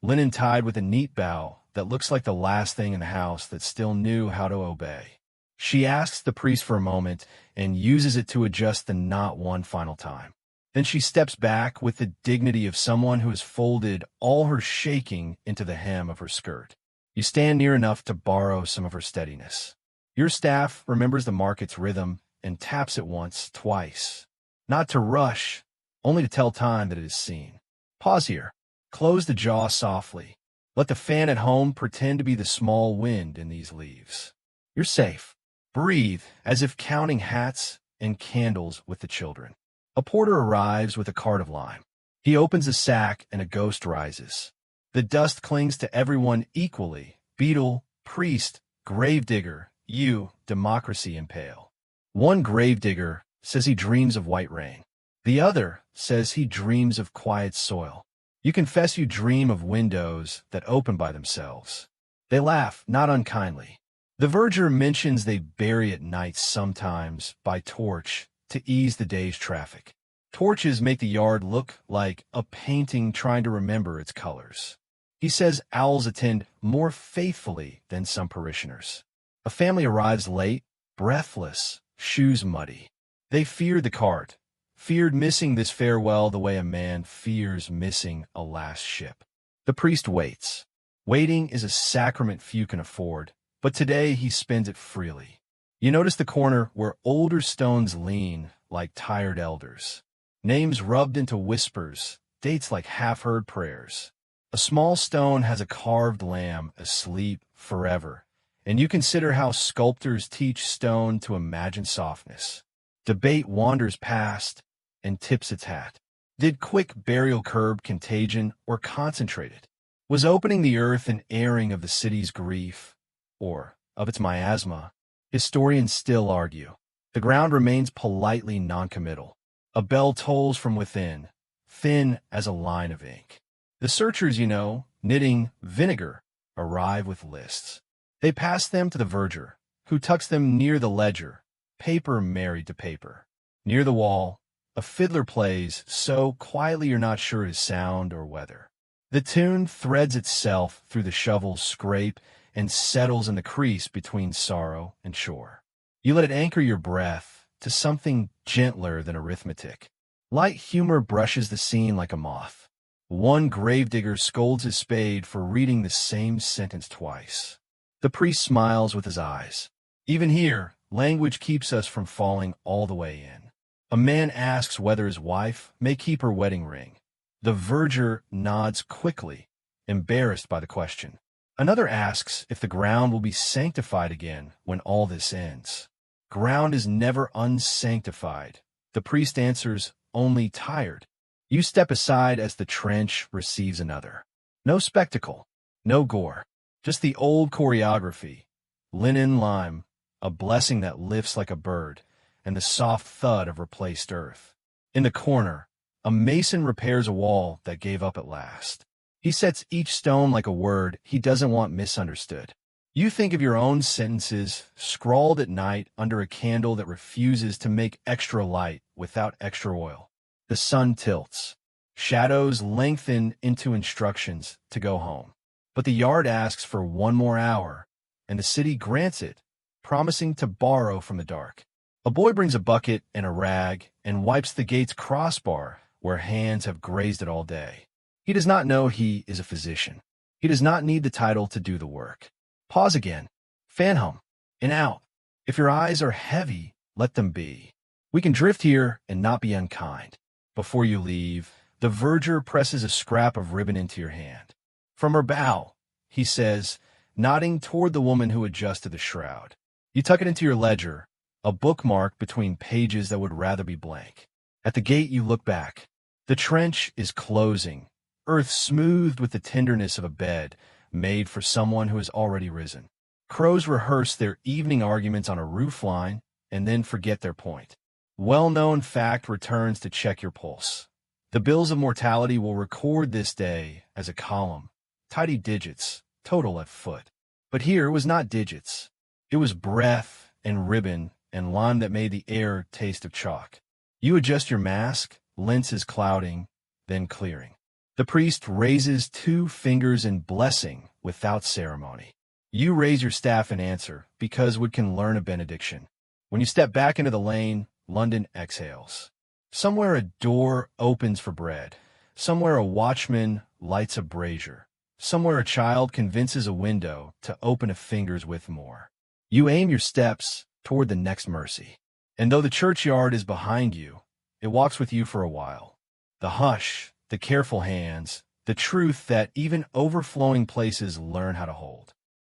linen tied with a neat bow that looks like the last thing in the house that still knew how to obey. She asks the priest for a moment and uses it to adjust the knot one final time. Then she steps back with the dignity of someone who has folded all her shaking into the hem of her skirt. You stand near enough to borrow some of her steadiness. Your staff remembers the market's rhythm and taps it once, twice. Not to rush, only to tell time that it is seen. Pause here. Close the jaw softly. Let the fan at home pretend to be the small wind in these leaves. You're safe. Breathe, as if counting hats and candles with the children. A porter arrives with a cart of lime. He opens a sack and a ghost rises. The dust clings to everyone equally. Beadle, priest, gravedigger, you, democracy impale. One gravedigger says he dreams of white rain. The other says he dreams of quiet soil. You confess you dream of windows that open by themselves. They laugh, not unkindly. The verger mentions they bury at night sometimes by torch to ease the day's traffic. Torches make the yard look like a painting trying to remember its colors. He says owls attend more faithfully than some parishioners. A family arrives late, breathless, shoes muddy. They feared the cart, feared missing this farewell the way a man fears missing a last ship. The priest waits. Waiting is a sacrament few can afford, but today he spends it freely. You notice the corner where older stones lean like tired elders. Names rubbed into whispers, dates like half-heard prayers. A small stone has a carved lamb asleep forever, and you consider how sculptors teach stone to imagine softness. Debate wanders past and tips its hat. Did quick burial curb contagion or concentrated? Was opening the earth an airing of the city's grief, or of its miasma? Historians still argue. The ground remains politely noncommittal. A bell tolls from within, thin as a line of ink. The searchers, knitting vinegar, arrive with lists. They pass them to the verger, who tucks them near the ledger, paper married to paper. Near the wall, a fiddler plays so quietly you're not sure his sound or weather. The tune threads itself through the shovel's scrape and settles in the crease between sorrow and shore. You let it anchor your breath to something gentler than arithmetic. Light humor brushes the scene like a moth. One gravedigger scolds his spade for reading the same sentence twice. The priest smiles with his eyes. Even here, language keeps us from falling all the way in. A man asks whether his wife may keep her wedding ring. The verger nods quickly, embarrassed by the question. Another asks if the ground will be sanctified again when all this ends. Ground is never unsanctified. The priest answers, only tired. You step aside as the trench receives another. No spectacle, no gore, just the old choreography. Linen, lime, a blessing that lifts like a bird, and the soft thud of replaced earth. In the corner, a mason repairs a wall that gave up at last. He sets each stone like a word he doesn't want misunderstood. You think of your own sentences, scrawled at night under a candle that refuses to make extra light without extra oil. The sun tilts. Shadows lengthen into instructions to go home. But the yard asks for one more hour, and the city grants it, promising to borrow from the dark. A boy brings a bucket and a rag and wipes the gate's crossbar where hands have grazed it all day. He does not know he is a physician. He does not need the title to do the work. Pause again. Fan hum. And out. If your eyes are heavy, let them be. We can drift here and not be unkind. Before you leave, the verger presses a scrap of ribbon into your hand. From her bow, he says, nodding toward the woman who adjusted the shroud. You tuck it into your ledger, a bookmark between pages that would rather be blank. At the gate you look back. The trench is closing, earth smoothed with the tenderness of a bed made for someone who has already risen. Crows rehearse their evening arguments on a roofline and then forget their point. Well-known fact returns to check your pulse. The bills of mortality will record this day as a column, tidy digits, total at foot. But here it was not digits. It was breath and ribbon and lime that made the air taste of chalk. You adjust your mask, lenses clouding, then clearing. The priest raises 2 fingers in blessing without ceremony. You raise your staff in answer, because wood can learn a benediction. When you step back into the lane, London exhales. Somewhere a door opens for bread. Somewhere a watchman lights a brazier. Somewhere a child convinces a window to open a finger's width more. You aim your steps toward the next mercy. And though the churchyard is behind you, it walks with you for a while. The hush, the careful hands, the truth that even overflowing places learn how to hold.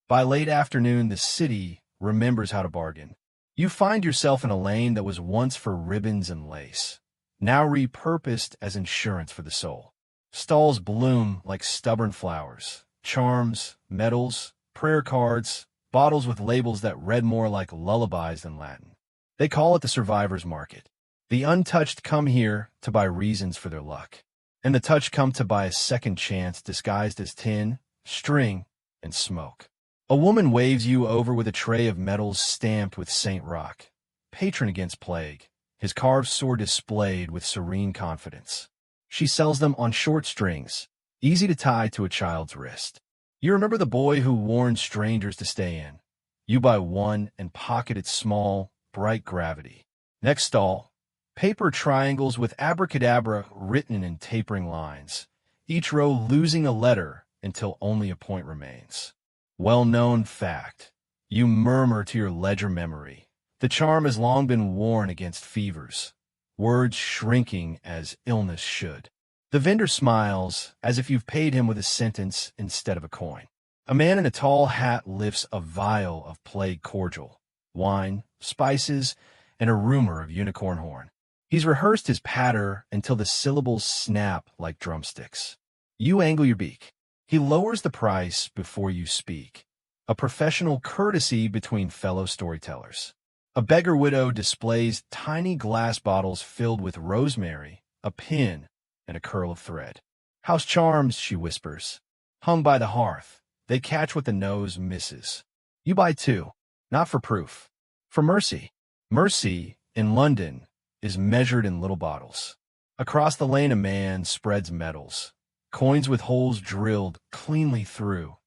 By late afternoon, the city remembers how to bargain. You find yourself in a lane that was once for ribbons and lace, now repurposed as insurance for the soul. Stalls bloom like stubborn flowers, charms, medals, prayer cards, bottles with labels that read more like lullabies than Latin. They call it the survivor's market. The untouched come here to buy reasons for their luck, and the touched come to buy a second chance disguised as tin, string, and smoke. A woman waves you over with a tray of medals stamped with Saint Roch, patron against plague, his carved sword displayed with serene confidence. She sells them on short strings, easy to tie to a child's wrist. You remember the boy who warned strangers to stay in. You buy one and pocket its small, bright gravity. Next stall, paper triangles with abracadabra written in tapering lines, each row losing a letter until only a point remains. Well-known fact. You murmur to your ledger memory. The charm has long been worn against fevers, words shrinking as illness should. The vendor smiles as if you've paid him with a sentence instead of a coin. A man in a tall hat lifts a vial of plague cordial, wine, spices, and a rumor of unicorn horn. He's rehearsed his patter until the syllables snap like drumsticks. You angle your beak. He lowers the price before you speak, a professional courtesy between fellow storytellers. A beggar widow displays tiny glass bottles filled with rosemary, a pin, and a curl of thread. House charms, she whispers. Hung by the hearth, they catch what the nose misses. You buy 2, not for proof, for mercy. Mercy, in London, is measured in little bottles. Across the lane a man spreads medals. Coins with holes drilled cleanly through,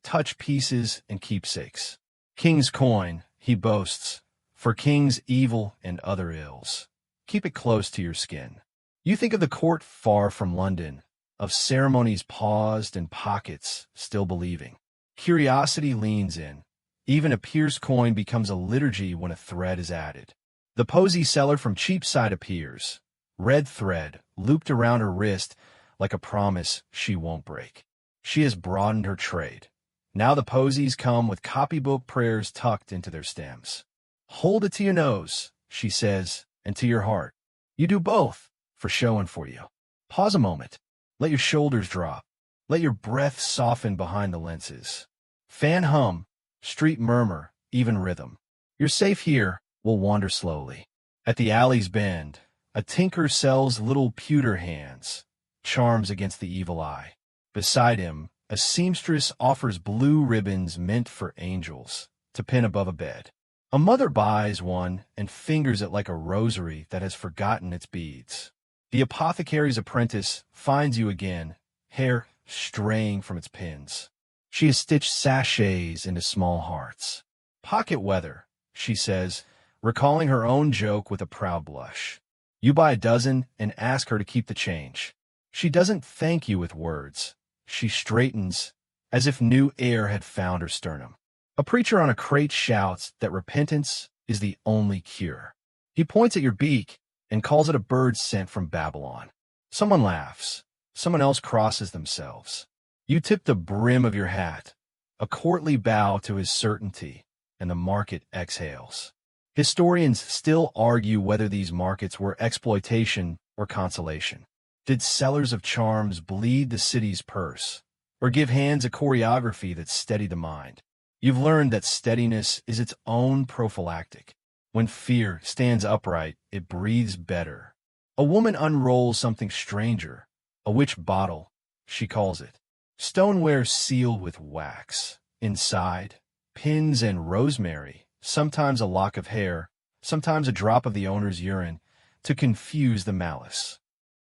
touch pieces and keepsakes. King's coin, he boasts, for king's evil and other ills. Keep it close to your skin. You think of the court far from London, of ceremonies paused and pockets still believing. Curiosity leans in. Even a pierced coin becomes a liturgy when a thread is added. The posy seller from Cheapside appears, red thread looped around her wrist, like a promise she won't break. She has broadened her trade. Now the posies come with copybook prayers tucked into their stems. Hold it to your nose, she says, and to your heart. You do both, for show and for you. Pause a moment. Let your shoulders drop. Let your breath soften behind the lenses. Fan hum, street murmur, even rhythm. You're safe here. We'll wander slowly. At the alley's bend, a tinker sells little pewter hands, charms against the evil eye. Beside him, a seamstress offers blue ribbons meant for angels to pin above a bed. A mother buys one and fingers it like a rosary that has forgotten its beads. The apothecary's apprentice finds you again, hair straying from its pins. She has stitched sachets into small hearts. Pocket weather, she says, recalling her own joke with a proud blush. You buy a dozen and ask her to keep the change. She doesn't thank you with words. She straightens, as if new air had found her sternum. A preacher on a crate shouts that repentance is the only cure. He points at your beak and calls it a bird sent from Babylon. Someone laughs. Someone else crosses themselves. You tip the brim of your hat, a courtly bow to his certainty, and the market exhales. Historians still argue whether these markets were exploitation or consolation. Did sellers of charms bleed the city's purse, or give hands a choreography that steadied the mind? You've learned that steadiness is its own prophylactic. When fear stands upright, it breathes better. A woman unrolls something stranger, a witch bottle, she calls it. Stoneware sealed with wax. Inside, pins and rosemary, sometimes a lock of hair, sometimes a drop of the owner's urine, to confuse the malice.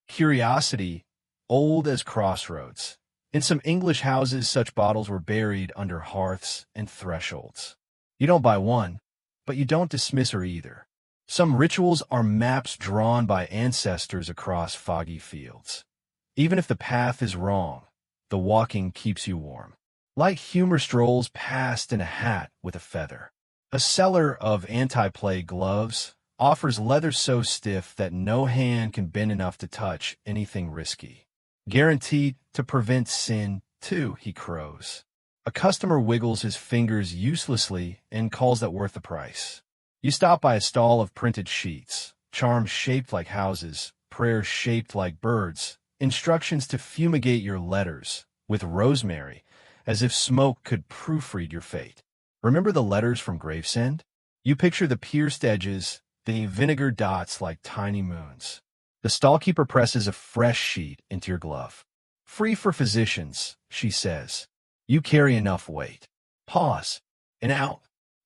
Curiosity, old as crossroads. In some English houses, such bottles were buried under hearths and thresholds. You don't buy one, but you don't dismiss her either. Some rituals are maps drawn by ancestors across foggy fields. Even if the path is wrong, the walking keeps you warm. Like humor strolls past in a hat with a feather. A seller of anti-plague gloves offers leather so stiff that no hand can bend enough to touch anything risky. Guaranteed to prevent sin, too, he crows. A customer wiggles his fingers uselessly and calls that worth the price. You stop by a stall of printed sheets, charms shaped like houses, prayers shaped like birds, instructions to fumigate your letters with rosemary, as if smoke could proofread your fate. Remember the letters from Gravesend? You picture the pierced edges, the vinegar dots like tiny moons. The stallkeeper presses a fresh sheet into your glove. Free for physicians, she says. You carry enough weight. Pause. And out.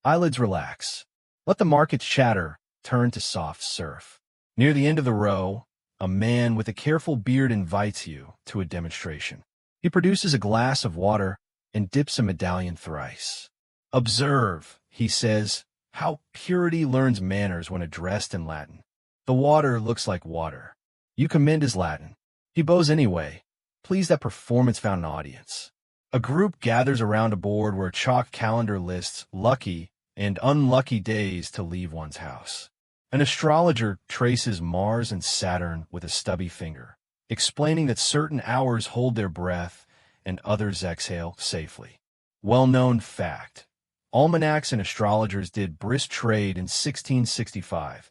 Eyelids relax. Let the market's chatter turn to soft surf. Near the end of the row, a man with a careful beard invites you to a demonstration. He produces a glass of water and dips a medallion thrice. Observe, he says, how purity learns manners when addressed in Latin. The water looks like water. You commend his Latin. He bows anyway, pleased that performance found an audience. A group gathers around a board where a chalk calendar lists lucky and unlucky days to leave one's house. An astrologer traces Mars and Saturn with a stubby finger, explaining that certain hours hold their breath and others exhale safely. Well-known fact. Almanacs and astrologers did brisk trade in 1665.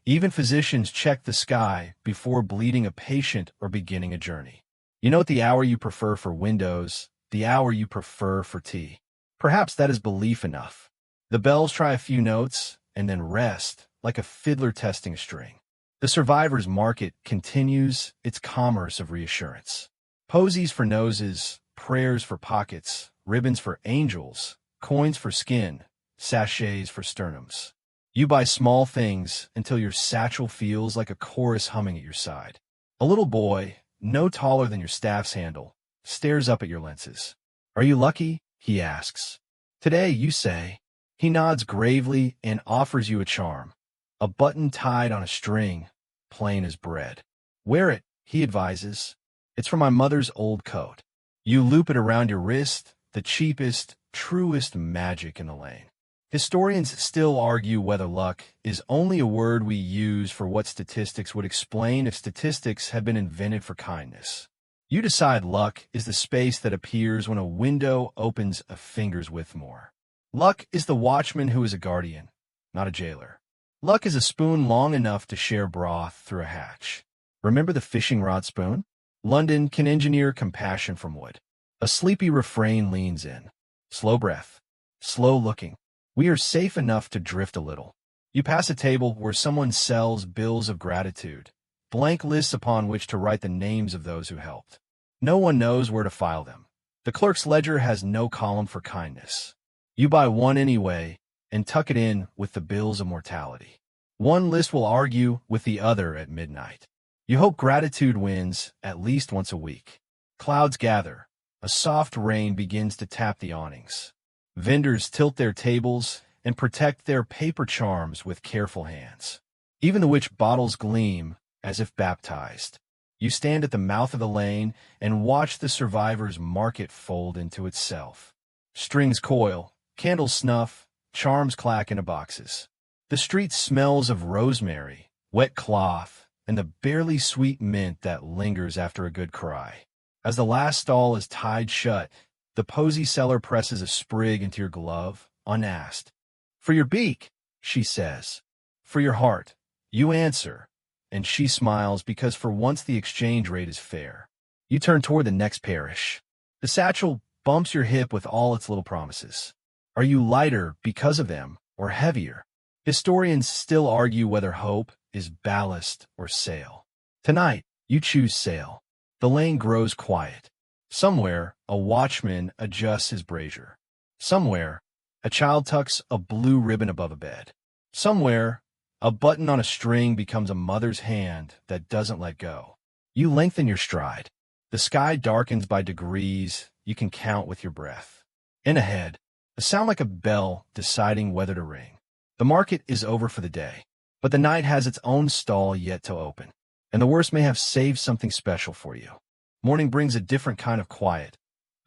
Even physicians checked the sky before bleeding a patient or beginning a journey. You note the hour you prefer for windows, the hour you prefer for tea. Perhaps that is belief enough. The bells try a few notes and then rest, like a fiddler testing a string. The survivor's market continues its commerce of reassurance. Posies for noses, prayers for pockets, ribbons for angels, coins for skin, sachets for sternums. You buy small things until your satchel feels like a chorus humming at your side. A little boy, no taller than your staff's handle, stares up at your lenses. Are you lucky? He asks. Today, you say. He nods gravely and offers you a charm. A button tied on a string, plain as bread. Wear it, he advises. It's from my mother's old coat. You loop it around your wrist, the cheapest, truest magic in the lane. Historians still argue whether luck is only a word we use for what statistics would explain if statistics had been invented for kindness. You decide luck is the space that appears when a window opens a finger's width more. Luck is the watchman who is a guardian, not a jailer. Luck is a spoon long enough to share broth through a hatch. Remember the fishing rod spoon? London can engineer compassion from wood. A sleepy refrain leans in. Slow breath. Slow looking. We are safe enough to drift a little. You pass a table where someone sells bills of gratitude, blank lists upon which to write the names of those who helped. No one knows where to file them. The clerk's ledger has no column for kindness. You buy one anyway and tuck it in with the bills of mortality. One list will argue with the other at midnight. You hope gratitude wins at least once a week. Clouds gather. A soft rain begins to tap the awnings. Vendors tilt their tables and protect their paper charms with careful hands. Even the witch bottles gleam as if baptized. You stand at the mouth of the lane and watch the survivor's market fold into itself. Strings coil, candles snuff, charms clack into boxes. The street smells of rosemary, wet cloth, and the barely sweet mint that lingers after a good cry. As the last stall is tied shut, the posy seller presses a sprig into your glove, unasked. "For your beak," she says. "For your heart," you answer, and she smiles because for once the exchange rate is fair. You turn toward the next parish. The satchel bumps your hip with all its little promises. Are you lighter because of them, or heavier? Historians still argue whether hope is ballast or sail. Tonight, you choose sail. The lane grows quiet. Somewhere, a watchman adjusts his brazier. Somewhere, a child tucks a blue ribbon above a bed. Somewhere, a button on a string becomes a mother's hand that doesn't let go. You lengthen your stride. The sky darkens by degrees you can count with your breath. In ahead, a sound like a bell deciding whether to ring. The market is over for the day, but the night has its own stall yet to open, and the worst may have saved something special for you. Morning brings a different kind of quiet,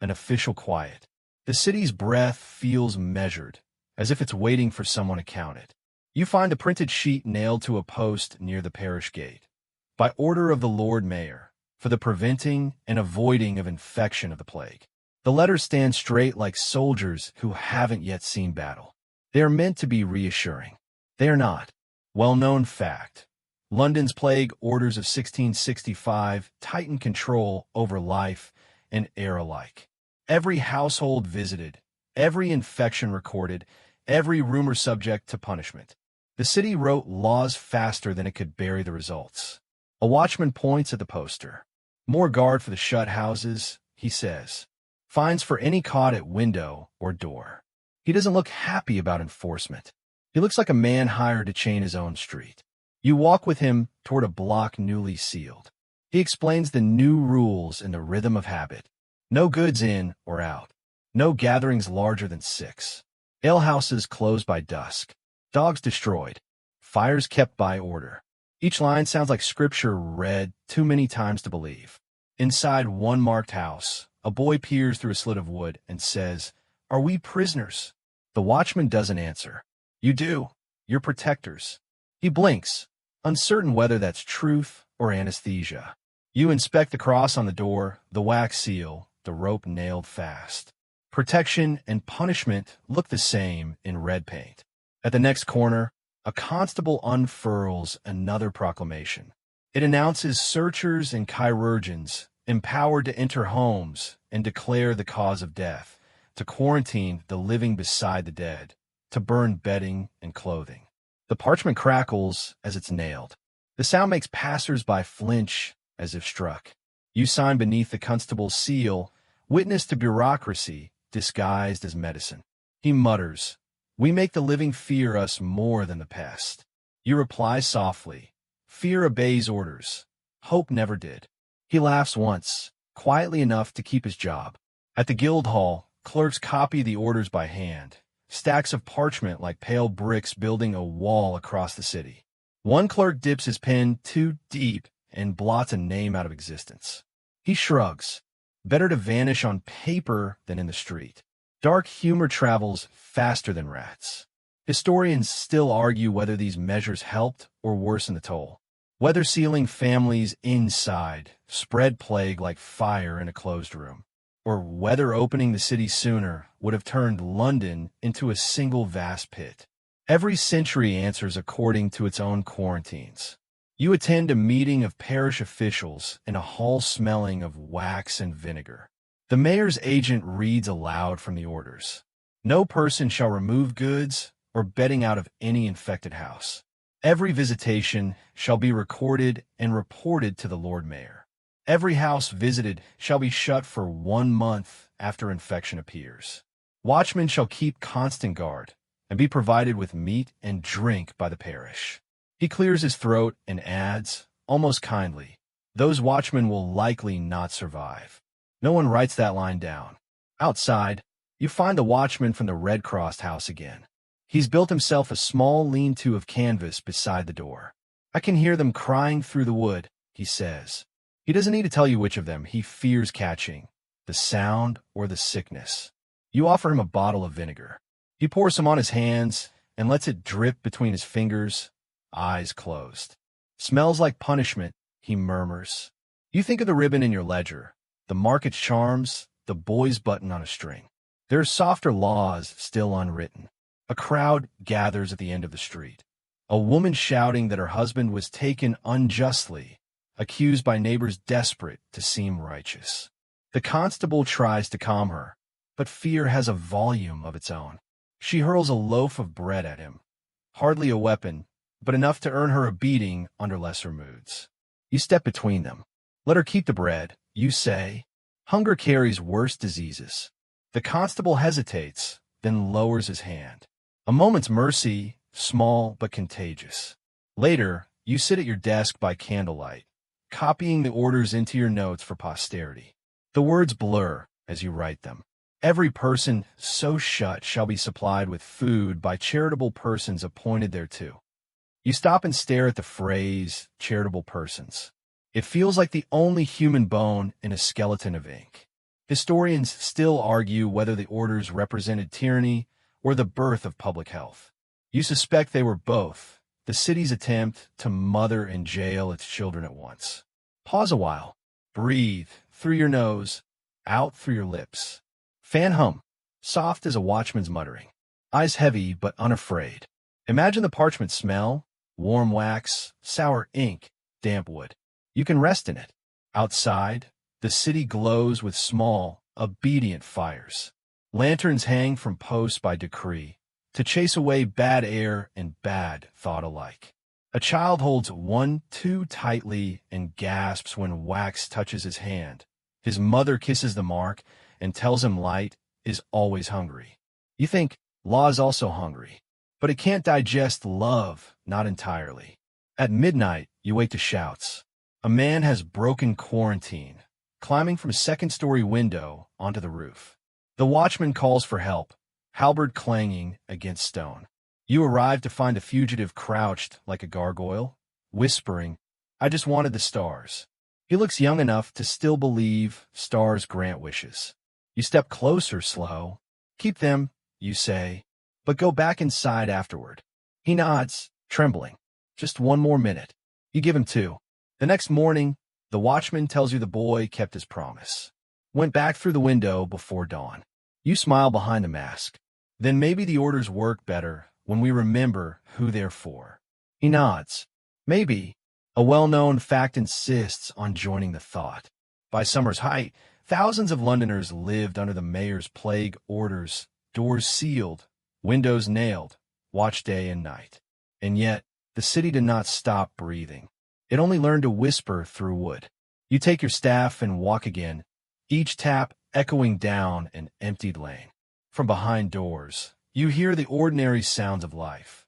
an official quiet. The city's breath feels measured, as if it's waiting for someone to count it. You find a printed sheet nailed to a post near the parish gate. By order of the Lord Mayor, for the preventing and avoiding of infection of the plague. The letters stand straight like soldiers who haven't yet seen battle. They are meant to be reassuring. They are not. Well-known fact. London's plague orders of 1665 tightened control over life and air alike. Every household visited, every infection recorded, every rumor subject to punishment. The city wrote laws faster than it could bury the results. A watchman points at the poster. More guard for the shut houses, he says. Fines for any caught at window or door. He doesn't look happy about enforcement. He looks like a man hired to chain his own street. You walk with him toward a block newly sealed. He explains the new rules in the rhythm of habit. No goods in or out. No gatherings larger than 6. Alehouses closed by dusk. Dogs destroyed. Fires kept by order. Each line sounds like scripture read too many times to believe. Inside one marked house, a boy peers through a slit of wood and says, "Are we prisoners?" The watchman doesn't answer. You do. You're protectors. He blinks, uncertain whether that's truth or anesthesia. You inspect the cross on the door, the wax seal, the rope nailed fast. Protection and punishment look the same in red paint. At the next corner, a constable unfurls another proclamation. It announces searchers and chirurgeons empowered to enter homes and declare the cause of death, to quarantine the living beside the dead, to burn bedding and clothing. The parchment crackles as it's nailed. The sound makes passers-by flinch as if struck. You sign beneath the constable's seal, witness to bureaucracy disguised as medicine. He mutters, "We make the living fear us more than the pest." You reply softly, "Fear obeys orders. Hope never did." He laughs once, quietly enough to keep his job. At the Guildhall, clerks copy the orders by hand, stacks of parchment like pale bricks building a wall across the city. One clerk dips his pen too deep and blots a name out of existence. He shrugs. Better to vanish on paper than in the street. Dark humor travels faster than rats. Historians still argue whether these measures helped or worsened the toll. Whether sealing families inside spread plague like fire in a closed room, or whether opening the city sooner would have turned London into a single vast pit. Every century answers according to its own quarantines. You attend a meeting of parish officials in a hall smelling of wax and vinegar. The mayor's agent reads aloud from the orders. No person shall remove goods or bedding out of any infected house. Every visitation shall be recorded and reported to the Lord Mayor. Every house visited shall be shut for 1 month after infection appears. Watchmen shall keep constant guard and be provided with meat and drink by the parish. He clears his throat and adds, almost kindly, those watchmen will likely not survive. No one writes that line down. Outside, you find the watchman from the Red Cross house again. He's built himself a small lean-to of canvas beside the door. I can hear them crying through the wood, he says. He doesn't need to tell you which of them he fears catching, the sound or the sickness. You offer him a bottle of vinegar. He pours some on his hands and lets it drip between his fingers, eyes closed. Smells like punishment, he murmurs. You think of the ribbon in your ledger, the market charms, the boy's button on a string. There are softer laws still unwritten. A crowd gathers at the end of the street. A woman shouting that her husband was taken unjustly, accused by neighbors desperate to seem righteous. The constable tries to calm her, but fear has a volume of its own. She hurls a loaf of bread at him. Hardly a weapon, but enough to earn her a beating under lesser moods. You step between them. Let her keep the bread, you say. Hunger carries worse diseases. The constable hesitates, then lowers his hand. A moment's mercy, small but contagious. Later, you sit at your desk by candlelight, copying the orders into your notes for posterity. The words blur as you write them. Every person so shut shall be supplied with food by charitable persons appointed thereto. You stop and stare at the phrase, charitable persons. It feels like the only human bone in a skeleton of ink. Historians still argue whether the orders represented tyranny or the birth of public health. You suspect they were both, the city's attempt to mother and jail its children at once. Pause a while. Breathe through your nose, out through your lips. Fan hum, soft as a watchman's muttering. Eyes heavy but unafraid. Imagine the parchment smell, warm wax, sour ink, damp wood. You can rest in it. Outside, the city glows with small, obedient fires. Lanterns hang from posts by decree, to chase away bad air and bad thought alike. A child holds one too tightly and gasps when wax touches his hand. His mother kisses the mark and tells him light is always hungry. You think, law is also hungry, but it can't digest love, not entirely. At midnight, you wake to shouts. A man has broken quarantine, climbing from a second-story window onto the roof. The watchman calls for help, halberd clanging against stone. You arrive to find the fugitive crouched like a gargoyle, whispering, I just wanted the stars. He looks young enough to still believe stars grant wishes. You step closer, slow. Keep them, you say, but go back inside afterward. He nods, trembling. Just one more minute. You give him 2. The next morning, the watchman tells you the boy kept his promise. Went back through the window before dawn. You smile behind the mask. Then maybe the orders work better when we remember who they're for. He nods. Maybe. A well-known fact insists on joining the thought. By summer's height, thousands of Londoners lived under the mayor's plague orders, doors sealed, windows nailed, watch day and night. And yet, the city did not stop breathing. It only learned to whisper through wood. You take your staff and walk again, each tap echoing down an emptied lane. From behind doors, you hear the ordinary sounds of life.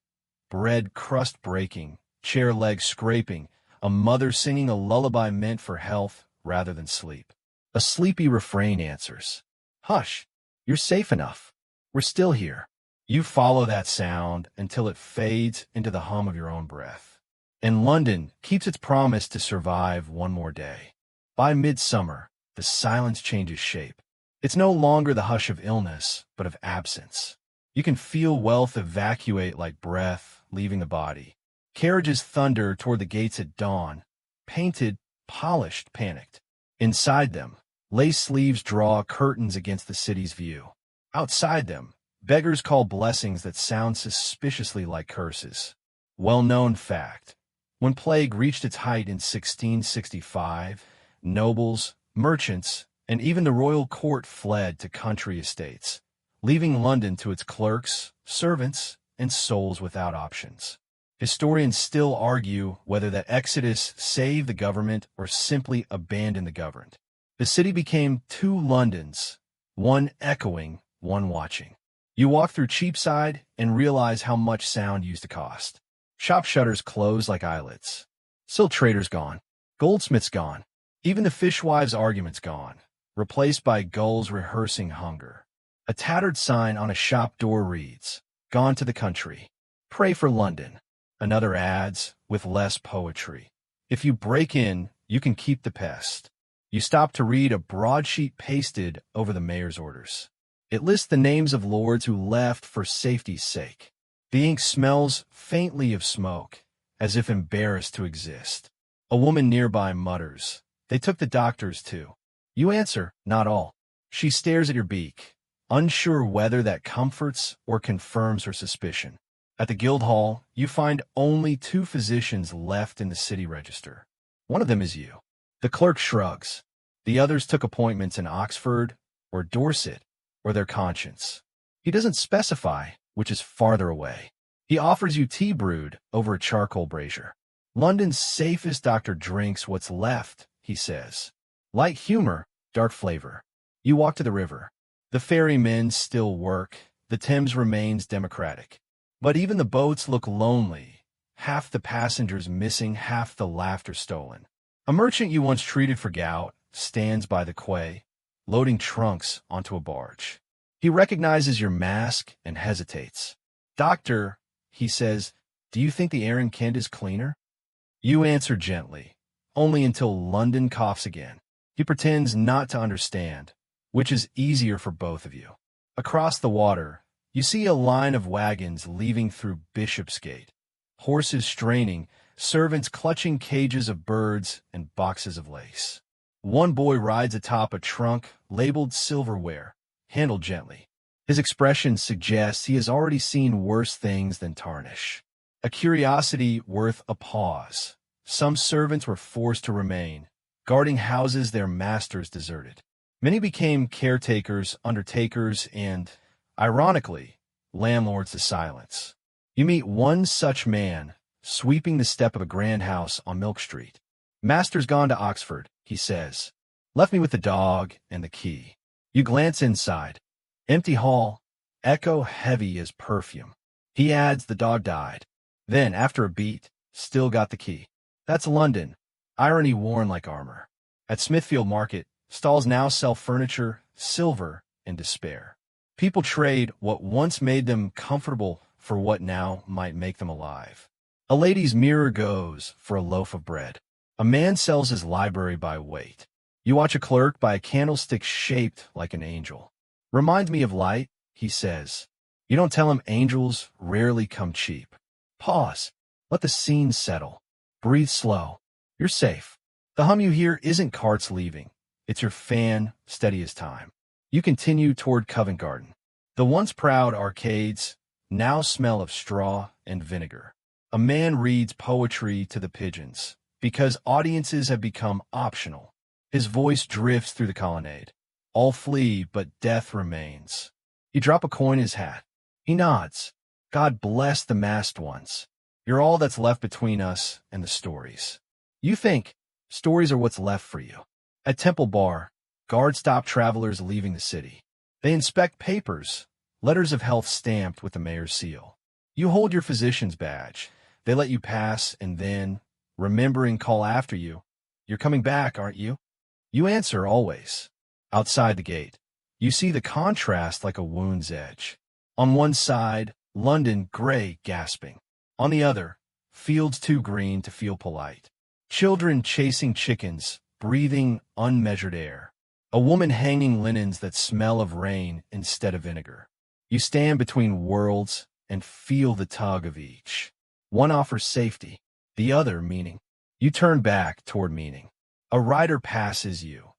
Bread crust breaking, chair legs scraping, a mother singing a lullaby meant for health rather than sleep. A sleepy refrain answers. Hush, you're safe enough. We're still here. You follow that sound until it fades into the hum of your own breath. And London keeps its promise to survive one more day. By midsummer, the silence changes shape. It's no longer the hush of illness, but of absence. You can feel wealth evacuate like breath leaving the body. Carriages thunder toward the gates at dawn, painted, polished, panicked. Inside them, lace sleeves draw curtains against the city's view. Outside them, beggars call blessings that sound suspiciously like curses. Well-known fact. When plague reached its height in 1665, nobles, merchants, and even the royal court fled to country estates, leaving London to its clerks, servants, and souls without options. Historians still argue whether the exodus saved the government or simply abandoned the governed. The city became two Londons, one echoing, one watching. You walk through Cheapside and realize how much sound used to cost. Shop shutters closed like eyelids. Silk traders gone. Goldsmiths gone. Even the fishwives' arguments gone, replaced by gulls rehearsing hunger. A tattered sign on a shop door reads, "Gone to the country. Pray for London." Another adds, with less poetry, "If you break in, you can keep the pest." You stop to read a broadsheet pasted over the mayor's orders. It lists the names of lords who left for safety's sake. The ink smells faintly of smoke, as if embarrassed to exist. A woman nearby mutters, "They took the doctors too." You answer, "Not all." She stares at your beak, unsure whether that comforts or confirms her suspicion. At the Guildhall, you find only two physicians left in the city register. One of them is you. The clerk shrugs. The others took appointments in Oxford, or Dorset, or their conscience. He doesn't specify which is farther away. He offers you tea brewed over a charcoal brazier. "London's safest doctor drinks what's left," he says. Light humor, dark flavor. You walk to the river. The ferrymen still work. The Thames remains democratic. But even the boats look lonely, half the passengers missing, half the laughter stolen. A merchant you once treated for gout stands by the quay, loading trunks onto a barge. He recognizes your mask and hesitates. "Doctor," he says, "do you think the air in Kent is cleaner?" You answer gently, "Only until London coughs again." He pretends not to understand, which is easier for both of you. Across the water, you see a line of wagons leaving through Bishopsgate, horses straining, servants clutching cages of birds and boxes of lace. One boy rides atop a trunk labeled silverware, handled gently. His expression suggests he has already seen worse things than tarnish. A curiosity worth a pause. Some servants were forced to remain, guarding houses their masters deserted. Many became caretakers, undertakers, and, ironically, landlords to silence. You meet one such man, sweeping the step of a grand house on Milk Street. "Master's gone to Oxford," he says. "Left me with the dog and the key." You glance inside. Empty hall, echo heavy as perfume. He adds, "The dog died." Then, after a beat, "Still got the key." That's London, irony worn like armor. At Smithfield Market, stalls now sell furniture, silver, and despair. People trade what once made them comfortable for what now might make them alive. A lady's mirror goes for a loaf of bread. A man sells his library by weight. You watch a clerk buy a candlestick shaped like an angel. "Reminds me of light," he says. You don't tell him angels rarely come cheap. Pause. Let the scene settle. Breathe slow. You're safe. The hum you hear isn't carts leaving. It's your fan, steady as time. You continue toward Covent Garden. The once proud arcades now smell of straw and vinegar. A man reads poetry to the pigeons, because audiences have become optional. His voice drifts through the colonnade. All flee, but death remains. You drop a coin in his hat. He nods. "God bless the masked ones. You're all that's left between us and the stories." You think stories are what's left for you. At Temple Bar, guards stop travelers leaving the city. They inspect papers, letters of health stamped with the mayor's seal. You hold your physician's badge. They let you pass, and then, remembering, call after you. "You're coming back, aren't you?" You answer, "Always." Outside the gate, you see the contrast like a wound's edge. On one side, London gray gasping. On the other, fields too green to feel polite. Children chasing chickens, breathing unmeasured air. A woman hanging linens that smell of rain instead of vinegar. You stand between worlds and feel the tug of each. One offers safety, the other meaning. You turn back toward meaning. A rider passes you,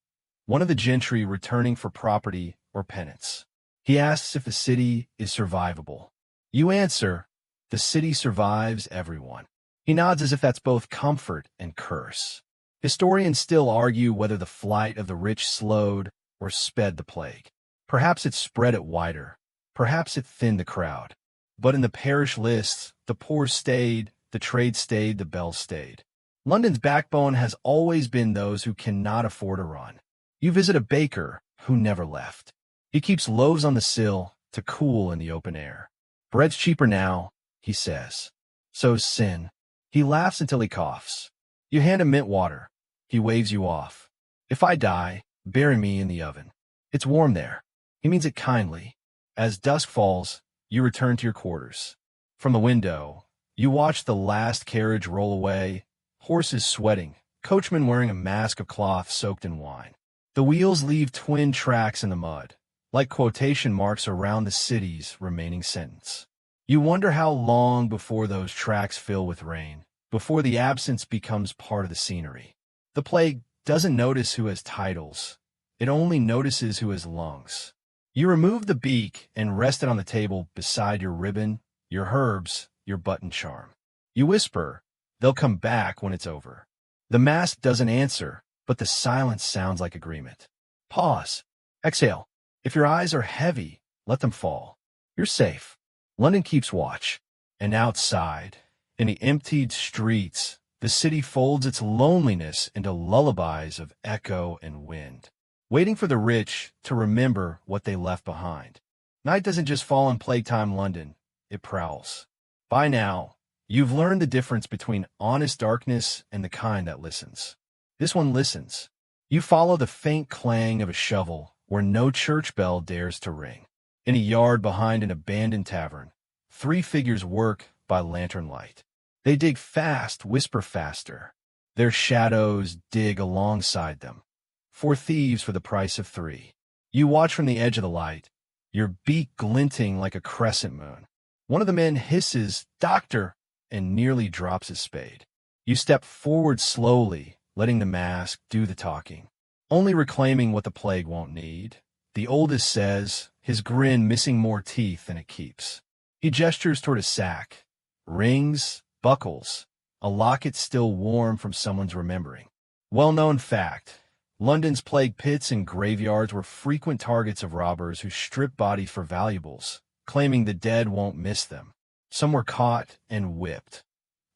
one of the gentry returning for property or penance. He asks if the city is survivable. You answer, "The city survives everyone." He nods as if that's both comfort and curse. Historians still argue whether the flight of the rich slowed or sped the plague. Perhaps it spread it wider, Perhaps it thinned the crowd. But in the parish lists, the poor stayed, the trade stayed, the bells stayed. London's backbone has always been those who cannot afford a run. You visit a baker who never left. He keeps loaves on the sill to cool in the open air. Bread's cheaper now, he says. So's sin. He laughs until he coughs. You hand him mint water. He waves you off. If I die, bury me in the oven. It's warm there. He means it kindly. As dusk falls, you return to your quarters. From the window, you watch the last carriage roll away, horses sweating, coachman wearing a mask of cloth soaked in wine. The wheels leave twin tracks in the mud, like quotation marks around the city's remaining sentence. You wonder how long before those tracks fill with rain, before the absence becomes part of the scenery. The plague doesn't notice who has titles. It only notices who has lungs. You remove the beak and rest it on the table beside your ribbon, your herbs, your button charm. You whisper, they'll come back when it's over. The mask doesn't answer, but the silence sounds like agreement. Pause. Exhale. If your eyes are heavy, let them fall. You're safe. London keeps watch. And outside, in the emptied streets, the city folds its loneliness into lullabies of echo and wind, waiting for the rich to remember what they left behind. Night doesn't just fall in plague-time London, it prowls. By now, you've learned the difference between honest darkness and the kind that listens. This one listens. You follow the faint clang of a shovel where no church bell dares to ring. In a yard behind an abandoned tavern, 3 figures work by lantern light. They dig fast, whisper faster. Their shadows dig alongside them. 4 thieves for the price of 3. You watch from the edge of the light, your beak glinting like a crescent moon. One of the men hisses, "Doctor," and nearly drops his spade. You step forward slowly, letting the mask do the talking, only reclaiming what the plague won't need. The oldest says, his grin missing more teeth than it keeps. He gestures toward a sack. Rings, buckles, a locket still warm from someone's remembering. Well-known fact. London's plague pits and graveyards were frequent targets of robbers who stripped bodies for valuables, claiming the dead won't miss them. Some were caught and whipped.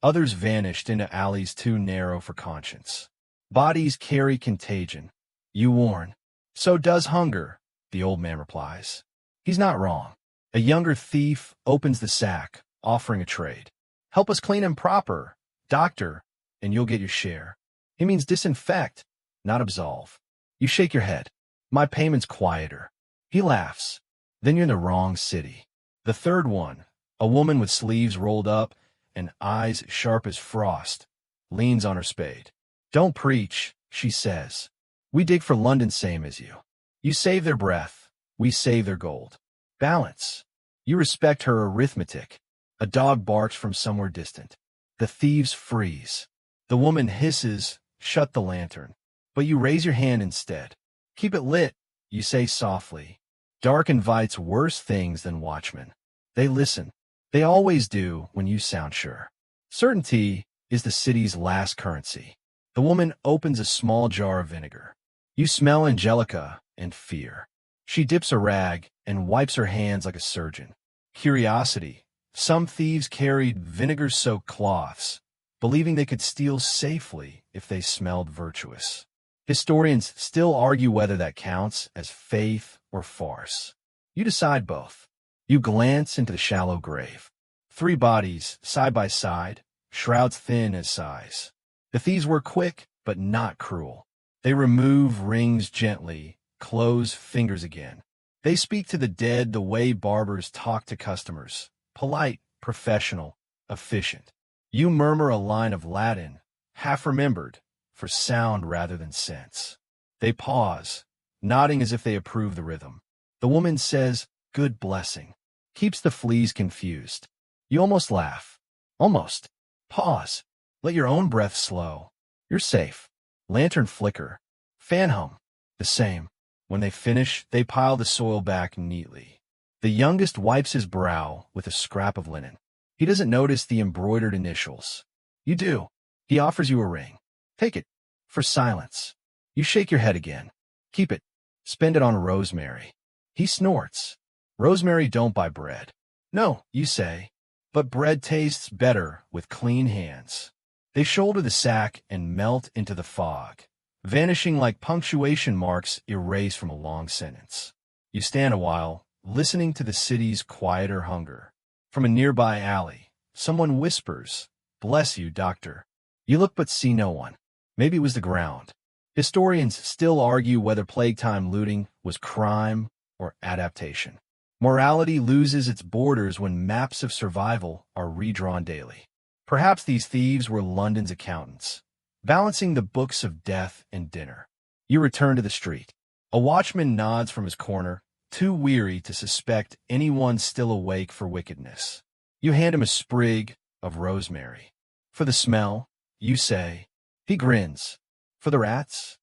Others vanished into alleys too narrow for conscience. Bodies carry contagion. You warn. So does hunger, the old man replies. He's not wrong. A younger thief opens the sack, offering a trade. Help us clean him proper, doctor, and you'll get your share. He means disinfect, not absolve. You shake your head. My payment's quieter. He laughs. Then you're in the wrong city. The third one, a woman with sleeves rolled up and eyes sharp as frost, leans on her spade. Don't preach, she says. We dig for London same as you. You save their breath. We save their gold. Balance. You respect her arithmetic. A dog barks from somewhere distant. The thieves freeze. The woman hisses, shut the lantern. But you raise your hand instead. Keep it lit, you say softly. Dark invites worse things than watchmen. They listen. They always do when you sound sure. Certainty is the city's last currency. The woman opens a small jar of vinegar. You smell angelica and fear. She dips a rag and wipes her hands like a surgeon. Curiosity. Some thieves carried vinegar-soaked cloths, believing they could steal safely if they smelled virtuous. Historians still argue whether that counts as faith or farce. You decide both. You glance into the shallow grave. 3 bodies, side by side, shrouds thin as size. The thieves were quick, but not cruel. They remove rings gently, close fingers again. They speak to the dead the way barbers talk to customers. Polite, professional, efficient. You murmur a line of Latin, half remembered, for sound rather than sense. They pause, nodding as if they approve the rhythm. The woman says, "Good blessing," keeps the fleas confused. You almost laugh. Almost. Pause. Let your own breath slow. You're safe. Lantern flicker. Fan hum. The same. When they finish, they pile the soil back neatly. The youngest wipes his brow with a scrap of linen. He doesn't notice the embroidered initials. You do. He offers you a ring. Take it. For silence. You shake your head again. Keep it. Spend it on rosemary. He snorts. Rosemary don't buy bread. No, you say, but bread tastes better with clean hands. They shoulder the sack and melt into the fog, vanishing like punctuation marks erased from a long sentence. You stand a while, listening to the city's quieter hunger. From a nearby alley, someone whispers, "Bless you, doctor." You look but see no one. Maybe it was the ground. Historians still argue whether plague-time looting was crime or adaptation. Morality loses its borders when maps of survival are redrawn daily. Perhaps these thieves were London's accountants, balancing the books of death and dinner. You return to the street. A watchman nods from his corner, too weary to suspect anyone still awake for wickedness. You hand him a sprig of rosemary. For the smell, you say. He grins. For the rats?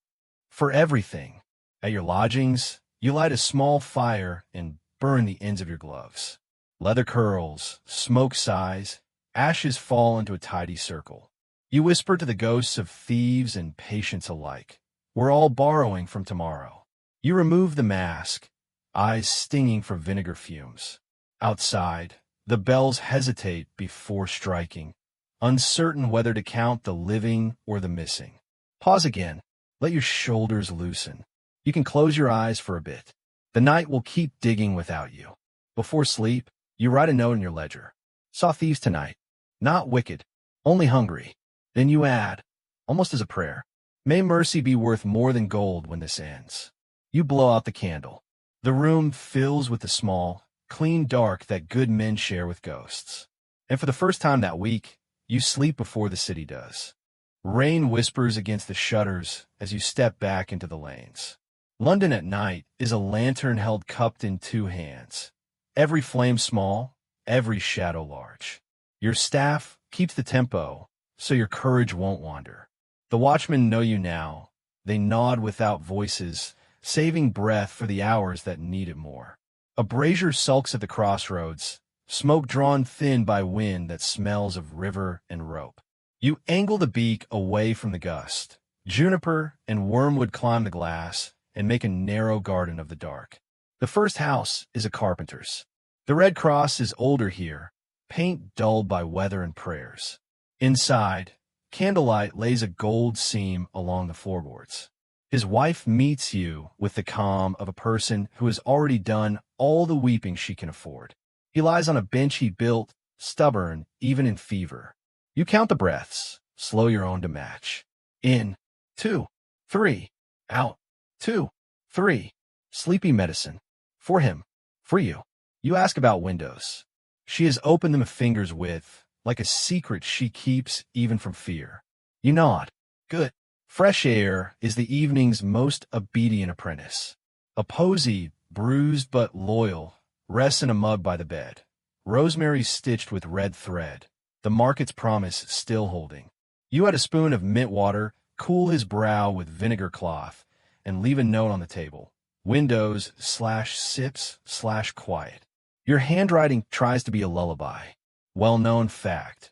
For everything. At your lodgings, you light a small fire and burn the ends of your gloves. Leather curls, smoke sighs, ashes fall into a tidy circle. You whisper to the ghosts of thieves and patients alike. We're all borrowing from tomorrow. You remove the mask, eyes stinging from vinegar fumes. Outside, the bells hesitate before striking, uncertain whether to count the living or the missing. Pause again. Let your shoulders loosen. You can close your eyes for a bit. The night will keep digging without you. Before sleep, you write a note in your ledger. Saw thieves tonight. Not wicked, only hungry. Then you add, almost as a prayer, may mercy be worth more than gold when this ends. You blow out the candle. The room fills with the small, clean dark that good men share with ghosts. And for the first time that week, you sleep before the city does. Rain whispers against the shutters as you step back into the lanes. London at night is a lantern held cupped in two hands. Every flame small, every shadow large. Your staff keeps the tempo, so your courage won't wander. The watchmen know you now. They nod without voices, saving breath for the hours that need it more. A brazier sulks at the crossroads, smoke drawn thin by wind that smells of river and rope. You angle the beak away from the gust. Juniper and wormwood climb the glass and make a narrow garden of the dark. The first house is a carpenter's. The Red Cross is older here, paint dulled by weather and prayers. Inside, candlelight lays a gold seam along the floorboards. His wife meets you with the calm of a person who has already done all the weeping she can afford. He lies on a bench he built, stubborn even in fever. You count the breaths, slow your own to match. In, 2, 3, out, 2, 3. Sleepy medicine. For him. For you. You ask about windows. She has opened them a finger's width, like a secret she keeps even from fear. You nod. Good. Fresh air is the evening's most obedient apprentice. A posy, bruised but loyal, rests in a mug by the bed. Rosemary stitched with red thread. The market's promise still holding. You add a spoon of mint water, cool his brow with vinegar cloth, and leave a note on the table. Windows/sips/quiet. Your handwriting tries to be a lullaby. Well-known fact.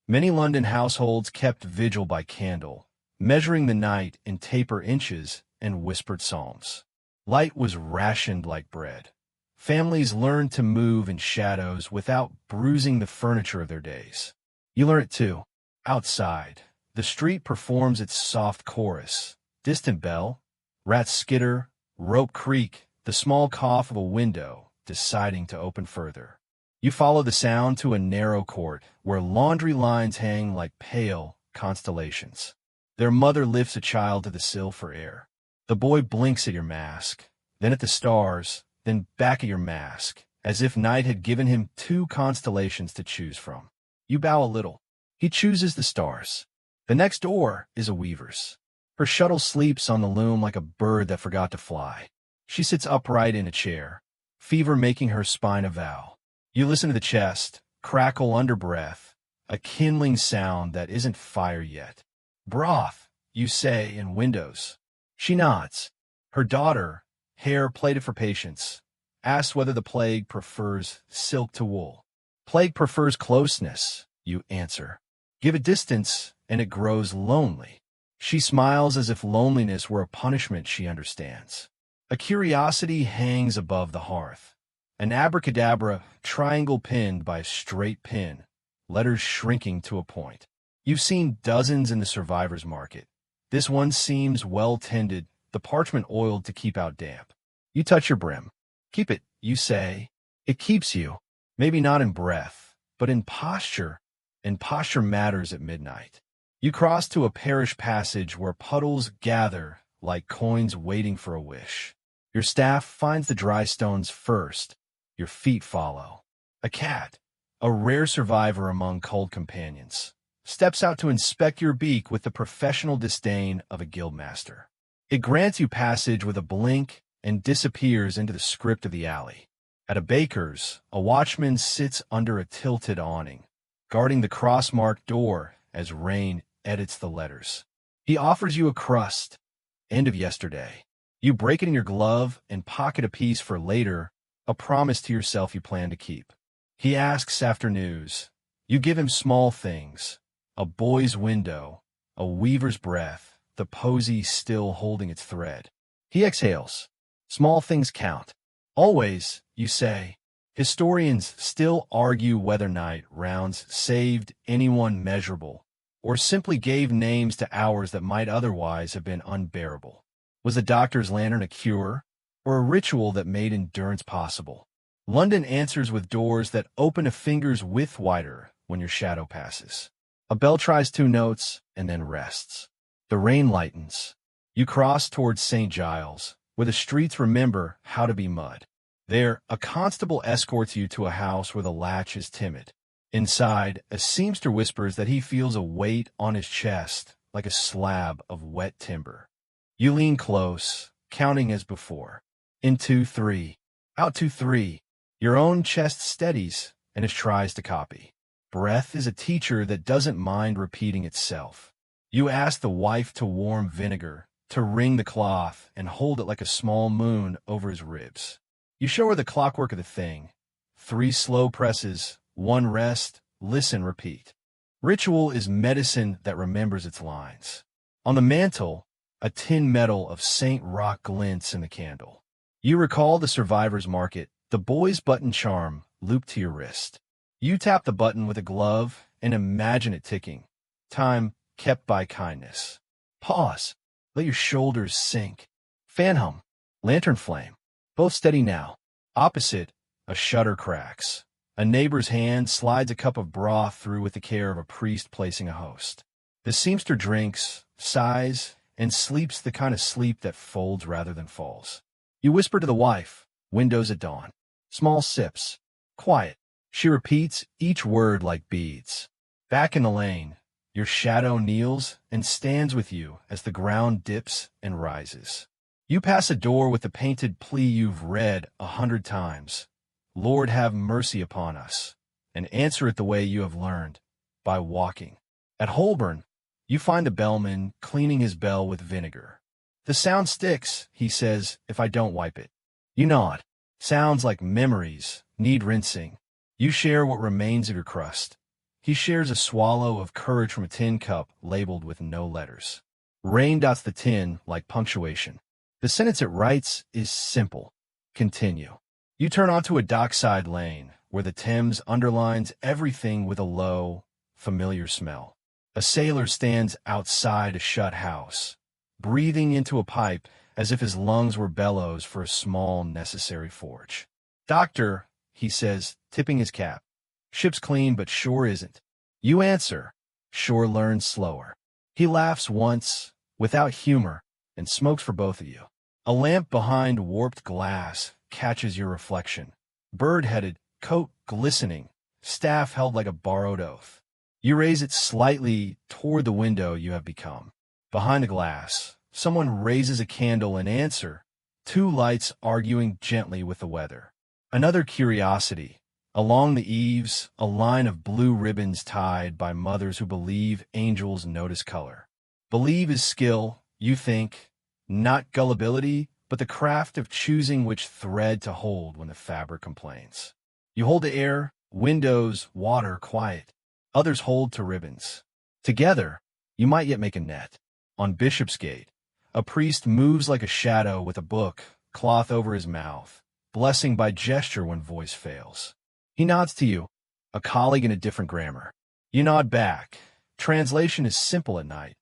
Many London households kept vigil by candle, measuring the night in taper inches and whispered psalms. Light was rationed like bread. Families learned to move in shadows without bruising the furniture of their days. You learn it too. Outside, the street performs its soft chorus. Distant bell, rats skitter, rope creak, the small cough of a window deciding to open further. You follow the sound to a narrow court where laundry lines hang like pale constellations. Their mother lifts a child to the sill for air. The boy blinks at your mask, then at the stars, then back at your mask, as if night had given him two constellations to choose from. You bow a little. He chooses the stars. The next door is a weaver's. Her shuttle sleeps on the loom like a bird that forgot to fly. She sits upright in a chair, fever making her spine a vow. You listen to the chest, crackle under breath, a kindling sound that isn't fire yet. Broth, you say, in windows. She nods. Her daughter, hair plaited for patience, asks whether the plague prefers silk to wool. Plague prefers closeness, you answer. Give it distance, and it grows lonely. She smiles as if loneliness were a punishment she understands. A curiosity hangs above the hearth. An abracadabra triangle pinned by a straight pin, letters shrinking to a point. You've seen dozens in the survivor's market. This one seems well tended, the parchment oiled to keep out damp. You touch your brim. Keep it, you say. It keeps you. Maybe not in breath, but in posture. And posture matters at midnight. You cross to a parish passage where puddles gather like coins waiting for a wish. Your staff finds the dry stones first. Your feet follow. A cat, a rare survivor among cold companions, steps out to inspect your beak with the professional disdain of a guildmaster. It grants you passage with a blink and disappears into the script of the alley. At a baker's, a watchman sits under a tilted awning, guarding the cross-marked door as rain edits the letters. He offers you a crust, end of yesterday. You break it in your glove and pocket a piece for later, a promise to yourself you plan to keep. He asks after news. You give him small things, a boy's window, a weaver's breath, the posy still holding its thread. He exhales. Small things count. Always, you say. Historians still argue whether night rounds saved anyone measurable, or simply gave names to hours that might otherwise have been unbearable. Was the doctor's lantern a cure, or a ritual that made endurance possible? London answers with doors that open a finger's width wider when your shadow passes. A bell tries 2 notes and then rests. The rain lightens. You cross towards St. Giles, where the streets remember how to be mud. There, a constable escorts you to a house where the latch is timid. Inside, a seamster whispers that he feels a weight on his chest, like a slab of wet timber. You lean close, counting as before. In 2, 3. Out 2, 3. Your own chest steadies, and it tries to copy. Breath is a teacher that doesn't mind repeating itself. You ask the wife to warm vinegar, to wring the cloth, and hold it like a small moon over his ribs. You show her the clockwork of the thing. 3 slow presses, 1 rest, listen, repeat. Ritual is medicine that remembers its lines. On the mantel, a tin medal of St. Roch glints in the candle. You recall the survivor's market, the boy's button charm looped to your wrist. You tap the button with a glove and imagine it ticking. Time kept by kindness. Pause. Let your shoulders sink. Fan hum. Lantern flame. Both steady now. Opposite, a shutter cracks. A neighbor's hand slides a cup of broth through with the care of a priest placing a host. The seamster drinks, sighs, and sleeps the kind of sleep that folds rather than falls. You whisper to the wife, windows at dawn. Small sips. Quiet. She repeats each word like beads. Back in the lane, your shadow kneels and stands with you as the ground dips and rises. You pass a door with the painted plea you've read 100 times. Lord, have mercy upon us, and answer it the way you have learned, by walking. At Holborn, you find the bellman cleaning his bell with vinegar. The sound sticks, he says, if I don't wipe it. You nod. Sounds like memories, need rinsing. You share what remains of your crust. He shares a swallow of courage from a tin cup labeled with no letters. Rain dots the tin like punctuation. The sentence it writes is simple. Continue. You turn onto a dockside lane where the Thames underlines everything with a low, familiar smell. A sailor stands outside a shut house, breathing into a pipe as if his lungs were bellows for a small, necessary forge. Doctor, he says, tipping his cap. Ship's clean, but shore isn't. You answer. Shore learns slower. He laughs once, without humor, and smokes for both of you. A lamp behind warped glass catches your reflection. Bird-headed, coat glistening, staff held like a borrowed oath. You raise it slightly toward the window you have become. Behind the glass, someone raises a candle in answer, 2 lights arguing gently with the weather. Another curiosity. Along the eaves, a line of blue ribbons tied by mothers who believe angels notice color. Believe is skill, you think, not gullibility, but the craft of choosing which thread to hold when the fabric complains. You hold the air, windows, water, quiet. Others hold to ribbons. Together, you might yet make a net. On Bishopsgate, a priest moves like a shadow with a book, cloth over his mouth, blessing by gesture when voice fails. He nods to you, a colleague in a different grammar. You nod back. Translation is simple at night.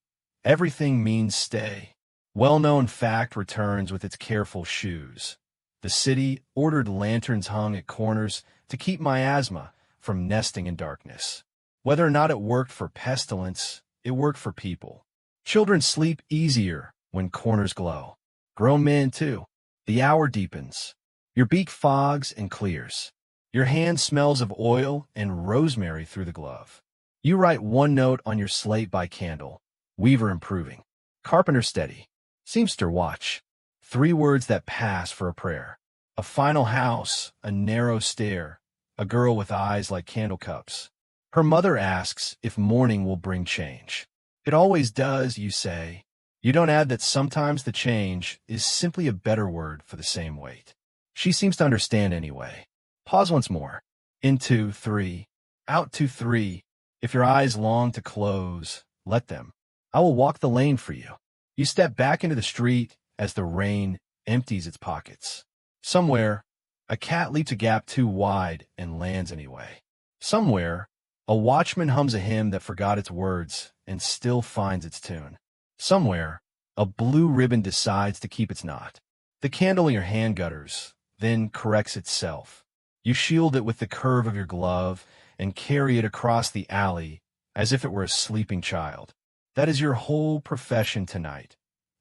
Everything means stay. Well-known fact returns with its careful shoes. The city ordered lanterns hung at corners to keep miasma from nesting in darkness. Whether or not it worked for pestilence, it worked for people. Children sleep easier when corners glow. Grown men, too. The hour deepens. Your beak fogs and clears. Your hand smells of oil and rosemary through the glove. You write one note on your slate by candle. Weaver improving. Carpenter steady. Seamster watch. 3 words that pass for a prayer. A final house, a narrow stair, a girl with eyes like candle cups. Her mother asks if morning will bring change. It always does, you say. You don't add that sometimes the change is simply a better word for the same weight. She seems to understand anyway. Pause once more. In 2, 3. Out 2, 3. If your eyes long to close, let them. I will walk the lane for you. You step back into the street as the rain empties its pockets. Somewhere, a cat leaps a gap too wide and lands anyway. Somewhere, a watchman hums a hymn that forgot its words and still finds its tune. Somewhere, a blue ribbon decides to keep its knot. The candle in your hand gutters, then corrects itself. You shield it with the curve of your glove and carry it across the alley as if it were a sleeping child. That is your whole profession tonight.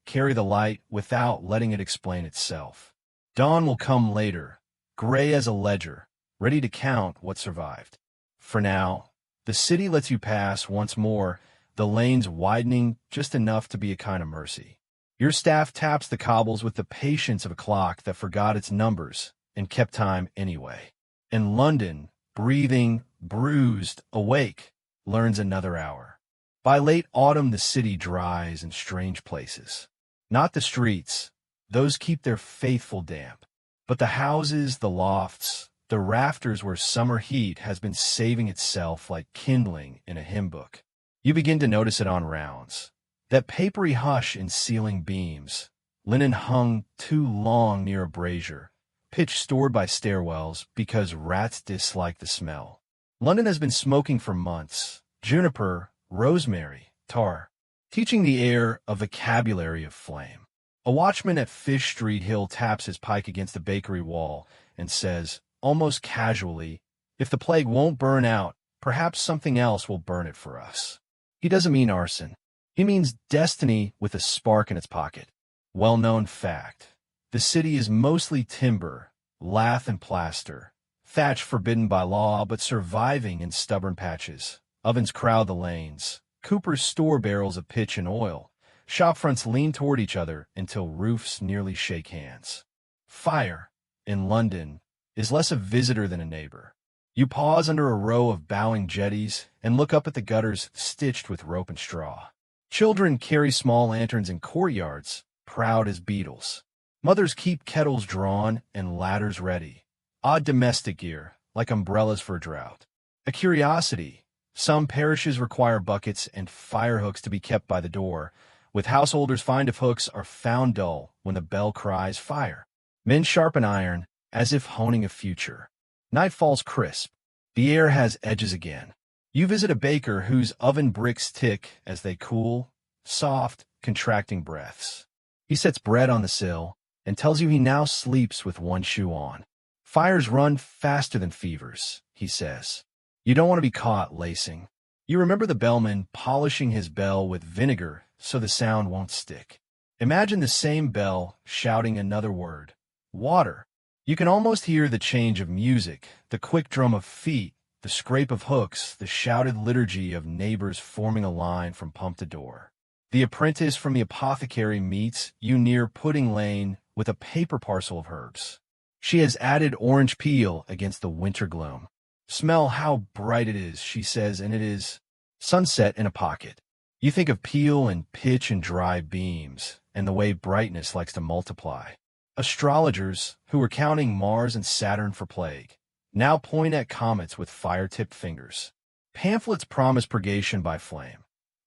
Carry the light without letting it explain itself. Dawn will come later, gray as a ledger, ready to count what survived. For now, the city lets you pass once more, the lanes widening just enough to be a kind of mercy. Your staff taps the cobbles with the patience of a clock that forgot its numbers and kept time anyway. And London, breathing, bruised, awake, learns another hour. By late autumn, the city dries in strange places. Not the streets, those keep their faithful damp, but the houses, the lofts, the rafters where summer heat has been saving itself like kindling in a hymn book. You begin to notice it on rounds. That papery hush in ceiling beams, linen hung too long near a brazier, pitch stored by stairwells because rats dislike the smell. London has been smoking for months. Juniper, rosemary, tar, teaching the air a vocabulary of flame. A watchman at Fish Street Hill taps his pike against the bakery wall and says, almost casually, if the plague won't burn out, perhaps something else will burn it for us. He doesn't mean arson. He means destiny with a spark in its pocket. Well-known fact. The city is mostly timber, lath and plaster, thatch forbidden by law but surviving in stubborn patches. Ovens crowd the lanes. Coopers store barrels of pitch and oil. Shopfronts lean toward each other until roofs nearly shake hands. Fire, in London, is less a visitor than a neighbor. You pause under a row of bowing jetties and look up at the gutters stitched with rope and straw. Children carry small lanterns in courtyards, proud as beetles. Mothers keep kettles drawn and ladders ready. Odd domestic gear, like umbrellas for a drought. A curiosity. Some parishes require buckets and fire hooks to be kept by the door, with householders fined if hooks are found dull when the bell cries fire. Men sharpen iron, as if honing a future. Night falls crisp. The air has edges again. You visit a baker whose oven bricks tick as they cool, soft, contracting breaths. He sets bread on the sill and tells you he now sleeps with one shoe on. Fires run faster than fevers, he says. You don't want to be caught lacing. You remember the bellman polishing his bell with vinegar so the sound won't stick. Imagine the same bell shouting another word, water. You can almost hear the change of music, the quick drum of feet, the scrape of hooks, the shouted liturgy of neighbors forming a line from pump to door. The apprentice from the apothecary meets you near Pudding Lane with a paper parcel of herbs. She has added orange peel against the winter gloom. Smell how bright it is, she says, and it is sunset in a pocket. You think of peel and pitch and dry beams, and the way brightness likes to multiply. Astrologers, who were counting Mars and Saturn for plague, now point at comets with fire-tipped fingers. Pamphlets promise purgation by flame.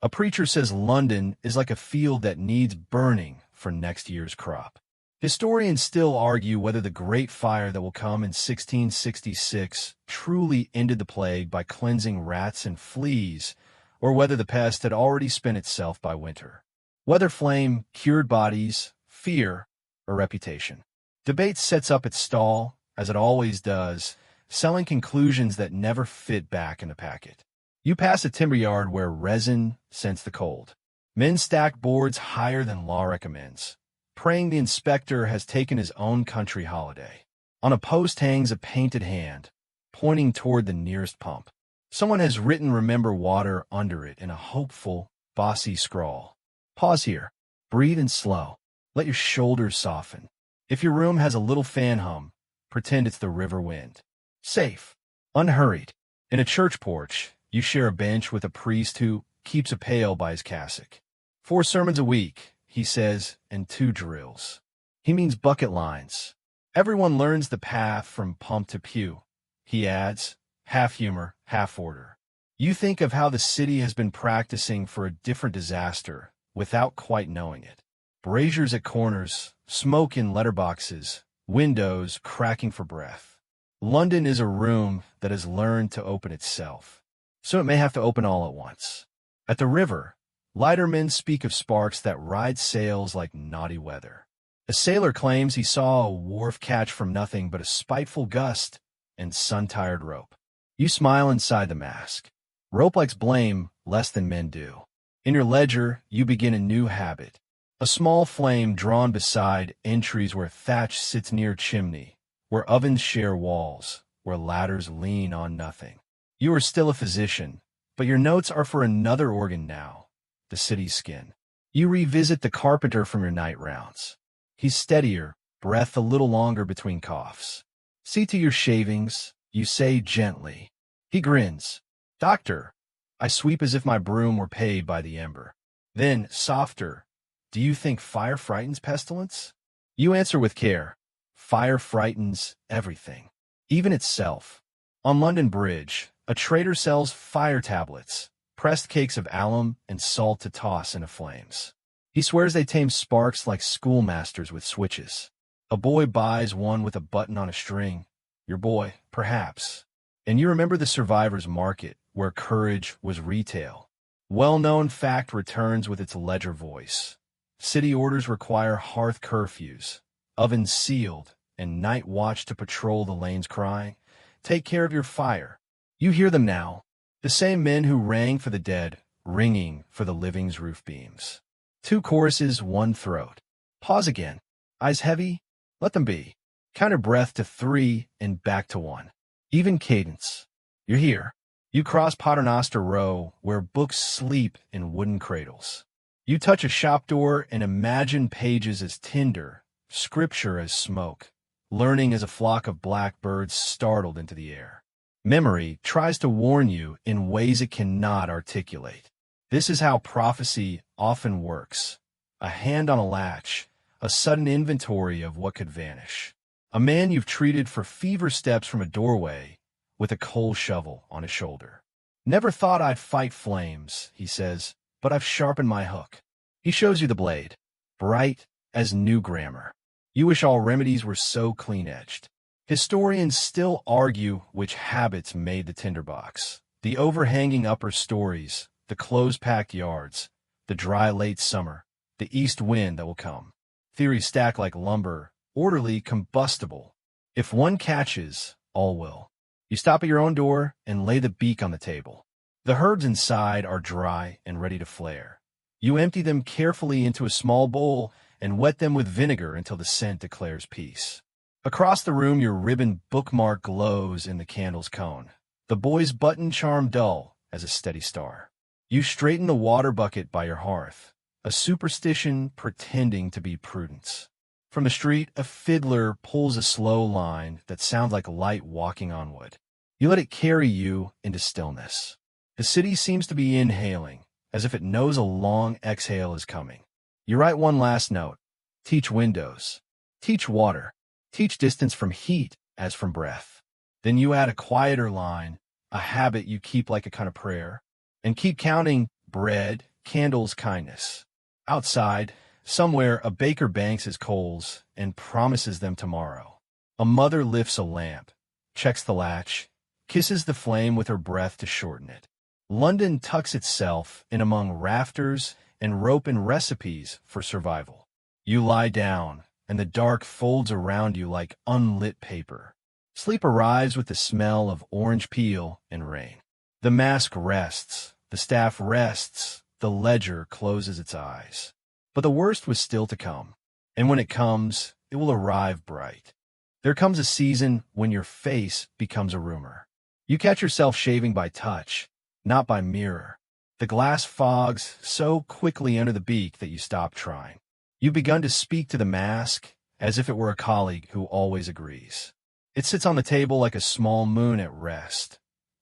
A preacher says London is like a field that needs burning for next year's crop. Historians still argue whether the Great Fire that will come in 1666 truly ended the plague by cleansing rats and fleas, or whether the pest had already spent itself by winter. Whether flame cured bodies, fear, or reputation. Debate sets up its stall, as it always does, selling conclusions that never fit back in the packet. You pass a timber yard where resin scents the cold. Men stack boards higher than law recommends, praying the inspector has taken his own country holiday. On a post hangs a painted hand, pointing toward the nearest pump. Someone has written "Remember Water" under it in a hopeful, bossy scrawl. Pause here. Breathe in slow. Let your shoulders soften. If your room has a little fan hum, pretend it's the river wind. Safe. Unhurried. In a church porch, you share a bench with a priest who keeps a pail by his cassock. 4 sermons a week, he says, and 2 drills. He means bucket lines. Everyone learns the path from pump to pew, he adds, half humor, half order. You think of how the city has been practicing for a different disaster without quite knowing it. Braziers at corners, smoke in letterboxes, windows cracking for breath. London is a room that has learned to open itself, so it may have to open all at once. At the river, lightermen speak of sparks that ride sails like naughty weather. A sailor claims he saw a wharf catch from nothing but a spiteful gust and sun-tired rope. You smile inside the mask. Rope likes blame less than men do. In your ledger, you begin a new habit. A small flame drawn beside entries where thatch sits near chimney, where ovens share walls, where ladders lean on nothing. You are still a physician, but your notes are for another organ now, the city's skin. You revisit the carpenter from your night rounds. He's steadier, breath a little longer between coughs. See to your shavings, you say gently. He grins. Doctor, I sweep as if my broom were paid by the ember. Then, softer, do you think fire frightens pestilence? You answer with care. Fire frightens everything, even itself. On London Bridge, a trader sells fire tablets, pressed cakes of alum and salt to toss into flames. He swears they tame sparks like schoolmasters with switches. A boy buys one with a button on a string. Your boy, perhaps. And you remember the survivor's market, where courage was retail. Well-known fact returns with its ledger voice. City orders require hearth curfews, ovens sealed, and night watch to patrol the lanes crying, "Take care of your fire." You hear them now, the same men who rang for the dead, ringing for the living's roof beams. 2 choruses, 1 throat. Pause again. Eyes heavy? Let them be. Count your breath to 3 and back to 1. Even cadence. You're here. You cross Paternoster Row, where books sleep in wooden cradles. You touch a shop door and imagine pages as tinder, scripture as smoke, learning as a flock of blackbirds startled into the air. Memory tries to warn you in ways it cannot articulate. This is how prophecy often works. A hand on a latch, a sudden inventory of what could vanish. A man you've treated for fever steps from a doorway with a coal shovel on his shoulder. Never thought I'd fight flames, he says, but I've sharpened my hook. He shows you the blade, bright as new grammar. You wish all remedies were so clean-edged. Historians still argue which habits made the tinderbox. The overhanging upper stories, the close-packed yards, the dry late summer, the east wind that will come. Theories stack like lumber, orderly, combustible. If one catches, all will. You stop at your own door and lay the beak on the table. The herbs inside are dry and ready to flare. You empty them carefully into a small bowl and wet them with vinegar until the scent declares peace. Across the room, your ribbon bookmark glows in the candle's cone. The boy's button charm dull as a steady star. You straighten the water bucket by your hearth, a superstition pretending to be prudence. From the street, a fiddler pulls a slow line that sounds like light walking on wood. You let it carry you into stillness. The city seems to be inhaling, as if it knows a long exhale is coming. You write one last note. Teach windows. Teach water. Teach distance from heat as from breath. Then you add a quieter line, a habit you keep like a kind of prayer, and keep counting bread, candles, kindness. Outside, Somewhere, a baker banks his coals and promises them tomorrow. A mother lifts a lamp, checks the latch, kisses the flame with her breath to shorten it. London tucks itself in among rafters and rope and recipes for survival. You lie down, and the dark folds around you like unlit paper. Sleep arrives with the smell of orange peel and rain. The mask rests, the staff rests, the ledger closes its eyes. But the worst was still to come, and when it comes, it will arrive bright. There comes a season when your face becomes a rumor. You catch yourself shaving by touch, not by mirror. The glass fogs so quickly under the beak that you stop trying. You've begun to speak to the mask as if it were a colleague who always agrees. It sits on the table like a small moon at rest.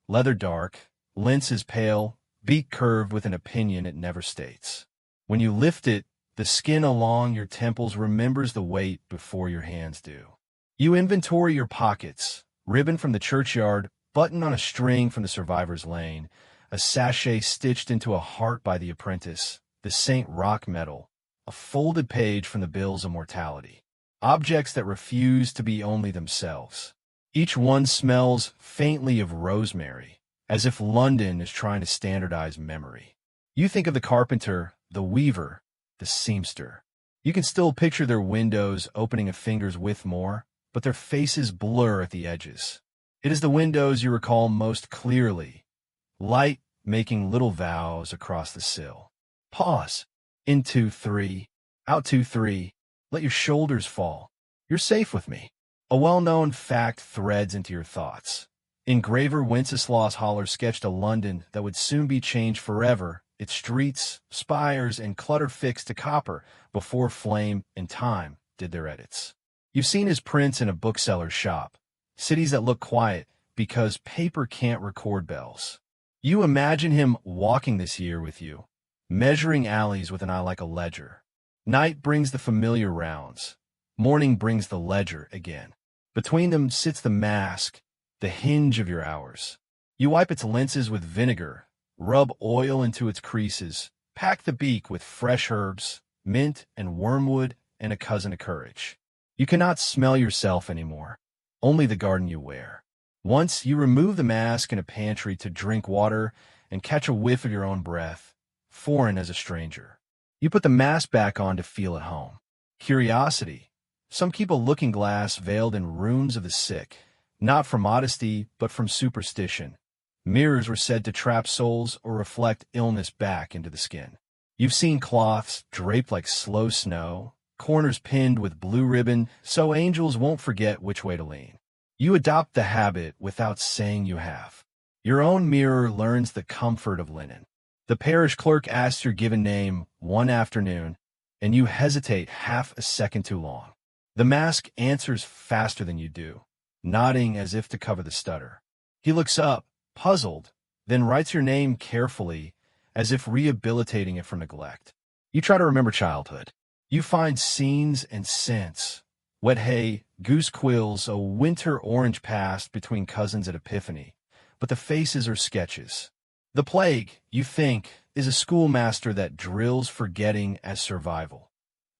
Leather dark, lenses pale, beak curved with an opinion it never states. When you lift it, the skin along your temples remembers the weight before your hands do. You inventory your pockets, ribbon from the churchyard, button on a string from the survivor's lane, a sachet stitched into a heart by the apprentice, the Saint Rock medal, a folded page from the bills of mortality. Objects that refuse to be only themselves. Each one smells faintly of rosemary, as if London is trying to standardize memory. You think of the carpenter, the weaver, the seamster. You can still picture their windows opening a finger's width more, but their faces blur at the edges. It is the windows you recall most clearly. Light making little vows across the sill. Pause. In 2, 3. Out 2, 3. Let your shoulders fall. You're safe with me. A well-known fact threads into your thoughts. Engraver Wenceslaus Haller sketched a London that would soon be changed forever, its streets, spires, and clutter fixed to copper before flame and time did their edits. You've seen his prints in a bookseller's shop, cities that look quiet because paper can't record bells. You imagine him walking this year with you, measuring alleys with an eye like a ledger. Night brings the familiar rounds. Morning brings the ledger again. Between them sits the mask, the hinge of your hours. You wipe its lenses with vinegar, rub oil into its creases, pack the beak with fresh herbs, mint and wormwood, and a cousin of courage. You cannot smell yourself anymore, only the garden you wear. Once you remove the mask in a pantry to drink water and catch a whiff of your own breath, foreign as a stranger. You put the mask back on to feel at home. Curiosity. Some keep a looking glass veiled in rooms of the sick, not from modesty, but from superstition. Mirrors were said to trap souls or reflect illness back into the skin. You've seen cloths draped like slow snow, corners pinned with blue ribbon so angels won't forget which way to lean. You adopt the habit without saying you have. Your own mirror learns the comfort of linen. The parish clerk asks your given name one afternoon, and you hesitate half a second too long. The mask answers faster than you do, nodding as if to cover the stutter. He looks up, puzzled, then writes your name carefully, as if rehabilitating it from neglect. You try to remember childhood. You find scenes and scents. Wet hay, goose quills, a winter orange past between cousins at Epiphany. But the faces are sketches. The plague, you think, is a schoolmaster that drills forgetting as survival.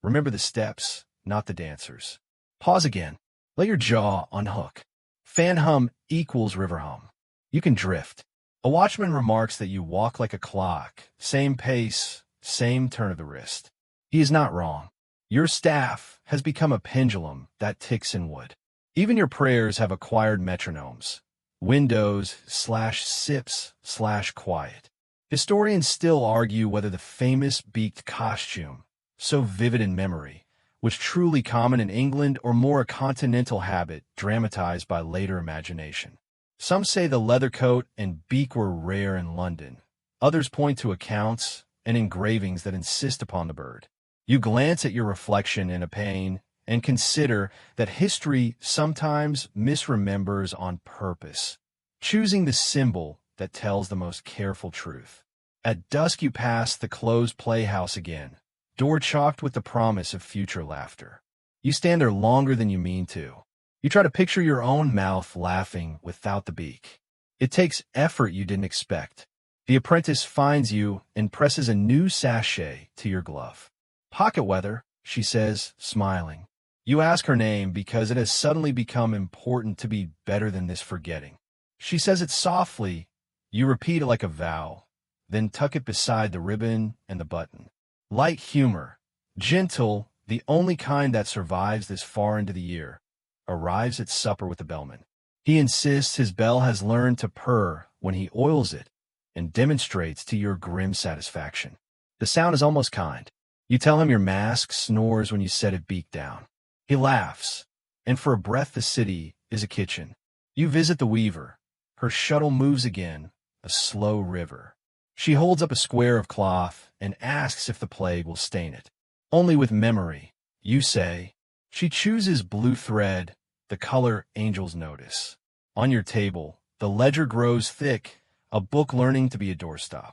Remember the steps, not the dancers. Pause again. Let your jaw unhook. Fan hum equals river hum. You can drift. A watchman remarks that you walk like a clock, same pace, same turn of the wrist. He is not wrong. Your staff has become a pendulum that ticks in wood. Even your prayers have acquired metronomes. Windows/sips/quiet. Historians still argue whether the famous beaked costume, so vivid in memory, was truly common in England or more a continental habit dramatized by later imagination. Some say the leather coat and beak were rare in London. Others point to accounts and engravings that insist upon the bird. You glance at your reflection in a pane and consider that history sometimes misremembers on purpose, choosing the symbol that tells the most careful truth. At dusk you pass the closed playhouse again, door chalked with the promise of future laughter. You stand there longer than you mean to. You try to picture your own mouth laughing without the beak. It takes effort you didn't expect. The apprentice finds you and presses a new sachet to your glove. Pocket weather, she says, smiling. You ask her name because it has suddenly become important to be better than this forgetting. She says it softly. You repeat it like a vow, then tuck it beside the ribbon and the button. Light humor, gentle, the only kind that survives this far into the year, arrives at supper with the bellman. He insists his bell has learned to purr when he oils it and demonstrates to your grim satisfaction. The sound is almost kind. You tell him your mask snores when you set it beak down. He laughs, and for a breath the city is a kitchen. You visit the weaver. Her shuttle moves again, a slow river. She holds up a square of cloth and asks if the plague will stain it. Only with memory, you say. She chooses blue thread, the color angels notice. On your table, the ledger grows thick, a book learning to be a doorstop.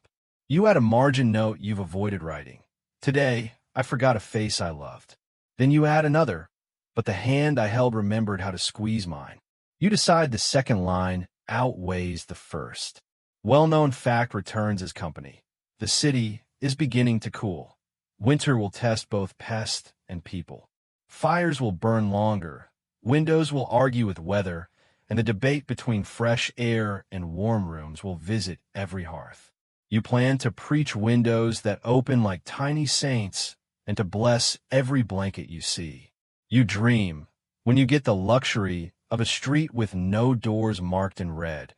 You add a margin note you've avoided writing. Today, I forgot a face I loved. Then you add another, but the hand I held remembered how to squeeze mine. You decide the second line outweighs the first. Well-known fact returns as company. The city is beginning to cool. Winter will test both pest and people. Fires will burn longer. Windows will argue with weather, and the debate between fresh air and warm rooms will visit every hearth. You plan to preach windows that open like tiny saints and to bless every blanket you see. You dream, when you get the luxury of a street with no doors marked in red,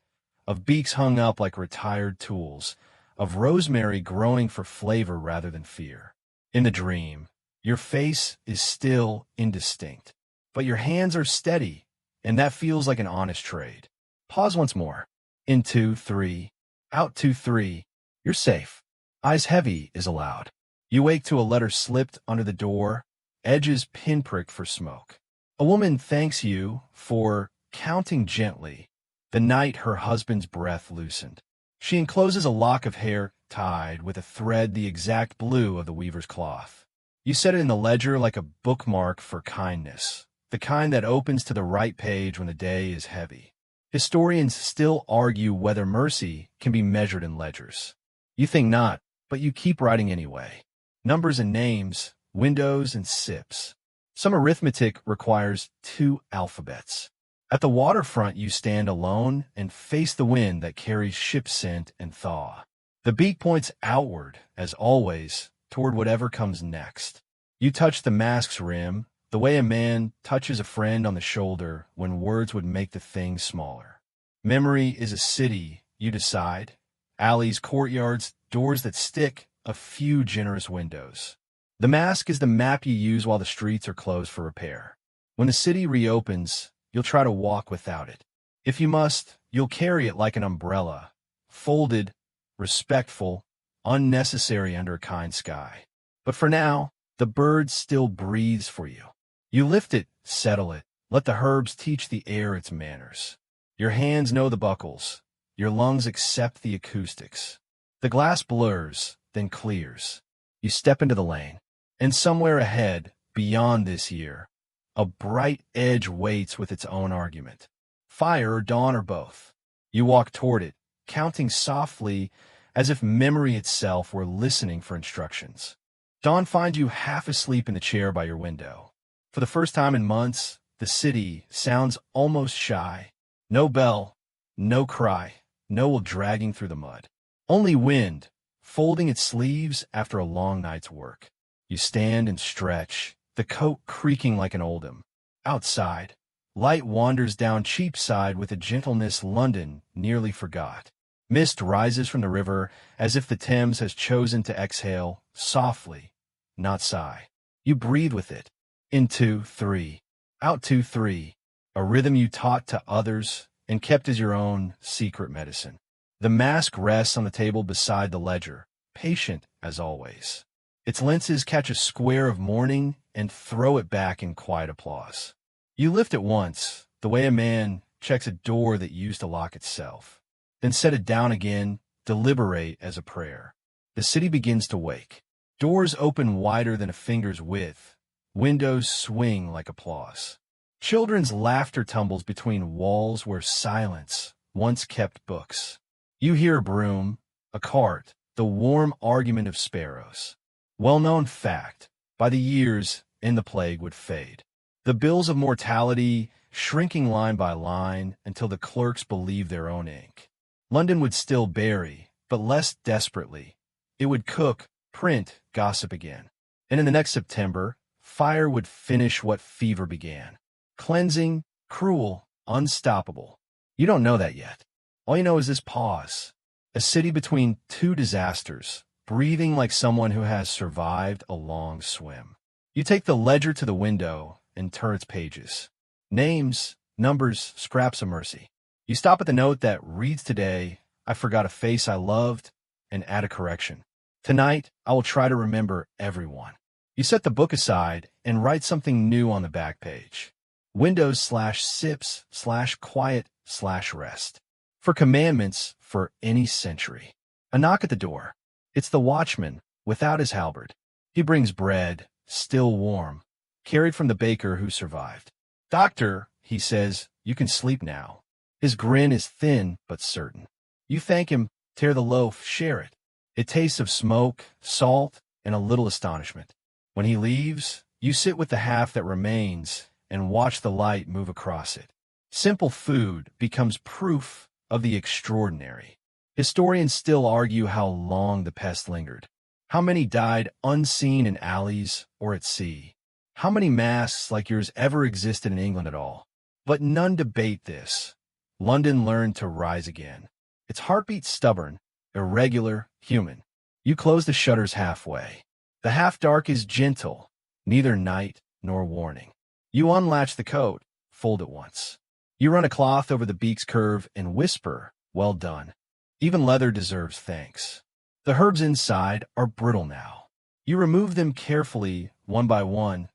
of beaks hung up like retired tools, of rosemary growing for flavor rather than fear. In the dream, your face is still indistinct, but your hands are steady, and that feels like an honest trade. Pause once more. In 2, 3, out 2, 3. You're safe. Eyes heavy is allowed. You wake to a letter slipped under the door, edges pinpricked for smoke. A woman thanks you for counting gently the night her husband's breath loosened. She encloses a lock of hair tied with a thread the exact blue of the weaver's cloth. You set it in the ledger like a bookmark for kindness, the kind that opens to the right page when the day is heavy. Historians still argue whether mercy can be measured in ledgers. You think not, but you keep writing anyway. Numbers and names, windows and sips. Some arithmetic requires 2 alphabets. At the waterfront you stand alone and face the wind that carries ship scent and thaw. The beak points outward, as always, toward whatever comes next. You touch the mask's rim, the way a man touches a friend on the shoulder when words would make the thing smaller. Memory is a city, you decide. Alleys, courtyards, doors that stick, a few generous windows. The mask is the map you use while the streets are closed for repair. When the city reopens, you'll try to walk without it. If you must, you'll carry it like an umbrella, folded, respectful, unnecessary under a kind sky. But for now, the bird still breathes for you. You lift it, settle it, let the herbs teach the air its manners. Your hands know the buckles, your lungs accept the acoustics. The glass blurs, then clears. You step into the lane, and somewhere ahead, beyond this year, a bright edge waits with its own argument. Fire or dawn or both. You walk toward it, counting softly as if memory itself were listening for instructions. Dawn finds you half asleep in the chair by your window. For the first time in months, the city sounds almost shy. No bell, no cry, no wool dragging through the mud. Only wind, folding its sleeves after a long night's work. You stand and stretch, the coat creaking like an oldham. Outside, light wanders down Cheapside with a gentleness London nearly forgot. Mist rises from the river as if the Thames has chosen to exhale softly, not sigh. You breathe with it. In 2, 3, out 2, 3, a rhythm you taught to others and kept as your own secret medicine. The mask rests on the table beside the ledger, patient as always. Its lenses catch a square of morning and throw it back in quiet applause. You lift it once, the way a man checks a door that used to lock itself. Then set it down again, deliberate as a prayer. The city begins to wake. Doors open wider than a finger's width. Windows swing like applause. Children's laughter tumbles between walls where silence once kept books. You hear a broom, a cart, the warm argument of sparrows. Well-known fact, By the years, in the plague would fade. The bills of mortality shrinking line by line until the clerks believed their own ink. London would still bury, but less desperately. It would cook, print, gossip again. And in the next September, fire would finish what fever began. Cleansing, cruel, unstoppable. You don't know that yet. All you know is this pause. A city between two disasters, breathing like someone who has survived a long swim. You take the ledger to the window and turn its pages. Names, numbers, scraps of mercy. You stop at the note that reads today, I forgot a face I loved, and add a correction. Tonight, I will try to remember everyone. You set the book aside and write something new on the back page. Windows/sips/quiet/rest. For commandments for any century. A knock at the door. It's the watchman, without his halberd. He brings bread, still warm, carried from the baker who survived. Doctor, he says, you can sleep now. His grin is thin but certain. You thank him, tear the loaf, share it. It tastes of smoke, salt, and a little astonishment. When he leaves, you sit with the half that remains and watch the light move across it. Simple food becomes proof of the extraordinary. Historians still argue how long the pest lingered. How many died unseen in alleys or at sea? How many masks like yours ever existed in England at all? But none debate this. London learned to rise again. Its heartbeat stubborn, irregular, human. You close the shutters halfway. The half-dark is gentle, neither night nor warning. You unlatch the coat, fold it once. You run a cloth over the beak's curve and whisper, well done. Even leather deserves thanks. The herbs inside are brittle now. You remove them carefully, one by one.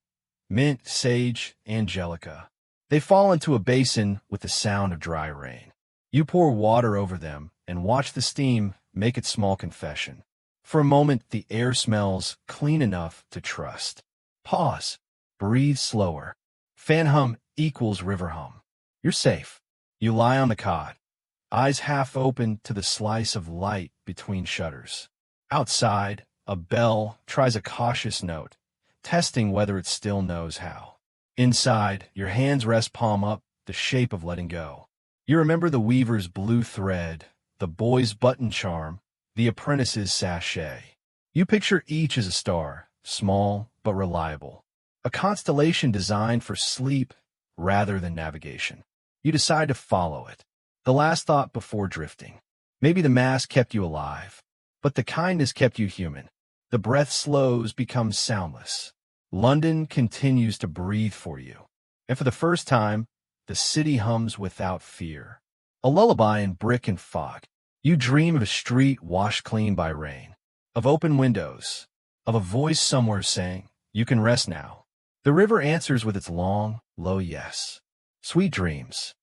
Mint, sage, angelica. They fall into a basin with the sound of dry rain. You pour water over them and watch the steam make its small confession. For a moment, the air smells clean enough to trust. Pause. Breathe slower. Fan hum equals river hum. You're safe. You lie on the cot, eyes half open to the slice of light between shutters. Outside, a bell tries a cautious note, testing whether it still knows how. Inside, your hands rest palm up, the shape of letting go. You remember the weaver's blue thread, the boy's button charm, the apprentice's sachet. You picture each as a star, small but reliable. A constellation designed for sleep rather than navigation. You decide to follow it. The last thought before drifting. Maybe the mask kept you alive, but the kindness kept you human. The breath slows, becomes soundless. London continues to breathe for you. And for the first time, the city hums without fear. A lullaby in brick and fog. You dream of a street washed clean by rain, of open windows, of a voice somewhere saying, you can rest now. The river answers with its long, low yes. Sweet dreams.